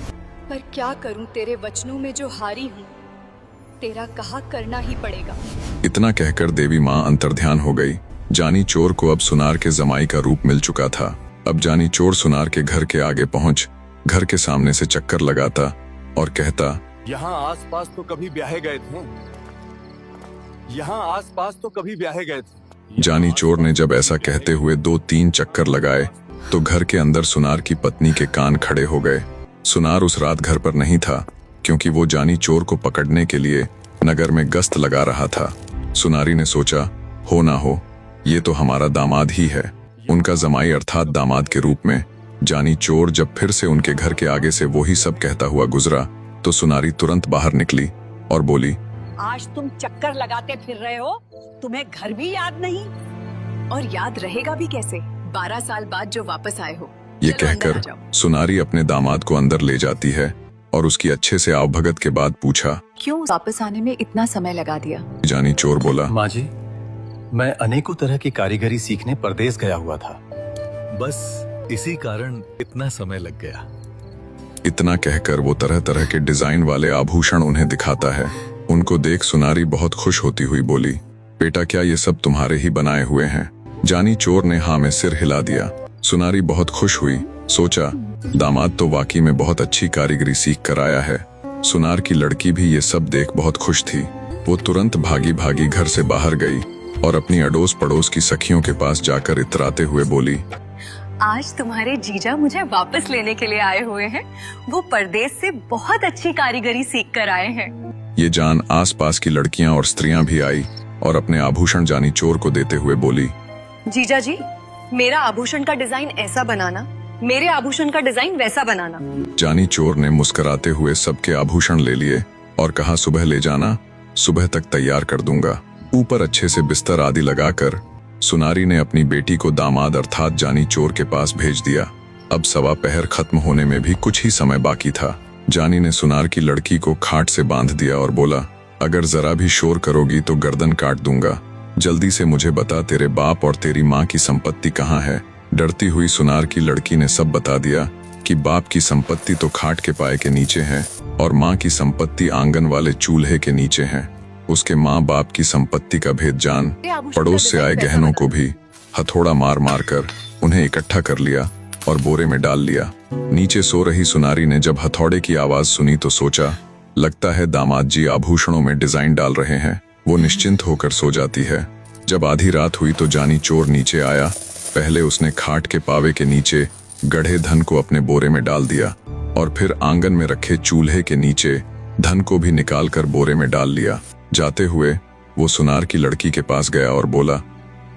पर क्या करूं, तेरे वचनों में जो हारी हूँ, तेरा कहा करना ही पड़ेगा। इतना कहकर देवी माँ अंतर्ध्यान हो गई। जानी चोर को अब सुनार के जमाई का रूप मिल चुका था। अब जानी चोर सुनार के घर के आगे पहुँच घर के सामने से चक्कर लगाता और कहता, यहाँ आसपास तो कभी ब्याहे गए थे, यहाँ आसपास तो कभी ब्याहे गए थे। जानी चोर ने जब ऐसा कहते हुए 2-3 चक्कर लगाए तो घर के अंदर सुनार की पत्नी के कान खड़े हो गए। सुनार उस रात घर पर नहीं था क्योंकि वो जानी चोर को पकड़ने के लिए नगर में गश्त लगा रहा था। सुनारी ने सोचा, हो ना हो ये तो हमारा दामाद ही है। उनका जमाई अर्थात दामाद के रूप में जानी चोर जब फिर से उनके घर के आगे से वही सब कहता हुआ गुजरा तो सुनारी तुरंत बाहर निकली और बोली, आज तुम चक्कर लगाते फिर रहे हो, तुम्हें घर भी याद नहीं? और याद रहेगा भी कैसे 12 साल बाद जो वापस आए हो। ये चलो अंदर कहकर आ जाओ। सुनारी अपने दामाद को अंदर ले जाती है और उसकी अच्छे से आवभगत के बाद पूछा। क्यों वापस आने में इतना समय लगा दिया? जानी चोर बोला, माँ जी, मैं अनेकों तरह की कारीगरी सीखने परदेश गया हुआ था, बस इसी कारण इतना समय लग गया। इतना कहकर वो तरह तरह के डिजाइन वाले आभूषण उन्हें दिखाता है। उनको देख सुनारी बहुत खुश होती हुई बोली, बेटा क्या ये सब तुम्हारे ही बनाए हुए हैं? जानी चोर ने हाँ में सिर हिला दिया। सुनारी बहुत खुश हुई, सोचा दामाद तो वाकई में बहुत अच्छी कारीगरी सीख कर आया है। सुनार की लड़की भी ये सब देख बहुत खुश थी। वो तुरंत भागी भागी घर से बाहर गई और अपनी अड़ोस पड़ोस की सखियों के पास जाकर इतराते हुए बोली, आज तुम्हारे जीजा मुझे वापस लेने के लिए आए हुए हैं। वो परदेश से बहुत अच्छी कारीगरी सीख कर आए हैं। ये जान आसपास की लड़कियां और स्त्रियां भी आई और अपने आभूषण जानी चोर को देते हुए बोली, जीजा जी, मेरा आभूषण का डिजाइन ऐसा बनाना, मेरे आभूषण का डिजाइन वैसा बनाना। जानी चोर ने मुस्कुराते हुए सबके आभूषण ले लिए और कहा, सुबह ले जाना, सुबह तक तैयार कर दूंगा। ऊपर अच्छे से बिस्तर आदि लगाकर सुनारी ने अपनी बेटी को दामाद अर्थात जानी चोर के पास भेज दिया। अब सवा पहर खत्म होने में भी कुछ ही समय बाकी था। जानी ने सुनार की लड़की को खाट से बांध दिया और बोला, अगर जरा भी शोर करोगी तो गर्दन काट दूंगा। जल्दी से मुझे बता, तेरे बाप और तेरी माँ की संपत्ति कहाँ है? डरती हुई सुनार की लड़की ने सब बता दिया कि बाप की संपत्ति तो खाट के पाए के नीचे है और माँ की संपत्ति आंगन वाले चूल्हे के नीचे है। उसके माँ बाप की संपत्ति का भेद जान पड़ोस से आए गहनों को भी हथौड़ा मार मार कर उन्हें इकट्ठा कर लिया और बोरे में डाल लिया। नीचे सो रही सुनारी ने जब हथौड़े की आवाज सुनी तो सोचा, लगता है दामाद जी आभूषणों में डिजाइन डाल रहे हैं। वो निश्चिंत होकर सो जाती है। जब आधी रात हुई तो जानी चोर नीचे आया। पहले उसने खाट के पावे के नीचे गढ़े धन को अपने बोरे में डाल दिया और फिर आंगन में रखे चूल्हे के नीचे धन को भी निकाल कर बोरे में डाल लिया। जाते हुए वो सुनार की लड़की के पास गया और बोला,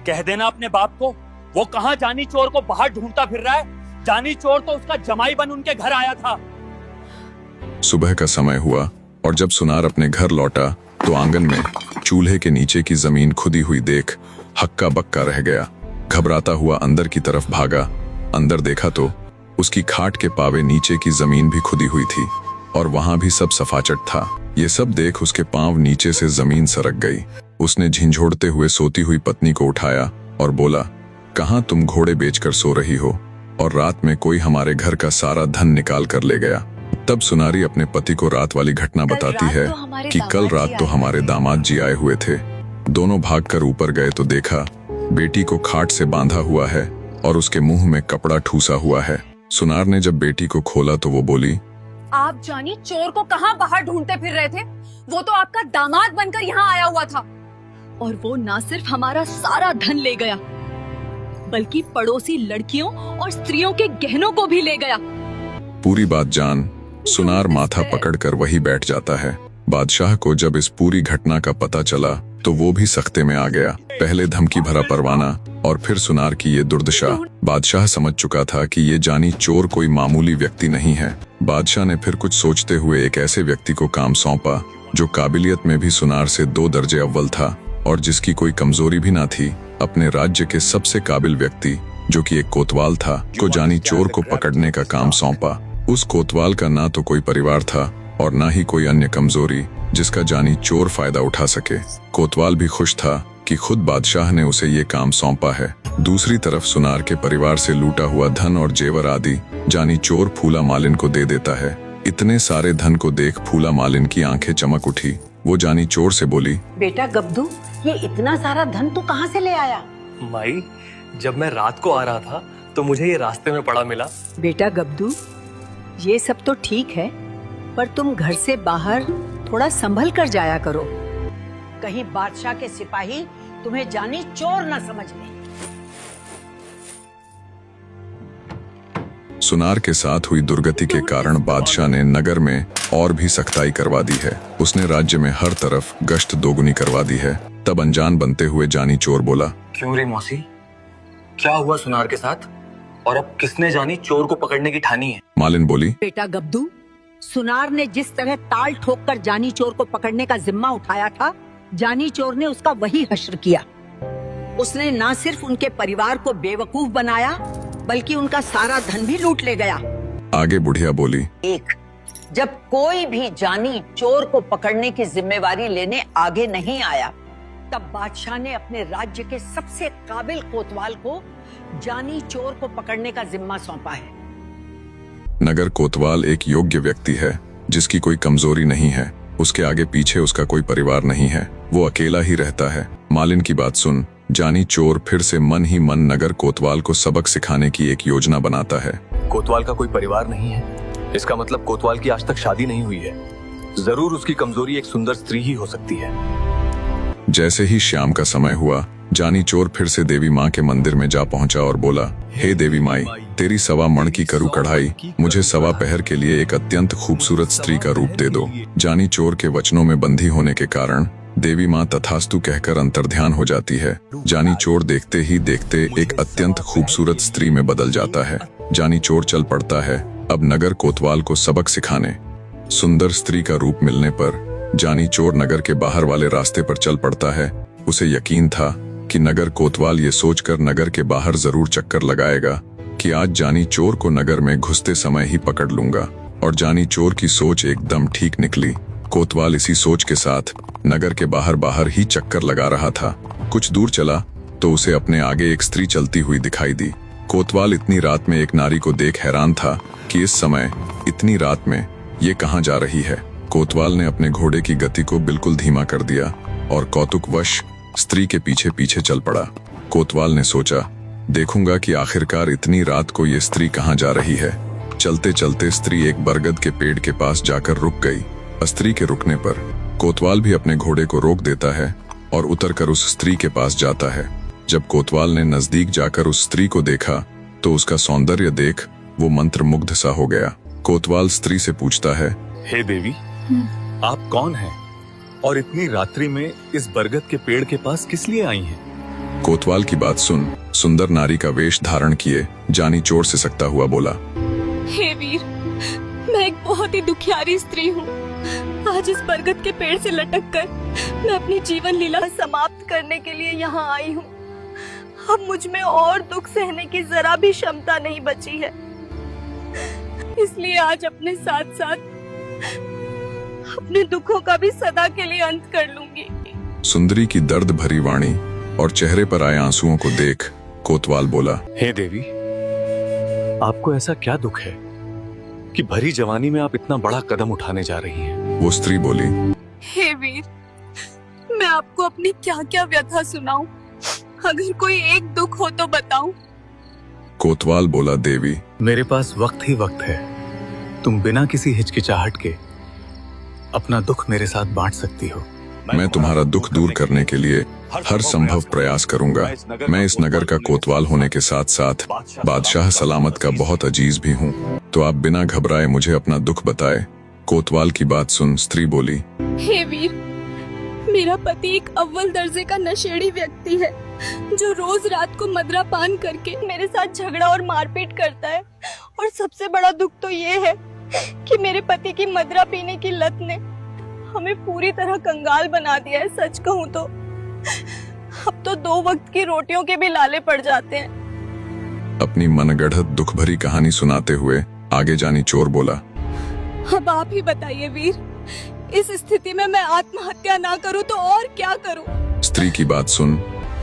कह देना अपने बाप को, वो कहाँ जानी चोर को बाहर ढूंढता फिर रहा है? जानी चोर तो उसका जमाई बन उनके घर आया था। सुबह का समय हुआ और जब सुनार अपने घर लौटा तो आंगन में चूल्हे के नीचे की जमीन खुदी हुई देख हक्का बक्का रह गया। घबराता हुआ अंदर की तरफ भागा। अंदर देखा तो उसकी खाट के पावे नीचे की जमीन भी खुदी हुई थी और वहां भी सब सफाचट था। ये सब देख उसके पांव नीचे से जमीन सरक गई। उसने झिंझोड़ते हुए सोती हुई पत्नी को उठाया और बोला, कहाँ तुम घोड़े बेचकर सो रही हो और रात में कोई हमारे घर का सारा धन निकाल कर ले गया। तब सुनारी अपने पति को रात वाली घटना बताती है कि कल रात तो हमारे दामाद जी आए हुए थे। दोनों भागकर ऊपर गए तो देखा बेटी को खाट से बांधा हुआ है और उसके मुंह में कपड़ा ठूसा हुआ है। सुनार ने जब बेटी को खोला तो वो बोली, आप जानी चोर को कहाँ बाहर ढूंढते फिर रहे थे? वो तो आपका दामाद बनकर यहाँ आया हुआ था। और वो ना सिर्फ हमारा सारा धन ले गया, बल्कि पड़ोसी लड़कियों और स्त्रियों के गहनों को भी ले गया। पूरी बात जान सुनार माथा पकड़कर वही बैठ जाता है। बादशाह को जब इस पूरी घटना का पता चला तो वो भी सख्ते में आ गया। पहले धमकी भरा परवाना और फिर सुनार की ये दुर्दशा। बादशाह समझ चुका था कि ये जानी चोर कोई मामूली व्यक्ति नहीं है। बादशाह ने फिर कुछ सोचते हुए एक ऐसे व्यक्ति को काम सौंपा जो काबिलियत में भी सुनार से 2 दर्जे अव्वल था और जिसकी कोई कमजोरी भी ना थी। अपने राज्य के सबसे काबिल व्यक्ति जो कि एक कोतवाल था को जानी चोर को पकड़ने का काम सौंपा। उस कोतवाल का ना तो कोई परिवार था और ना ही कोई अन्य कमजोरी जिसका जानी चोर फायदा उठा सके। कोतवाल भी खुश था कि खुद बादशाह ने उसे ये काम सौंपा है। दूसरी तरफ सुनार के परिवार से लूटा हुआ धन और जेवर आदि जानी चोर फूला मालिन को दे देता है। इतने सारे धन को देख फूला मालिन की आंखें चमक उठी। वो जानी चोर से बोली, बेटा गब्दू, ये इतना सारा धन तू कहाँ से ले आया? माई, जब मैं रात को आ रहा था तो मुझे ये रास्ते में पड़ा मिला। बेटा गब्दू, ये सब तो ठीक है, पर तुम घर से बाहर थोड़ा संभल कर जाया करो, कहीं बादशाह के सिपाही तुम्हें जानी चोर न समझ लें। सुनार के साथ हुई दुर्गति के कारण बादशाह ने नगर में और भी सख्ताई करवा दी है। उसने राज्य में हर तरफ गश्त दोगुनी करवा दी है। तब अनजान बनते हुए जानी चोर बोला, क्यों रे मौसी, क्या हुआ सुनार के साथ? और अब किसने जानी चोर को पकड़ने की ठानी है? मालिन बोली, बेटा गब्दू, सुनार ने जिस तरह ताल ठोक कर जानी चोर को पकड़ने का जिम्मा उठाया था, जानी चोर ने उसका वही हश्र किया। उसने न सिर्फ उनके परिवार को बेवकूफ बनाया, बल्कि उनका सारा धन भी लूट ले गया। आगे बुढ़िया बोली, जब कोई भी जानी चोर को पकड़ने की जिम्मेवारी लेने आगे नहीं आया, तब बादशाह ने अपने राज्य के सबसे काबिल कोतवाल को जानी चोर को पकड़ने का जिम्मा सौंपा है। नगर कोतवाल एक योग्य व्यक्ति है जिसकी कोई कमजोरी नहीं है, उसके आगे पीछे उसका कोई परिवार नहीं है, वो अकेला ही रहता है। मालिन की बात सुन जानी चोर फिर से मन ही मन नगर कोतवाल को सबक सिखाने की एक योजना बनाता है। कोतवाल का कोई परिवार नहीं है, इसका मतलब कोतवाल की आज तक शादी नहीं हुई है। जरूर उसकी कमजोरी एक सुंदर स्त्री ही हो सकती है। जैसे ही शाम का समय हुआ, जानी चोर फिर से देवी माँ के मंदिर में जा पहुंचा और बोला, हे देवी माई, तेरी सवा मण की करू कढ़ाई मुझे सवा पहर के लिए एक अत्यंत खूबसूरत स्त्री का रूप दे दो। जानी चोर के वचनों में बंधी होने के कारण देवी माँ तथास्तु कहकर अंतर्ध्यान हो जाती है। जानी चोर देखते ही देखते एक अत्यंत खूबसूरत स्त्री में बदल जाता है। जानी चोर चल पड़ता है अब नगर कोतवाल को सबक सिखाने। सुंदर स्त्री का रूप मिलने पर जानी चोर नगर के बाहर वाले रास्ते पर चल पड़ता है। उसे यकीन था कि नगर कोतवाल ये सोचकर नगर के बाहर जरूर चक्कर लगाएगा कि आज जानी चोर को नगर में घुसते समय ही पकड़ लूंगा, और जानी चोर की सोच एकदम ठीक निकली। कोतवाल इसी सोच के साथ नगर के बाहर ही चक्कर लगा रहा था। कुछ दूर चला तो उसे अपने आगे एक स्त्री चलती हुई दिखाई दी। कोतवाल इतनी रात में एक नारी को देख हैरान था कि इस समय इतनी रात में ये कहाँ जा रही है। कोतवाल ने अपने घोड़े की गति को बिल्कुल धीमा कर दिया और कौतुकवश स्त्री के पीछे पीछे चल पड़ा। कोतवाल ने सोचा, देखूंगा कि आखिरकार इतनी रात को ये स्त्री कहाँ जा रही है। चलते चलते स्त्री एक बरगद के पेड़ के पास जाकर रुक गई। स्त्री के रुकने पर कोतवाल भी अपने घोड़े को रोक देता है और उतरकर उस स्त्री के पास जाता है। जब कोतवाल ने नजदीक जाकर उस स्त्री को देखा तो उसका सौंदर्य देख वो मंत्रमुग्ध सा हो गया। कोतवाल स्त्री से पूछता है, हे देवी, आप कौन हैं और इतनी रात्रि में इस बरगद के पेड़ के पास किस लिए आई हैं? कोतवाल की बात सुन सुंदर नारी का वेश धारण किए जानी चोर से सकता हुआ बोला, हे वीर, मैं एक बहुत ही दुखियारी स्त्री हूँ। आज इस बरगद के पेड़ से लटक कर मैं अपनी जीवन लीला समाप्त करने के लिए यहाँ आई हूँ। अब मुझ में और दुख सहने की जरा भी क्षमता नहीं बची है, इसलिए आज अपने साथ साथ अपने दुखों का भी सदा के लिए अंत कर लूंगी। सुंदरी की दर्द भरी वाणी और चेहरे पर आए आंसुओं को देख कोतवाल बोला, हे देवी, आपको ऐसा क्या दुख है कि भरी जवानी में आप इतना बड़ा कदम उठाने जा रही हैं? वो स्त्री बोली, हे वीर, मैं आपको अपनी क्या क्या व्यथा सुनाऊं? अगर कोई एक दुख हो तो बताऊं। कोतवाल बोला, देवी, मेरे पास वक्त ही वक्त है। तुम बिना किसी हिचकिचाहट के अपना दुख मेरे साथ बांट सकती हो। मैं तुम्हारा दुख दूर करने के लिए हर संभव प्रयास करूंगा। मैं इस नगर का कोतवाल होने के साथ साथ बादशाह सलामत का बहुत अजीज भी हूँ, तो आप बिना घबराए मुझे अपना दुख बताए। कोतवाल की बात सुन स्त्री बोली, हे वीर, मेरा पति एक अव्वल दर्जे का नशेड़ी व्यक्ति है जो रोज रात को मदरा पान करके मेरे साथ झगड़ा और मारपीट करता है। और सबसे बड़ा दुख तो ये है कि मेरे पति की मदरा पीने की लत ने हमें पूरी तरह कंगाल बना दिया है। सच कहूँ तो अब तो 2 वक्त की रोटियों के भी लाले पड़ जाते हैं। अपनी मनगढ़ंत दुख भरी कहानी सुनाते हुए आगे जानी चोर बोला, अब आप ही बताइए वीर, इस स्थिति में मैं आत्महत्या ना करूं तो और क्या करूं? स्त्री की बात सुन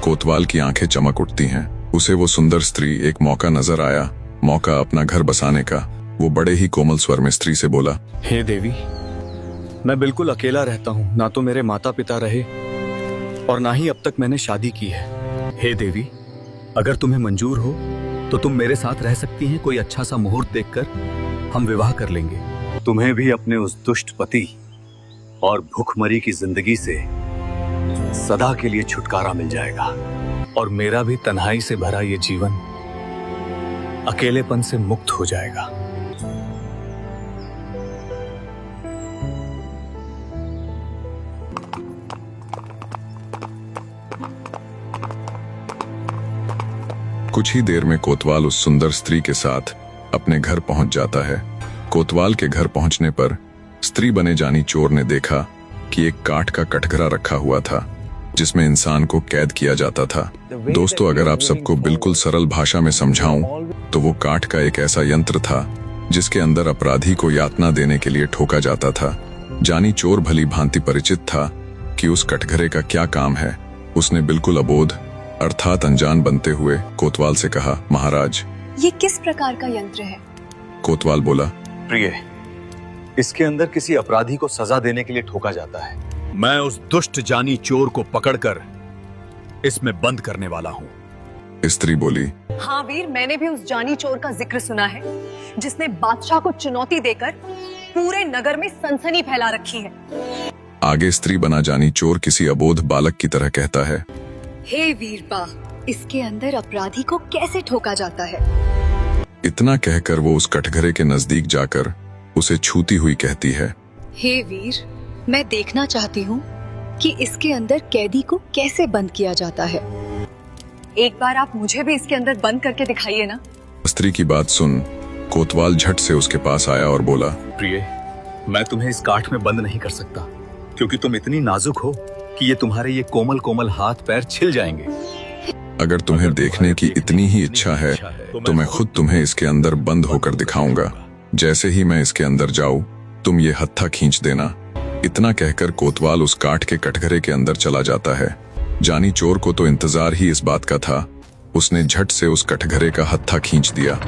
कोतवाल की आंखें चमक उठती हैं। उसे वो सुंदर स्त्री एक मौका नजर आया, मौका अपना घर बसाने का। वो बड़े ही कोमल स्वर में स्त्री से बोला, हे देवी, मैं बिल्कुल अकेला रहता हूँ। ना तो मेरे माता पिता रहे और ना ही अब तक मैंने शादी की है। हे देवी, अगर तुम्हें मंजूर हो तो तुम मेरे साथ रह सकती हैं। कोई अच्छा सा मुहूर्त देखकर हम विवाह कर लेंगे। तुम्हें भी अपने उस दुष्ट पति और भूखमरी की जिंदगी से सदा के लिए छुटकारा मिल जाएगा, और मेरा भी तन्हाई से भरा ये जीवन अकेलेपन से मुक्त हो जाएगा। कुछ ही देर में कोतवाल उस सुंदर स्त्री के साथ अपने घर पहुंच जाता है। कोतवाल के घर पहुंचने पर स्त्री बने जानी चोर ने देखा कि एक काठ का कटघरा रखा हुआ था जिसमें इंसान को कैद किया जाता था। दोस्तों, अगर आप सबको बिल्कुल सरल भाषा में समझाऊं तो वो काठ का एक ऐसा यंत्र था जिसके अंदर अपराधी को यातना देने के लिए ठोका जाता था। जानी चोर भली भांति परिचित था कि उस कटघरे का क्या काम है। उसने बिल्कुल अबोध अर्थात अनजान बनते हुए कोतवाल से कहा, महाराज, ये किस प्रकार का यंत्र है? कोतवाल बोला, प्रिय, इसके अंदर किसी अपराधी को सजा देने के लिए ठोका जाता है। मैं उस दुष्ट जानी चोर को पकड़कर इसमें बंद करने वाला हूँ। स्त्री बोली, हाँ वीर, मैंने भी उस जानी चोर का जिक्र सुना है जिसने बादशाह को चुनौती देकर पूरे नगर में सनसनी फैला रखी है। आगे स्त्री बना जानी चोर किसी अबोध बालक की तरह कहता है, हे वीरपा, इसके अंदर अपराधी को कैसे ठोका जाता है? इतना कहकर वो उस कटघरे के नजदीक जाकर उसे छूती हुई कहती है, हे वीर, मैं देखना चाहती हूँ कि इसके अंदर कैदी को कैसे बंद किया जाता है। एक बार आप मुझे भी इसके अंदर बंद करके दिखाइए ना। स्त्री की बात सुन कोतवाल झट से उसके पास आया और बोला, प्रिय, मैं तुम्हें इस काठ में बंद नहीं कर सकता क्योंकि तुम इतनी नाजुक हो कि ये तुम्हारे ये कोमल कोमल हाथ पैर छिल जाएंगे। अगर तुम्हें देखने की इतनी ही इच्छा है तो मैं खुद तुम्हें इसके अंदर बंद होकर दिखाऊंगा। जैसे ही मैं इसके अंदर जाऊं तुम ये हत्था खींच देना। इतना कहकर कोतवाल उस काठ के कटघरे के अंदर चला जाता है। जानी चोर को तो इंतजार ही इस बात का था। उसने झट से उस कटघरे का हत्था खींच दिया।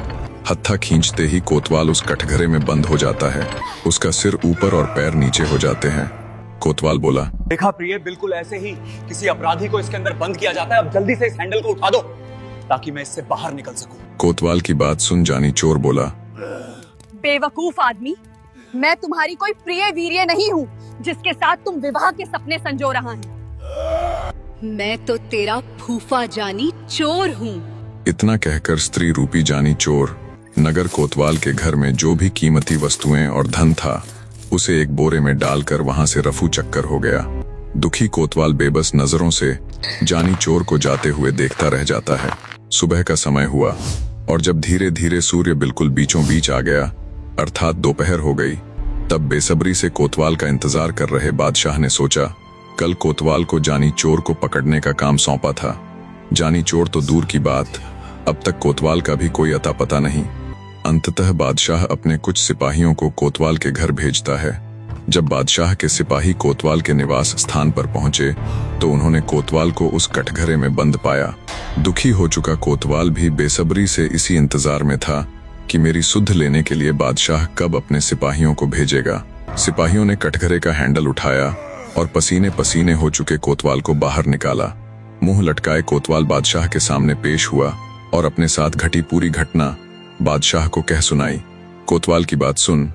हत्था खींचते ही कोतवाल उस कटघरे में बंद हो जाता है। उसका सिर ऊपर और पैर नीचे हो जाते हैं। कोतवाल बोला, देखा प्रिय, बिल्कुल ऐसे ही किसी अपराधी को इसके अंदर बंद किया जाता है। अब जल्दी से इस हैंडल को उठा दो ताकि मैं इससे बाहर निकल सकूं। कोतवाल की बात सुन जानी चोर बोला, बेवकूफ आदमी, मैं तुम्हारी कोई प्रिय वीर्य नहीं हूँ जिसके साथ तुम विवाह के सपने संजो रहा है। मैं तो तेरा फूफा जानी चोर हूँ। इतना कहकर स्त्री रूपी जानी चोर नगर कोतवाल के घर में जो भी कीमती वस्तुएं और धन था उसे एक बोरे में डालकर वहां से रफू चक्कर हो गया। दुखी कोतवाल बेबस नजरों से जानी चोर को जाते हुए देखता रह जाता है। सुबह का समय हुआ और जब धीरे धीरे सूर्य बिल्कुल बीचों बीच आ गया अर्थात दोपहर हो गई, तब बेसब्री से कोतवाल का इंतजार कर रहे बादशाह ने सोचा, कल कोतवाल को जानी चोर को पकड़ने का काम सौंपा था। जानी चोर तो दूर की बात, अब तक कोतवाल का भी कोई अता पता नहीं। अंततः बादशाह अपने कुछ सिपाहियों को कोतवाल के घर भेजता है। जब बादशाह के सिपाही कोतवाल के निवास स्थान पर पहुंचे तो उन्होंने कोतवाल को उस कटघरे में बंद पाया। दुखी हो चुका कोतवाल भी बेसब्री से इसी इंतजार में था कि मेरी सुध लेने के लिए बादशाह कब अपने सिपाहियों को भेजेगा। सिपाहियों ने कटघरे का हैंडल उठाया और पसीने पसीने हो चुके कोतवाल को बाहर निकाला। मुंह लटकाए कोतवाल बादशाह के सामने पेश हुआ और अपने साथ घटी पूरी घटना बादशाह को कह सुनाई। कोतवाल की बात सुन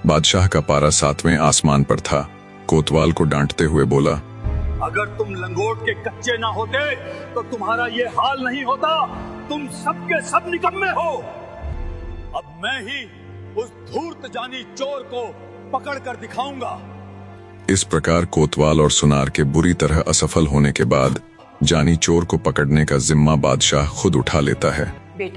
बादशाह का पारा 7वें आसमान पर था। कोतवाल को डांटते हुए बोला, अगर तुम लंगोट के कच्चे ना होते तो तुम्हारा ये हाल नहीं होता। तुम सबके सब निकम्मे हो। अब मैं ही उस धूर्त जानी चोर को पकड़ कर दिखाऊंगा। इस प्रकार कोतवाल और सुनार के बुरी तरह असफल होने के बाद जानी चोर को पकड़ने का जिम्मा बादशाह खुद उठा लेता है।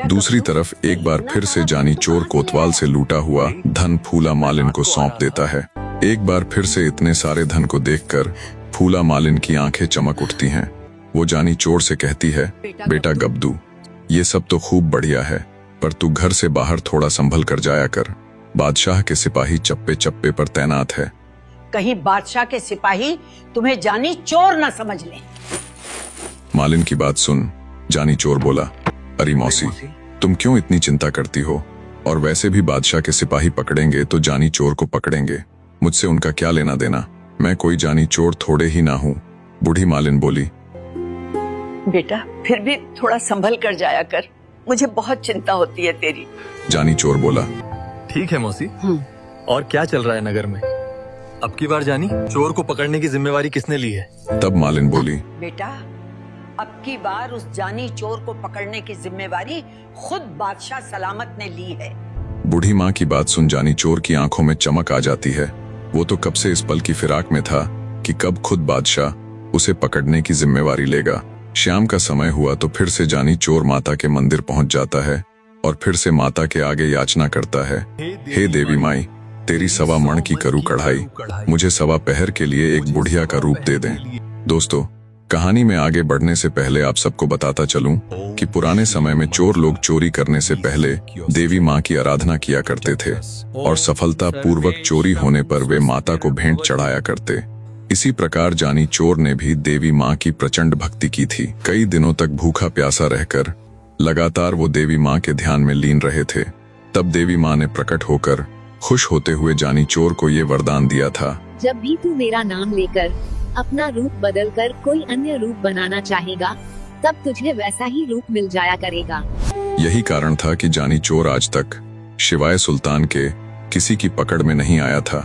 दूसरी तरफ एक बार फिर से जानी चोर कोतवाल से लूटा हुआ धन फूला मालिन को सौंप देता है। एक बार फिर से इतने सारे धन को देखकर फूला मालिन की आंखें चमक उठती हैं। वो जानी चोर से कहती है, बेटा गब्दू, ये सब तो खूब बढ़िया है, पर तू घर से बाहर थोड़ा संभल कर जाया कर। बादशाह के सिपाही चप्पे चप्पे पर तैनात है। कहीं बादशाह के सिपाही तुम्हें जानी चोर न समझ ले। मालिन की बात सुन जानी चोर बोला, अरे मौसी, तुम क्यों इतनी चिंता करती हो? और वैसे भी बादशाह के सिपाही पकड़ेंगे तो जानी चोर को पकड़ेंगे, मुझसे उनका क्या लेना देना? मैं कोई जानी चोर थोड़े ही ना हूँ। बूढ़ी मालिन बोली, बेटा फिर भी थोड़ा संभल कर जाया कर, मुझे बहुत चिंता होती है तेरी। जानी चोर बोला, ठीक है मौसी। और क्या चल रहा है नगर में? अब की बार जानी चोर को पकड़ने की जिम्मेवारी किसने ली है? तब मालिन बोली, बेटा अब की बार उस जानी चोर को पकड़ने की जिम्मेवारी खुद बादशाह सलामत ने ली है। बूढ़ी माँ की बात सुन जानी चोर की आंखों में चमक आ जाती है। वो तो कब से इस पल की फिराक में था कि कब खुद बादशाह उसे पकड़ने की जिम्मेवारी लेगा। शाम का समय हुआ तो फिर से जानी चोर माता के मंदिर पहुंच जाता है और फिर से माता के आगे याचना करता है, हे देवी माई, तेरी सवा मण की करू कढ़ाई, मुझे सवा पहर के लिए एक बुढ़िया का रूप दे दें। दोस्तों, कहानी में आगे बढ़ने से पहले आप सबको बताता चलूं कि पुराने समय में चोर लोग चोरी करने से पहले देवी माँ की आराधना किया करते थे और सफलता पूर्वक चोरी होने पर वे माता को भेंट चढ़ाया करते। इसी प्रकार जानी चोर ने भी देवी माँ की प्रचंड भक्ति की थी। कई दिनों तक भूखा प्यासा रहकर लगातार वो देवी माँ के ध्यान में लीन रहे थे। तब देवी माँ ने प्रकट होकर खुश होते हुए जानी चोर को ये वरदान दिया था, जब भी तू मेरा नाम लेकर अपना रूप बदलकर कोई अन्य रूप बनाना चाहेगा, तब तुझे वैसा ही रूप मिल जाया करेगा। यही कारण था कि जानी चोर आज तक शिवाय सुल्तान के किसी की पकड़ में नहीं आया था,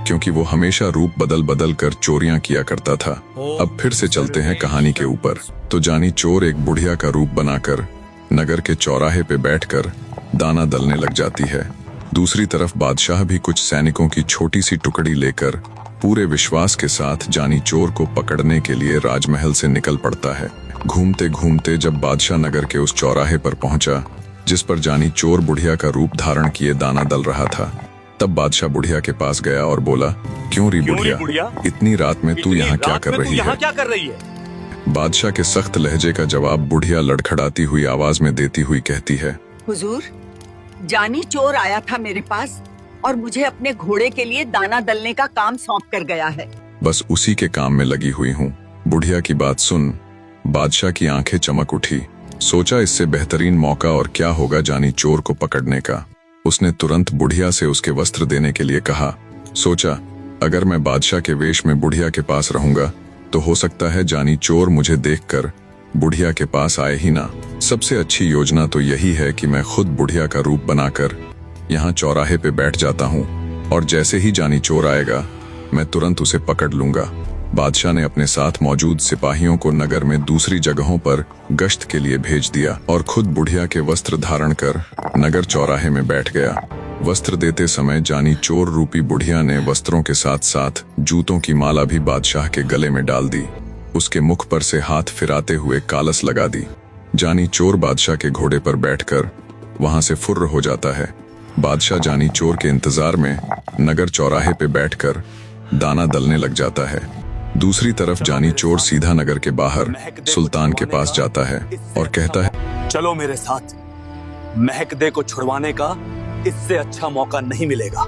क्योंकि वो हमेशा रूप बदल बदल कर चोरियां किया करता था। अब फिर से चलते हैं कहानी के ऊपर। तो जानी चोर एक बुढ़िया का रूप बनाकर नगर के चौराहे पे बैठकर दाना दलने लग जाती है। दूसरी तरफ बादशाह भी कुछ सैनिकों की छोटी सी टुकड़ी लेकर पूरे विश्वास के साथ जानी चोर को पकड़ने के लिए राजमहल से निकल पड़ता है। घूमते घूमते जब बादशाह नगर के उस चौराहे पर पहुंचा जिस पर जानी चोर बुढ़िया का रूप धारण किए दाना दल रहा था, तब बादशाह बुढ़िया के पास गया और बोला, क्यों री बुढ़िया, इतनी रात में तू यहाँ क्या कर रही है? बादशाह के सख्त लहजे का जवाब बुढ़िया लड़खड़ाती हुई आवाज में देती हुई कहती है, हुजूर, जानी चोर आया था मेरे पास और मुझे अपने घोड़े के लिए दाना दलने का काम सौंप कर गया है। बस उसी के काम में लगी हुई हूँ। बुढ़िया की बात सुन बादशाह की आंखें चमक उठी। सोचा इससे बेहतरीन मौका और क्या होगा जानी चोर को पकड़ने का। उसने तुरंत बुढ़िया से उसके वस्त्र देने के लिए कहा। सोचा अगर मैं बादशाह के वेश में बुढ़िया के पास रहूंगा तो हो सकता है जानी चोर मुझे देखकर बुढ़िया के पास आए ही ना। सबसे अच्छी योजना तो यही है कि मैं खुद बुढ़िया का रूप बनाकर यहाँ चौराहे पे बैठ जाता हूँ और जैसे ही जानी चोर आएगा मैं तुरंत उसे पकड़ लूंगा। बादशाह ने अपने साथ मौजूद सिपाहियों को नगर में दूसरी जगहों पर गश्त के लिए भेज दिया और खुद बुढ़िया के वस्त्र धारण कर नगर चौराहे में बैठ गया। वस्त्र देते समय जानी चोर रूपी बुढ़िया ने वस्त्रों के साथ साथ जूतों की माला भी बादशाह के गले में डाल दी। उसके मुख पर से हाथ फिराते हुए कालस लगा दी। जानी चोर बादशाह के घोड़े पर बैठकर वहां से फुर्र हो जाता है। बादशाह जानी चोर के इंतजार में नगर चौराहे पे बैठकर दाना दलने लग जाता है। दूसरी तरफ जानी चोर सीधा नगर के बाहर सुल्तान के पास जाता है और कहता है, चलो मेरे साथ, महकदे को छुड़वाने का इससे अच्छा मौका नहीं मिलेगा।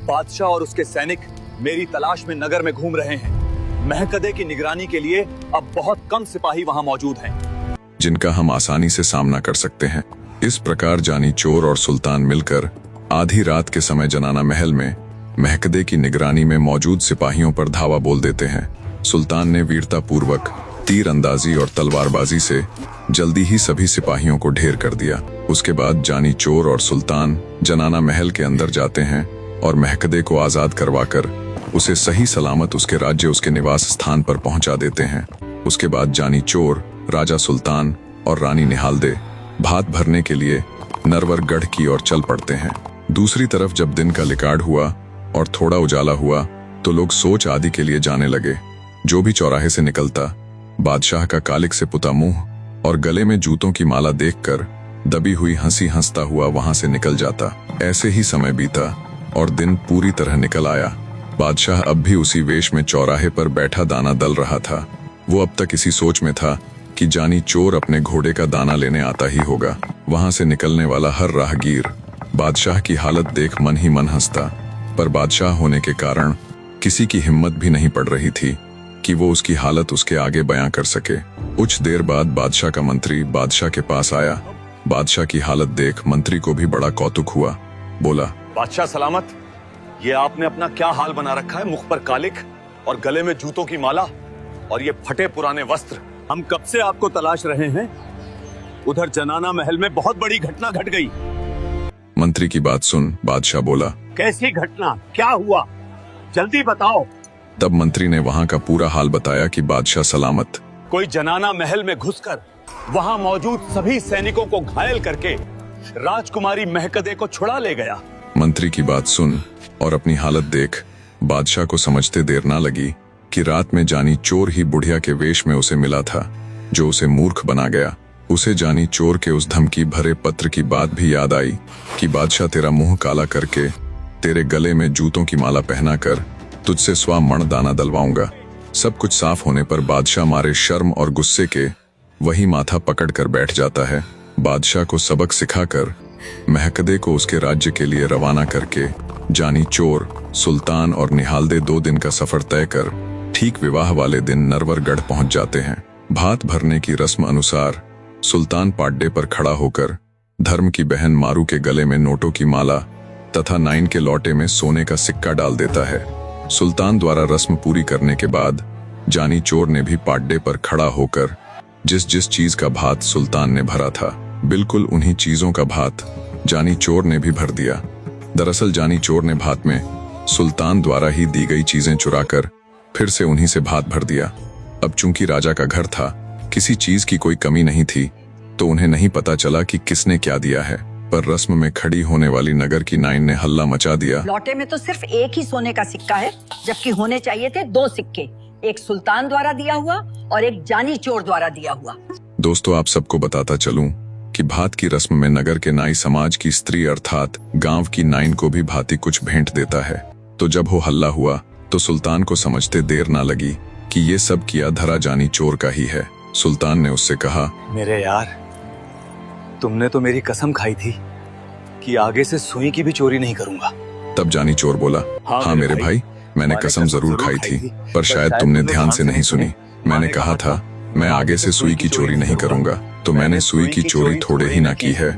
बादशाह और उसके सैनिक मेरी तलाश में नगर में घूम रहे हैं। महकदे की निगरानी के लिए अब बहुत कम सिपाही वहां मौजूद हैं, जिनका हम आसानी से सामना कर सकते हैं। इस प्रकार जानी चोर और सुल्तान मिलकर आधी रात के समय जनाना महल में महकदे की निगरानी में मौजूद सिपाहियों पर धावा बोल देते हैं। सुल्तान ने वीरता पूर्वक तीर अंदाजी और तलवारबाजी से जल्दी ही सभी सिपाहियों को ढेर कर दिया। उसके बाद जानी चोर और सुल्तान जनाना महल के अंदर जाते हैं और महकदे को आजाद करवाकर उसे सही सलामत उसके राज्य उसके निवास स्थान पर पहुंचा देते हैं। उसके बाद जानी चोर, राजा सुल्तान और रानी निहालदे भात भरने के लिए नरवरगढ़ की ओर चल पड़ते हैं। दूसरी तरफ जब दिन का लिकाड़ हुआ और थोड़ा उजाला हुआ तो लोग सोच आदि के लिए जाने लगे। जो भी चौराहे से निकलता बादशाह का कालिक से पुता मुंह और गले में जूतों की माला देखकर दबी हुई हंसी हंसता हुआ वहां से निकल जाता। ऐसे ही समय बीता और दिन पूरी तरह निकल आया। बादशाह अब भी उसी वेश में चौराहे पर बैठा दाना दल रहा था। वो अब तक इसी सोच में था कि जानी चोर अपने घोड़े का दाना लेने आता ही होगा। वहां से निकलने वाला हर राहगीर बादशाह की हालत देख मन ही मन हंसता, पर बादशाह होने के कारण किसी की हिम्मत भी नहीं पड़ रही थी कि वो उसकी हालत उसके आगे बयां कर सके। कुछ देर बाद बादशाह का मंत्री बादशाह के पास आया। बादशाह की हालत देख मंत्री को भी बड़ा कौतुक हुआ। बोला, बादशाह सलामत, ये आपने अपना क्या हाल बना रखा है? मुख पर कालिक और गले में जूतों की माला और ये फटे पुराने वस्त्र। हम कब से आपको तलाश रहे हैं। उधर जनाना महल में बहुत बड़ी घटना घट गई। मंत्री की बात सुन बादशाह बोला, कैसी घटना, क्या हुआ, जल्दी बताओ। तब मंत्री ने वहां का पूरा हाल बताया कि बादशाह सलामत कोई जनाना महल में घुसकर वहां मौजूद सभी सैनिकों को घायल करके राजकुमारी महकदे को छुड़ा ले गया। मंत्री की बात सुन और अपनी हालत देख बादशाह को समझते देर ना लगी कि रात में जानी चोर ही बुढ़िया के वेश में उसे मिला था। जो उसे मूर्ख बना गया। उसे जानी चोर के उस धमकी भरे पत्र की बात भी याद आई कि बादशाह तेरा मुंह काला करके तेरे गले में जूतों की माला पहनाकर तुझसे स्वमण दाना दलवाऊंगा। सब कुछ साफ होने पर बादशाह मारे शर्म और गुस्से के वही माथा पकड़ कर बैठ जाता है। बादशाह को सबक सिखाकर महकदे को उसके राज्य के लिए रवाना करके जानी चोर, सुल्तान और निहालदे 2 दिन का सफर तय कर ठीक विवाह वाले दिन नरवरगढ़ पहुंच जाते हैं। भात भरने की रस्म अनुसार सुल्तान पाड्डे पर खड़ा होकर धर्म की बहन मारू के गले में नोटों की माला तथा 9 के लौटे में सोने का सिक्का डाल देता है। सुल्तान द्वारा रस्म पूरी करने के बाद जानी चोर ने भी पाड्डे पर खड़ा होकर जिस जिस चीज का भात सुल्तान ने भरा था, बिल्कुल उन्हीं चीजों का भात जानी चोर ने भी भर दिया। दरअसल जानी चोर ने भात में सुल्तान द्वारा ही दी गई चीजें चुराकर फिर से उन्हीं से भात भर दिया। अब चूंकि राजा का घर था, किसी चीज की कोई कमी नहीं थी, तो उन्हें नहीं पता चला कि किसने क्या दिया है। पर रस्म में खड़ी होने वाली नगर की 9 ने हल्ला मचा दिया। लौटे में तो सिर्फ एक ही सोने का सिक्का है, जबकि होने चाहिए थे 2 सिक्के, एक सुल्तान द्वारा दिया हुआ और एक जानी चोर द्वारा दिया हुआ। दोस्तों, आप सबको बताता चलूं कि भात की रस्म में नगर के नाई समाज की स्त्री अर्थात गांव की 9 को भी भांति कुछ भेंट देता है। तो जब वो हल्ला हुआ तो सुल्तान को समझते देर ना लगी कि ये सब किया धरा जानी चोर का ही है। सुल्तान ने उससे कहा, मेरे यार, तुमने तो मेरी कसम खाई थी कि आगे से सुई की भी चोरी नहीं करूंगा। तब जानी चोर बोला, हाँ मेरे भाई, मैंने कसम जरूर खाई थी, पर शायद तुमने ध्यान से नहीं सुनी। मैंने कहा था मैं आगे से सुई की चोरी नहीं करूंगा, तो मैंने सुई की चोरी थोड़े ही ना की है।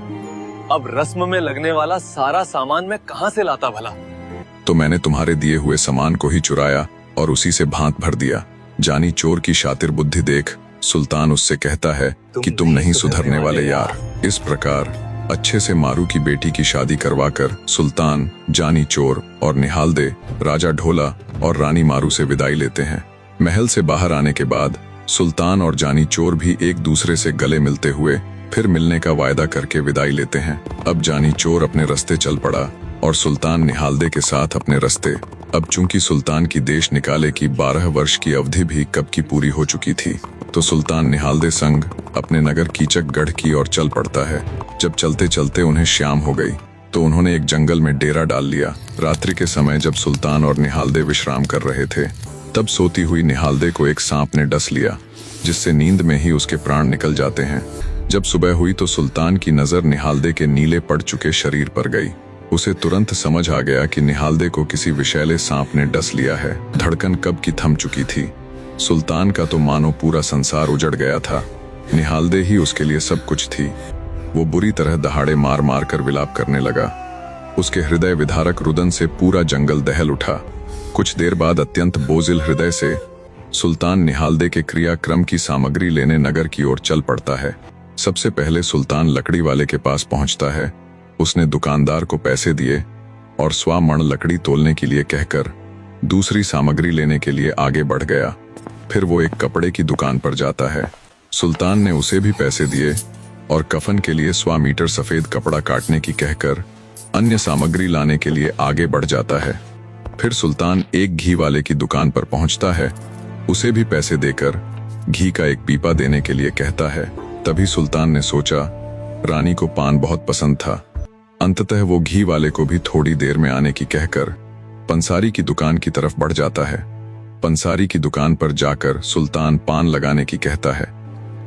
अब रस्म में लगने वाला सारा सामान मैं कहाँ से लाता भला? तो मैंने तुम्हारे दिए हुए सामान को ही चुराया और उसी से भात भर दिया। जानी चोर की शातिर बुद्धि देख सुल्तान उससे कहता है कि तुम नहीं सुधरने वाले यार। इस प्रकार अच्छे से मारू की बेटी की शादी करवाकर सुल्तान, जानी चोर और निहालदे राजा ढोला और रानी मारू से विदाई लेते हैं। महल से बाहर आने के बाद सुल्तान और जानी चोर भी एक दूसरे से गले मिलते हुए फिर मिलने का वायदा करके विदाई लेते हैं। अब जानी चोर अपने रास्ते चल पड़ा और सुल्तान निहालदे के साथ अपने रास्ते। अब चूंकि सुल्तान की देश निकाले की 12 वर्ष की अवधि भी कब की पूरी हो चुकी थी, तो सुल्तान निहालदे संग अपने नगर कीचकगढ़ की ओर चल पड़ता है। जब चलते चलते उन्हें शाम हो गई तो उन्होंने एक जंगल में डेरा डाल लिया। रात्रि के समय जब सुल्तान और निहालदे विश्राम कर रहे थे, तब सोती हुई निहालदे को एक सांप ने डस लिया, जिससे नींद में ही उसके प्राण निकल जाते हैं। जब सुबह हुई तो सुल्तान की नजर निहालदे के नीले पड़ चुके शरीर पर गई। उसे तुरंत समझ आ गया कि निहालदे को किसी विषैले सांप ने डस लिया है। धड़कन कब की थम चुकी थी। सुल्तान का तो मानो पूरा संसार उजड़ गया था। निहालदे ही उसके लिए सब कुछ थी। वो बुरी तरह दहाड़े मार मार कर विलाप करने लगा। उसके हृदय विदारक रुदन से पूरा जंगल दहल उठा। कुछ देर बाद अत्यंत बोझिल हृदय से सुल्तान निहालदे के क्रियाक्रम की सामग्री लेने नगर की ओर चल पड़ता है। सबसे पहले सुल्तान लकड़ी वाले के पास पहुंचता है। उसने दुकानदार को पैसे दिए और स्वमण लकड़ी तोलने के लिए कहकर दूसरी सामग्री लेने के लिए आगे बढ़ गया। फिर वो एक कपड़े की दुकान पर जाता है। सुल्तान ने उसे भी पैसे दिए और कफन के लिए 100 मीटर सफेद कपड़ा काटने की कहकर अन्य सामग्री लाने के लिए आगे बढ़ जाता है। फिर सुल्तान एक घी वाले की दुकान पर पहुंचता है। उसे भी पैसे देकर घी का एक पीपा देने के लिए कहता है। तभी सुल्तान ने सोचा रानी को पान बहुत पसंद था। अंततः वो घी वाले को भी थोड़ी देर में आने की कहकर पंसारी की दुकान की तरफ बढ़ जाता है। पंसारी की दुकान पर जाकर सुल्तान पान लगाने की कहता है।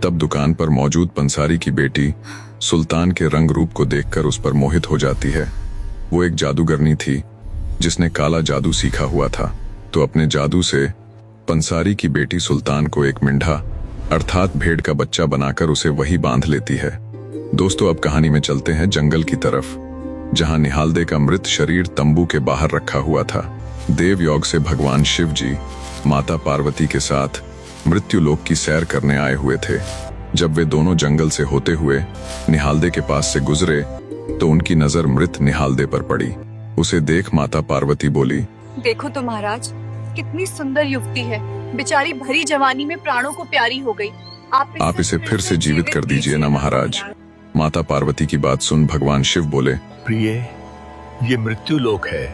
तब दुकान पर मौजूद पंसारी की बेटी सुल्तान के रंग रूप को देखकर उस पर मोहित हो जाती है। वो एक जादूगरनी थी जिसने काला जादू सीखा हुआ था, तो अपने जादू से पंसारी की बेटी सुल्तान को एक मिंढा अर्थात भेड़ का बच्चा बनाकर उसे वही बांध लेती है। दोस्तों, अब कहानी में चलते हैं जंगल की तरफ, जहां निहालदे का मृत शरीर तंबू के बाहर रखा हुआ था। देवयोग से भगवान शिव जी माता पार्वती के साथ मृत्युलोक की सैर करने आए हुए थे। जब वे दोनों जंगल से होते हुए निहालदे के पास से गुजरे तो उनकी नजर मृत निहालदे पर पड़ी। उसे देख माता पार्वती बोली, देखो तो महाराज, कितनी सुंदर युवती है, बेचारी भरी जवानी में प्राणों को प्यारी हो गई। आप इसे फिर से जीवित कर दीजिए ना महाराज। माता पार्वती की बात सुन भगवान शिव बोले, प्रिय, ये मृत्यु लोक है,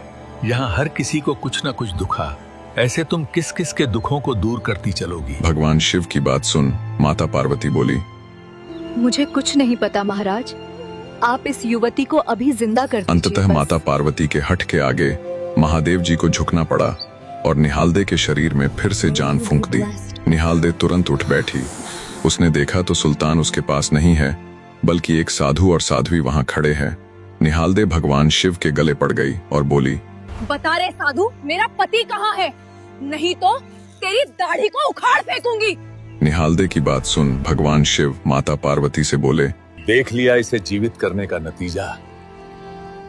यहाँ हर किसी को कुछ न कुछ दुखा ऐसे तुम किस किस के दुखों को दूर करती चलोगी? भगवान शिव की बात सुन माता पार्वती बोली, मुझे कुछ नहीं पता महाराज, आप इस युवती को अभी जिंदा कर दीजिए। अंततः बस। माता पार्वती के हठ के आगे महादेव जी को झुकना पड़ा और निहालदे के शरीर में फिर से जान फूंक दी। निहालदे तुरंत उठ बैठी। उसने देखा तो सुल्तान उसके पास नहीं है, बल्कि एक साधु और साध्वी वहां खड़े हैं। निहालदे भगवान शिव के गले पड़ गई और बोली, बता रहे साधु, मेरा पति कहाँ है? नहीं तो तेरी दाढ़ी को उखाड़ फेंकूंगी। निहालदे की बात सुन भगवान शिव माता पार्वती से बोले, देख लिया इसे जीवित करने का नतीजा,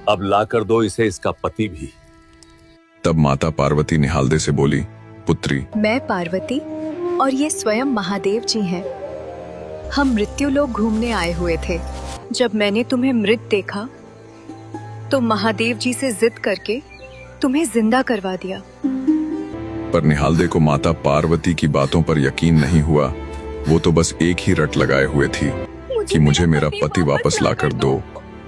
अब ला कर दो इसे इसका पति भी। तब माता पार्वती निहालदे से बोली, पुत्री, मैं पार्वती और ये स्वयं महादेव जी हैं। हम मृत्यु लोक घूमने आए हुए थे। जब मैंने तुम्हें मृत देखा तो महादेव जी से जिद करके तुम्हें जिंदा करवा दिया। पर निहालदे को माता पार्वती की बातों पर यकीन नहीं हुआ। वो तो बस एक ही रट लगाए हुए थी कि मुझे मेरा पति वापस लाकर दो।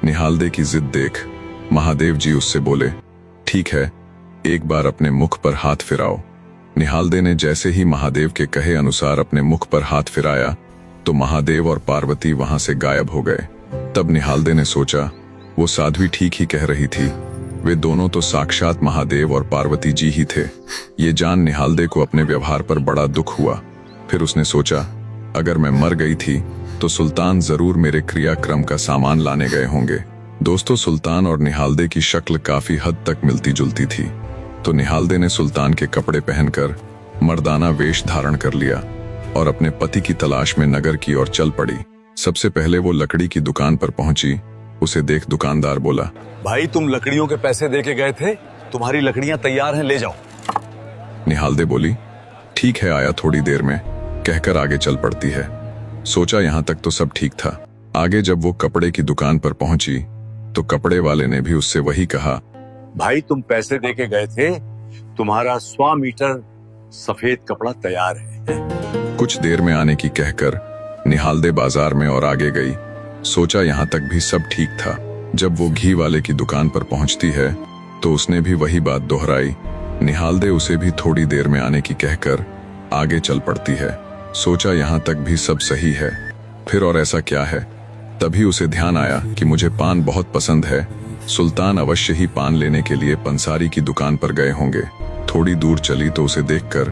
निहालदे की जिद देख महादेव जी उससे बोले, ठीक है, एक बार अपने मुख पर हाथ फिराओ। निहालदे ने जैसे ही महादेव के कहे अनुसार अपने मुख पर हाथ फिराया तो महादेव और पार्वती वहां से गायब हो गए। तब निहालदे ने सोचा, वो साध्वी ठीक ही कह रही थी, वे दोनों तो साक्षात महादेव और पार्वती जी ही थे। ये जान निहालदे को अपने व्यवहार पर बड़ा दुख हुआ। फिर उसने सोचा, अगर मैं मर गई थी तो सुल्तान जरूर मेरे क्रियाक्रम का सामान लाने गए होंगे। दोस्तों, सुल्तान और निहालदे की शक्ल काफी हद तक मिलती जुलती थी, तो निहालदे ने सुल्तान के कपड़े पहनकर मर्दाना वेश धारण कर लिया और अपने पति की तलाश में नगर की ओर चल पड़ी। सबसे पहले वो लकड़ी की दुकान पर पहुंची। उसे देख दुकानदार बोला, भाई तुम लकड़ियों के पैसे दे के गए थे, तुम्हारी लकड़ियां तैयार हैं, ले जाओ। निहालदे बोली, ठीक है, आया थोड़ी देर में, कहकर आगे चल पड़ती है। सोचा यहाँ तक तो सब ठीक था। आगे जब वो कपड़े की दुकान पर पहुंची तो कपड़े वाले ने भी उससे वही कहा, भाई तुम पैसे दे के गए थे, तुम्हारा 100 मीटर सफेद कपड़ा तैयार है। कुछ देर में आने की कहकर निहालदे बाजार में और आगे गई। सोचा यहाँ तक भी सब ठीक था। जब वो घी वाले की दुकान पर पहुंचती है तो उसने भी वही बात दोहराई। निहालदे उसे भी थोड़ी देर में आने की कहकर आगे चल पड़ती है। सोचा यहाँ तक भी सब सही है, फिर और ऐसा क्या है। तभी उसे ध्यान आया कि मुझे पान बहुत पसंद है, सुल्तान अवश्य ही पान लेने के लिए पंसारी की दुकान पर गए होंगे। थोड़ी दूर चली तो उसे देखकर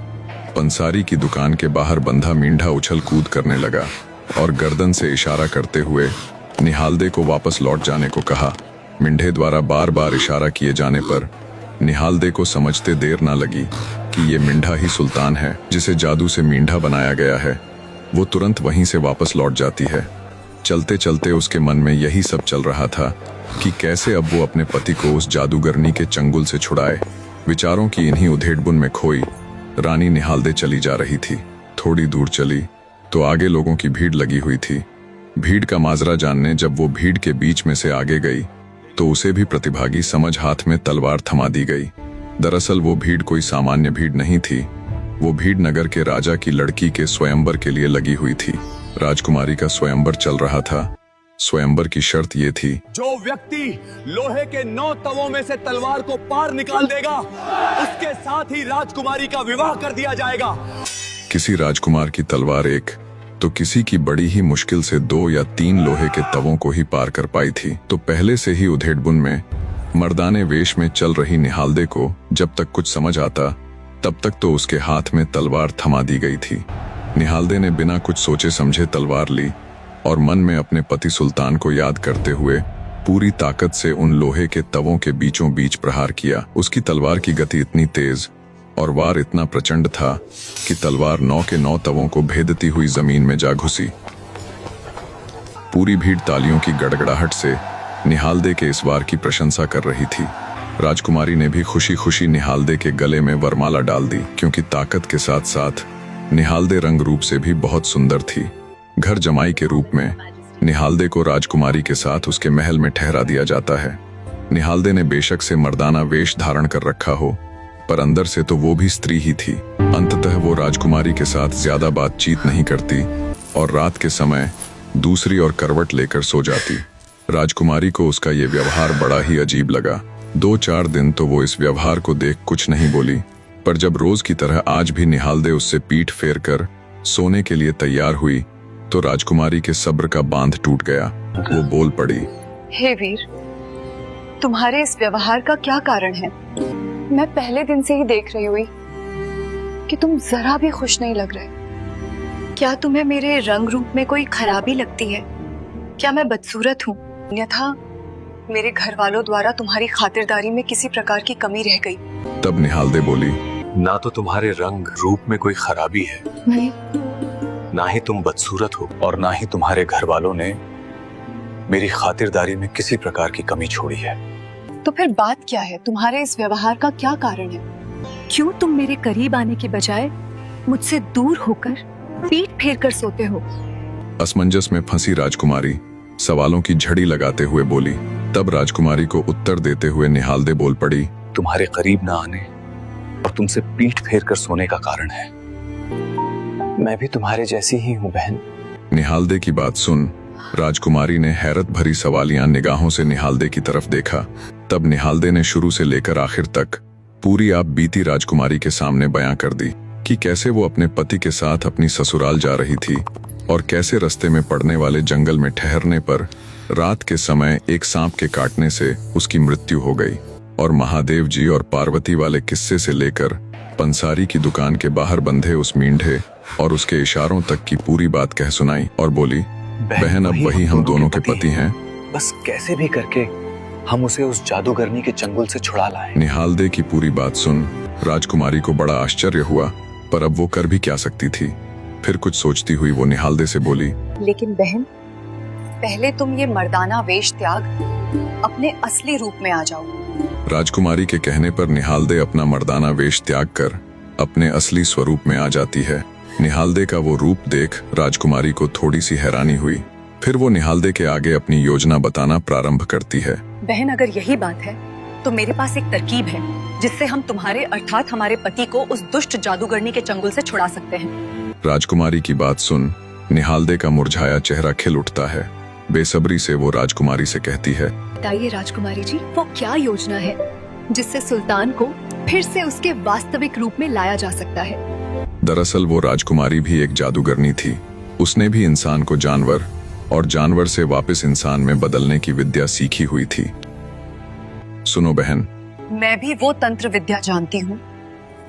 पंसारी की दुकान के बाहर बंधा मींढा उछल कूद करने लगा और गर्दन से इशारा करते हुए निहालदे को वापस लौट जाने को कहा। मींढे द्वारा बार बार इशारा किए जाने पर निहालदे को समझते देर ना लगी कि ये मींढा ही सुल्तान है, जिसे जादू से मींढा बनाया गया है। वो तुरंत वहीं से वापस लौट जाती है। चलते चलते उसके मन में यही सब चल रहा था कि कैसे अब वो अपने पति को उस जादूगरनी के चंगुल से छुड़ाए। विचारों की इन्हीं उधेड़बुन में खोई रानी निहालदे चली जा रही थी। थोड़ी दूर चली तो आगे लोगों की भीड़ लगी हुई थी। भीड़ का माजरा जानने जब वो भीड़ के बीच में से आगे गई तो उसे भी प्रतिभागी समझ हाथ में तलवार थमा दी गई। दरअसल वो भीड़ कोई सामान्य भीड़ नहीं थी। वो भीड़ नगर के राजा की लड़की के स्वयंवर के लिए लगी हुई थी। राजकुमारी का स्वयंवर चल रहा था। स्वयंवर की शर्त ये थी, जो व्यक्ति लोहे के 9 तवों में से तलवार को पार निकाल देगा, उसके साथ ही राजकुमारी का विवाह कर दिया जाएगा। किसी राजकुमार की तलवार एक तो किसी की बड़ी ही मुश्किल से 2 या 3 लोहे के तवों को ही पार कर पाई थी। तो पहले से ही उधेड़बुन में मर्दाने वेश में चल रही निहालदे को जब तक कुछ समझ आता तब तक तो उसके हाथ में तलवार थमा दी गई थी। निहालदे ने बिना कुछ सोचे समझे तलवार ली और मन में अपने पति सुल्तान को याद करते हुए पूरी ताकत से उन लोहे के तवों के बीचों बीच प्रहार किया। उसकी तलवार की गति इतनी तेज और वार इतना प्रचंड था कि तलवार 9 के 9 तवों को भेदती हुई जमीन में जा घुसी। पूरी भीड़ तालियों की गड़गड़ाहट से निहालदे के इस वार की प्रशंसा कर रही थी। राजकुमारी ने भी खुशी खुशी निहालदे के गले में वरमाला डाल दी, क्योंकि ताकत के साथ साथ निहालदे रंग रूप से भी बहुत सुंदर थी। घर जमाई के रूप में निहालदे को राजकुमारी के साथ उसके महल में ठहरा दिया जाता है। निहालदे ने बेशक से मर्दाना वेश धारण कर रखा हो, पर अंदर से तो वो भी स्त्री ही थी। अंततः वो राजकुमारी के साथ ज्यादा बातचीत नहीं करती और रात के समय दूसरी और करवट लेकर सो जाती। राजकुमारी को उसका ये व्यवहार बड़ा ही अजीब लगा। 2-4 दिन तो वो इस व्यवहार को देख कुछ नहीं बोली, पर जब रोज की तरह आज भी निहालदे उससे पीठ फेर कर सोने के लिए तैयार हुई तो राजकुमारी के सब्र का बांध टूट गया। वो बोल पड़ी, हे वीर, तुम्हारे इस व्यवहार का क्या कारण है? मैं पहले दिन से ही देख रही हुई कि तुम जरा भी खुश नहीं लग रहे। क्या तुम्हें मेरे रंग रूप में कोई खराबी लगती है? क्या मैं बदसूरत हूँ? अन्यथा मेरे घर वालों द्वारा तुम्हारी खातिरदारी में किसी प्रकार की कमी रह गई। तब निहालदे बोली, ना तो तुम्हारे रंग रूप में कोई खराबी है, नहीं, ना ही तुम बदसूरत हो, और ना ही तुम्हारे घर वालों ने मेरी खातिरदारी में किसी प्रकार की कमी छोड़ी है। तो फिर बात क्या है? तुम्हारे इस व्यवहार का क्या कारण है? क्यों तुम मेरे करीब आने के बजाय मुझसे दूर होकर पीठ फेर कर सोते हो? असमंजस में फंसी राजकुमारी सवालों की झड़ी लगाते हुए बोली। तब राजकुमारी को उत्तर देते हुए निहालदे बोल पड़ी, तुम्हारे करीब ना आने और तुमसे पीठ फेर कर सोने का कारण है मैं भी तुम्हारे जैसी ही हूँ बहन। निहालदे की बात सुन राजकुमारी ने हैरत भरी सवालिया निगाहों से निहालदे की तरफ देखा। तब निहालदे ने शुरू से लेकर आखिर तक पूरी आप बीती राजकुमारी के सामने बयां कर दी कि कैसे वो अपने पति के साथ अपनी ससुराल जा रही थी और कैसे रास्ते में पड़ने वाले जंगल में ठहरने पर रात के समय एक सांप के काटने से उसकी मृत्यु हो गई, और महादेव जी और पार्वती वाले किस्से से लेकर पंसारी की दुकान के बाहर बंधे उस मींढे और उसके इशारों तक की पूरी बात कह सुनाई और बोली, बहन अब वही हम दोनों के पति हैं। बस कैसे भी करके हम उसे उस जादूगरनी के चंगुल से छुड़ा लाएं। निहालदे की पूरी बात सुन राजकुमारी को बड़ा आश्चर्य हुआ, पर अब वो कर भी क्या सकती थी। फिर कुछ सोचती हुई वो निहालदे से बोली, लेकिन बहन, पहले तुम ये मर्दाना वेश त्याग अपने असली रूप में आ जाओ। राजकुमारी के कहने पर निहालदे अपना मर्दाना वेश त्याग कर अपने असली स्वरूप में आ जाती है। निहालदे का वो रूप देख राजकुमारी को थोड़ी सी हैरानी हुई। फिर वो निहालदे के आगे अपनी योजना बताना प्रारंभ करती है। बहन, अगर यही बात है तो मेरे पास एक तरकीब है जिससे हम तुम्हारे अर्थात हमारे पति को उस दुष्ट जादूगरनी के चंगुल से छुड़ा सकते हैं। राजकुमारी की बात सुन निहालदे का मुरझाया चेहरा खिल उठता है। बेसब्री से वो राजकुमारी से कहती है, बताइए राजकुमारी जी, वो क्या योजना है जिससे सुल्तान को फिर से उसके वास्तविक रूप में लाया जा सकता है? दरअसल वो राजकुमारी भी एक जादूगरनी थी। उसने भी इंसान को जानवर और जानवर से वापस इंसान में बदलने की विद्या सीखी हुई थी। सुनो बहन, मैं भी वो तंत्र विद्या जानती हूँ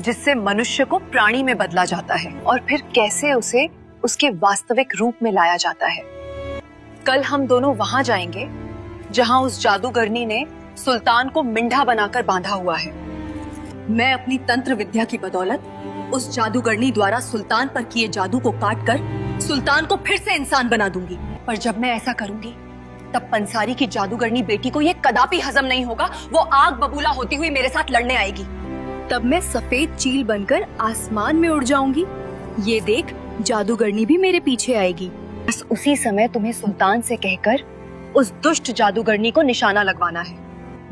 जिससे मनुष्य को प्राणी में बदला जाता है और फिर कैसे उसे उसके वास्तविक रूप में लाया जाता है। कल हम दोनों वहां जाएंगे जहां उस जादूगरनी ने सुल्तान को मिंढा बनाकर बांधा हुआ है। मैं अपनी तंत्र विद्या की बदौलत उस जादूगरनी द्वारा सुल्तान पर किए जादू को काटकर सुल्तान को फिर से इंसान बना दूंगी। पर जब मैं ऐसा करूंगी तब पंसारी की जादूगरनी बेटी को ये कदापि हजम नहीं होगा। वो आग बबूला होती हुई मेरे साथ लड़ने आएगी। तब मैं सफेद चील बनकर आसमान में उड़ जाऊंगी। ये देख जादूगरनी भी मेरे पीछे आएगी। बस उसी समय तुम्हें सुल्तान से कहकर उस दुष्ट जादूगरनी को निशाना लगवाना है।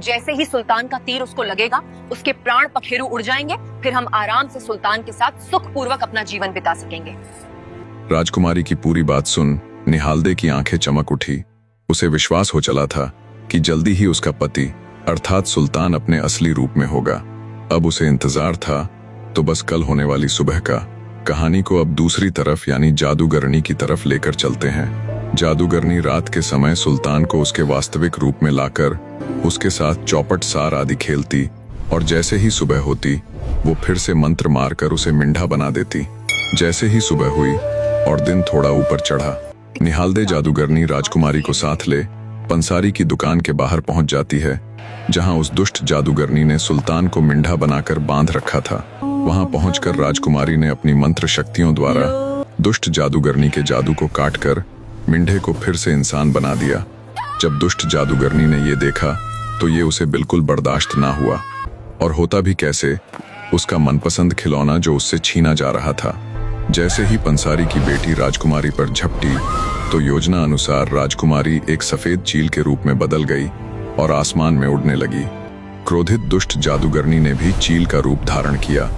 जैसे ही सुल्तान का तीर उसको लगेगा उसके प्राण पखेरु उड़ जाएंगे। फिर हम आराम से सुल्तान के साथ सुखपूर्वक अपना जीवन बिता सकेंगे। राजकुमारी की पूरी बात सुन निहालदे की आंखें चमक उठी। उसे विश्वास हो चला था कि जल्दी ही उसका पति अर्थात सुल्तान अपने असली रूप में होगा। अब उसे इंतजार था तो बस कल होने वाली सुबह का। कहानी को अब दूसरी तरफ यानी जादूगरनी की तरफ लेकर चलते हैं। जादूगरनी रात के समय सुल्तान को उसके वास्तविक रूप में लाकर उसके साथ चौपट सार आदि खेलती और जैसे ही सुबह होती वो फिर से मंत्र मारकर उसे मिंढा बना देती। जैसे ही सुबह हुई और दिन थोड़ा ऊपर चढ़ा, निहालदे जादूगरनी राजकुमारी को साथ ले पंसारी की दुकान के बाहर पहुंच जाती है जहां उस दुष्ट जादूगरनी ने सुल्तान को मिंढा बनाकर बांध रखा था। वहां पहुंचकर राजकुमारी ने अपनी मंत्र शक्तियों द्वारा दुष्ट जादूगरनी के जादू को काटकर मिंढे को फिर से इंसान बना दिया। जब दुष्ट जादूगरनी ने ये देखा तो ये उसे बिल्कुल बर्दाश्त ना हुआ, और होता भी कैसे, उसका मनपसंद खिलौना जो उससे छीना जा रहा था। जैसे ही पंसारी की बेटी राजकुमारी पर झपटी तो योजना अनुसार राजकुमारी एक सफेद चील के रूप में बदल गई और आसमान में उड़ने लगी। क्रोधित दुष्ट जादूगरनी ने भी चील का रूप धारण किया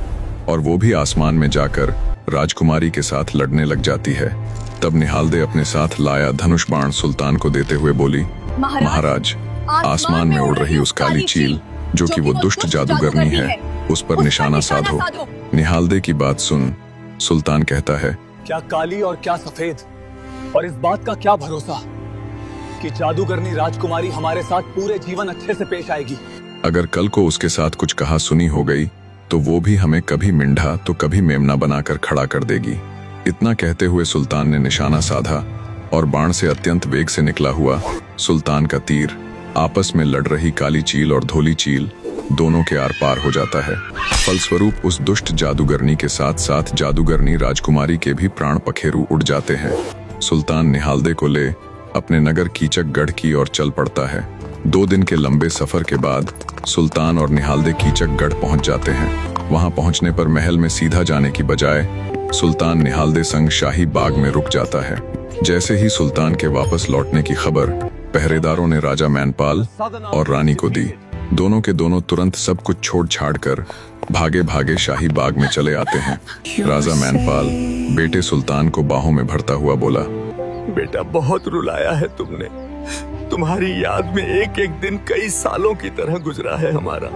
और वो भी आसमान में जाकर राजकुमारी के साथ लड़ने लग जाती है। तब निहालदे अपने साथ लाया धनुष बाण सुल्तान को देते हुए बोली, महाराज, आसमान में उड़ रही उस काली चील जो कि वो दुष्ट जादूगरनी है, उस पर निशाना साधो। निहालदे की बात सुन सुल्तान कहता है, क्या काली और क्या सफेद, और इस बात का क्या भरोसा कि जादूगरनी राजकुमारी हमारे साथ पूरे जीवन अच्छे से पेश आएगी। अगर कल को उसके साथ कुछ कहा सुनी हो गई तो वो भी हमें कभी मिंढा तो कभी मेमना बनाकर खड़ा कर देगी। इतना कहते हुए सुल्तान ने निशाना साधा और बाण से अत्यंत वेग से निकला हुआ सुल्तान का तीर आपस में लड़ रही काली चील और धोली चील दोनों के आर पार हो जाता है। फलस्वरूप उस दुष्ट जादूगरनी के साथ साथ जादूगरनी राजकुमारी के भी प्राण पखेरु उड़ जाते हैं। सुल्तान निहालदे को ले अपने नगर कीचकगढ़ की ओर चल पड़ता है। 2 दिन के लंबे सफर के बाद सुल्तान और निहालदे कीचकगढ़ पहुंच जाते हैं। वहां पहुंचने पर महल में सीधा जाने की बजाय सुल्तान निहालदे संग शाही बाग में रुक जाता है। जैसे ही सुल्तान के वापस लौटने की खबर पहरेदारों ने राजा मैनपाल और रानी को दी, दोनों के दोनों तुरंत सब कुछ छोड़ छाड़ कर भागे भागे शाही बाग में चले आते हैं। राजा मैनपाल बेटे सुल्तान को बाहों में भरता हुआ बोला, बेटा बहुत रुलाया है तुमने। तुम्हारी याद में एक एक दिन कई सालों की तरह गुजरा है हमारा।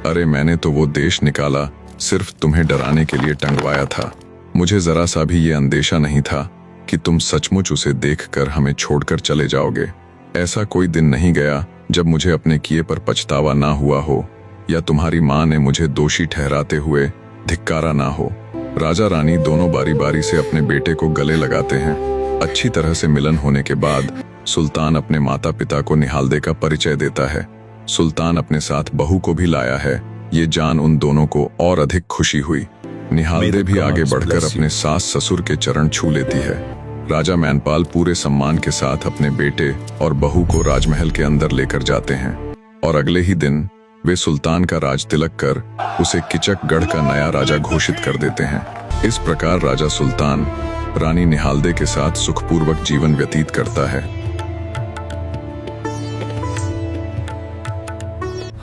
अरे मैंने तो वो देश निकाला सिर्फ तुम्हें डराने के लिए टंगवाया था। मुझे जरा सा भी ये अंदेशा नहीं था कि तुम सचमुच उसे देखकर हमें छोड़कर चले जाओगे। ऐसा कोई दिन नहीं गया जब मुझे अपने किए पर पछतावा ना हुआ हो या तुम्हारी माँ ने मुझे दोषी ठहराते हुए धिक्कारा ना हो। राजा रानी दोनों बारी बारी से अपने बेटे को गले लगाते हैं। अच्छी तरह से मिलन होने के बाद सुल्तान अपने माता पिता को निहालदे का परिचय देता है। सुल्तान अपने साथ बहू को भी लाया है। ये जान उन दोनों को और अधिक खुशी हुई। निहालदे भी आगे बढ़कर अपने सास ससुर के चरण छू लेती है। राजा मैनपाल पूरे सम्मान के साथ अपने बेटे और बहू को राजमहल के अंदर लेकर जाते हैं और अगले ही दिन वे सुल्तान का राज तिलक कर उसे कीचकगढ़ का नया राजा घोषित कर देते हैं। इस प्रकार राजा सुल्तान रानी निहालदे के साथ सुखपूर्वक जीवन व्यतीत करता है।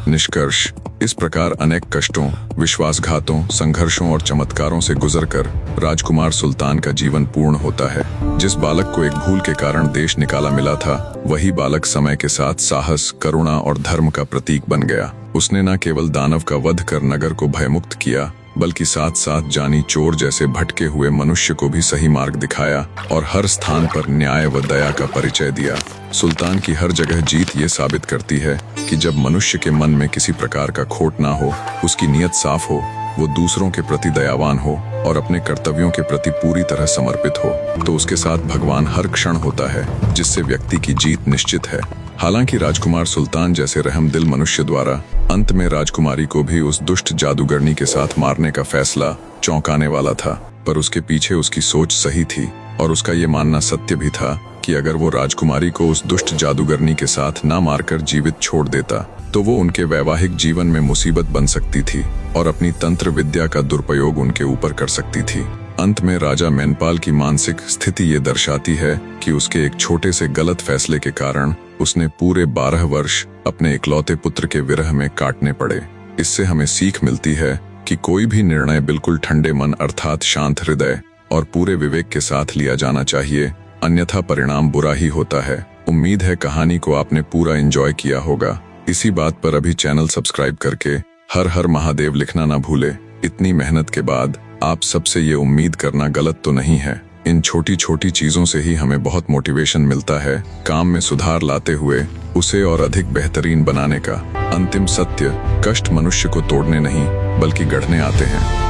निष्कर्ष, इस प्रकार अनेक कष्टों, विश्वासघातों, संघर्षों और चमत्कारों से गुजरकर राजकुमार सुल्तान का जीवन पूर्ण होता है। जिस बालक को एक भूल के कारण देश निकाला मिला था, वही बालक समय के साथ साहस, करुणा और धर्म का प्रतीक बन गया। उसने न केवल दानव का वध कर नगर को भयमुक्त किया, बल्कि साथ साथ जानी चोर जैसे भटके हुए मनुष्य को भी सही मार्ग दिखाया और हर स्थान पर न्याय व दया का परिचय दिया। सुल्तान की हर जगह जीत ये साबित करती है कि जब मनुष्य के मन में किसी प्रकार का खोट ना हो, उसकी नीयत साफ हो, वो दूसरों के प्रति दयावान हो और अपने कर्तव्यों के प्रति पूरी तरह समर्पित हो, तो उसके साथ भगवान हर क्षण होता है, जिससे व्यक्ति की जीत निश्चित है। हालांकि राजकुमार सुल्तान जैसे रहमदिल मनुष्य द्वारा अंत में राजकुमारी को भी उस दुष्ट जादूगरनी के साथ मारने का फैसला चौंकाने वाला था, पर उसके पीछे उसकी सोच सही थी और उसका ये मानना सत्य भी था कि अगर वो राजकुमारी को उस दुष्ट जादूगरनी के साथ ना मारकर जीवित छोड़ देता तो वो उनके वैवाहिक जीवन में मुसीबत बन सकती थी और अपनी तंत्र विद्या का दुरुपयोग उनके ऊपर कर सकती थी। अंत में राजा मैनपाल की मानसिक स्थिति ये दर्शाती है कि उसके एक छोटे से गलत फैसले के कारण उसने पूरे 12 वर्ष अपने इकलौते पुत्र के विरह में काटने पड़े। इससे हमें सीख मिलती है कि कोई भी निर्णय बिल्कुल ठंडे मन अर्थात शांत हृदय और पूरे विवेक के साथ लिया जाना चाहिए, अन्यथा परिणाम बुरा ही होता है। उम्मीद है कहानी को आपने पूरा एंजॉय किया होगा। इसी बात पर अभी चैनल सब्सक्राइब करके हर हर महादेव लिखना ना भूले। इतनी मेहनत के बाद आप सबसे ये उम्मीद करना गलत तो नहीं है। इन छोटी छोटी चीजों से ही हमें बहुत मोटिवेशन मिलता है काम में सुधार लाते हुए उसे और अधिक बेहतरीन बनाने का। अंतिम सत्य, कष्ट मनुष्य को तोड़ने नहीं बल्कि गढ़ने आते हैं।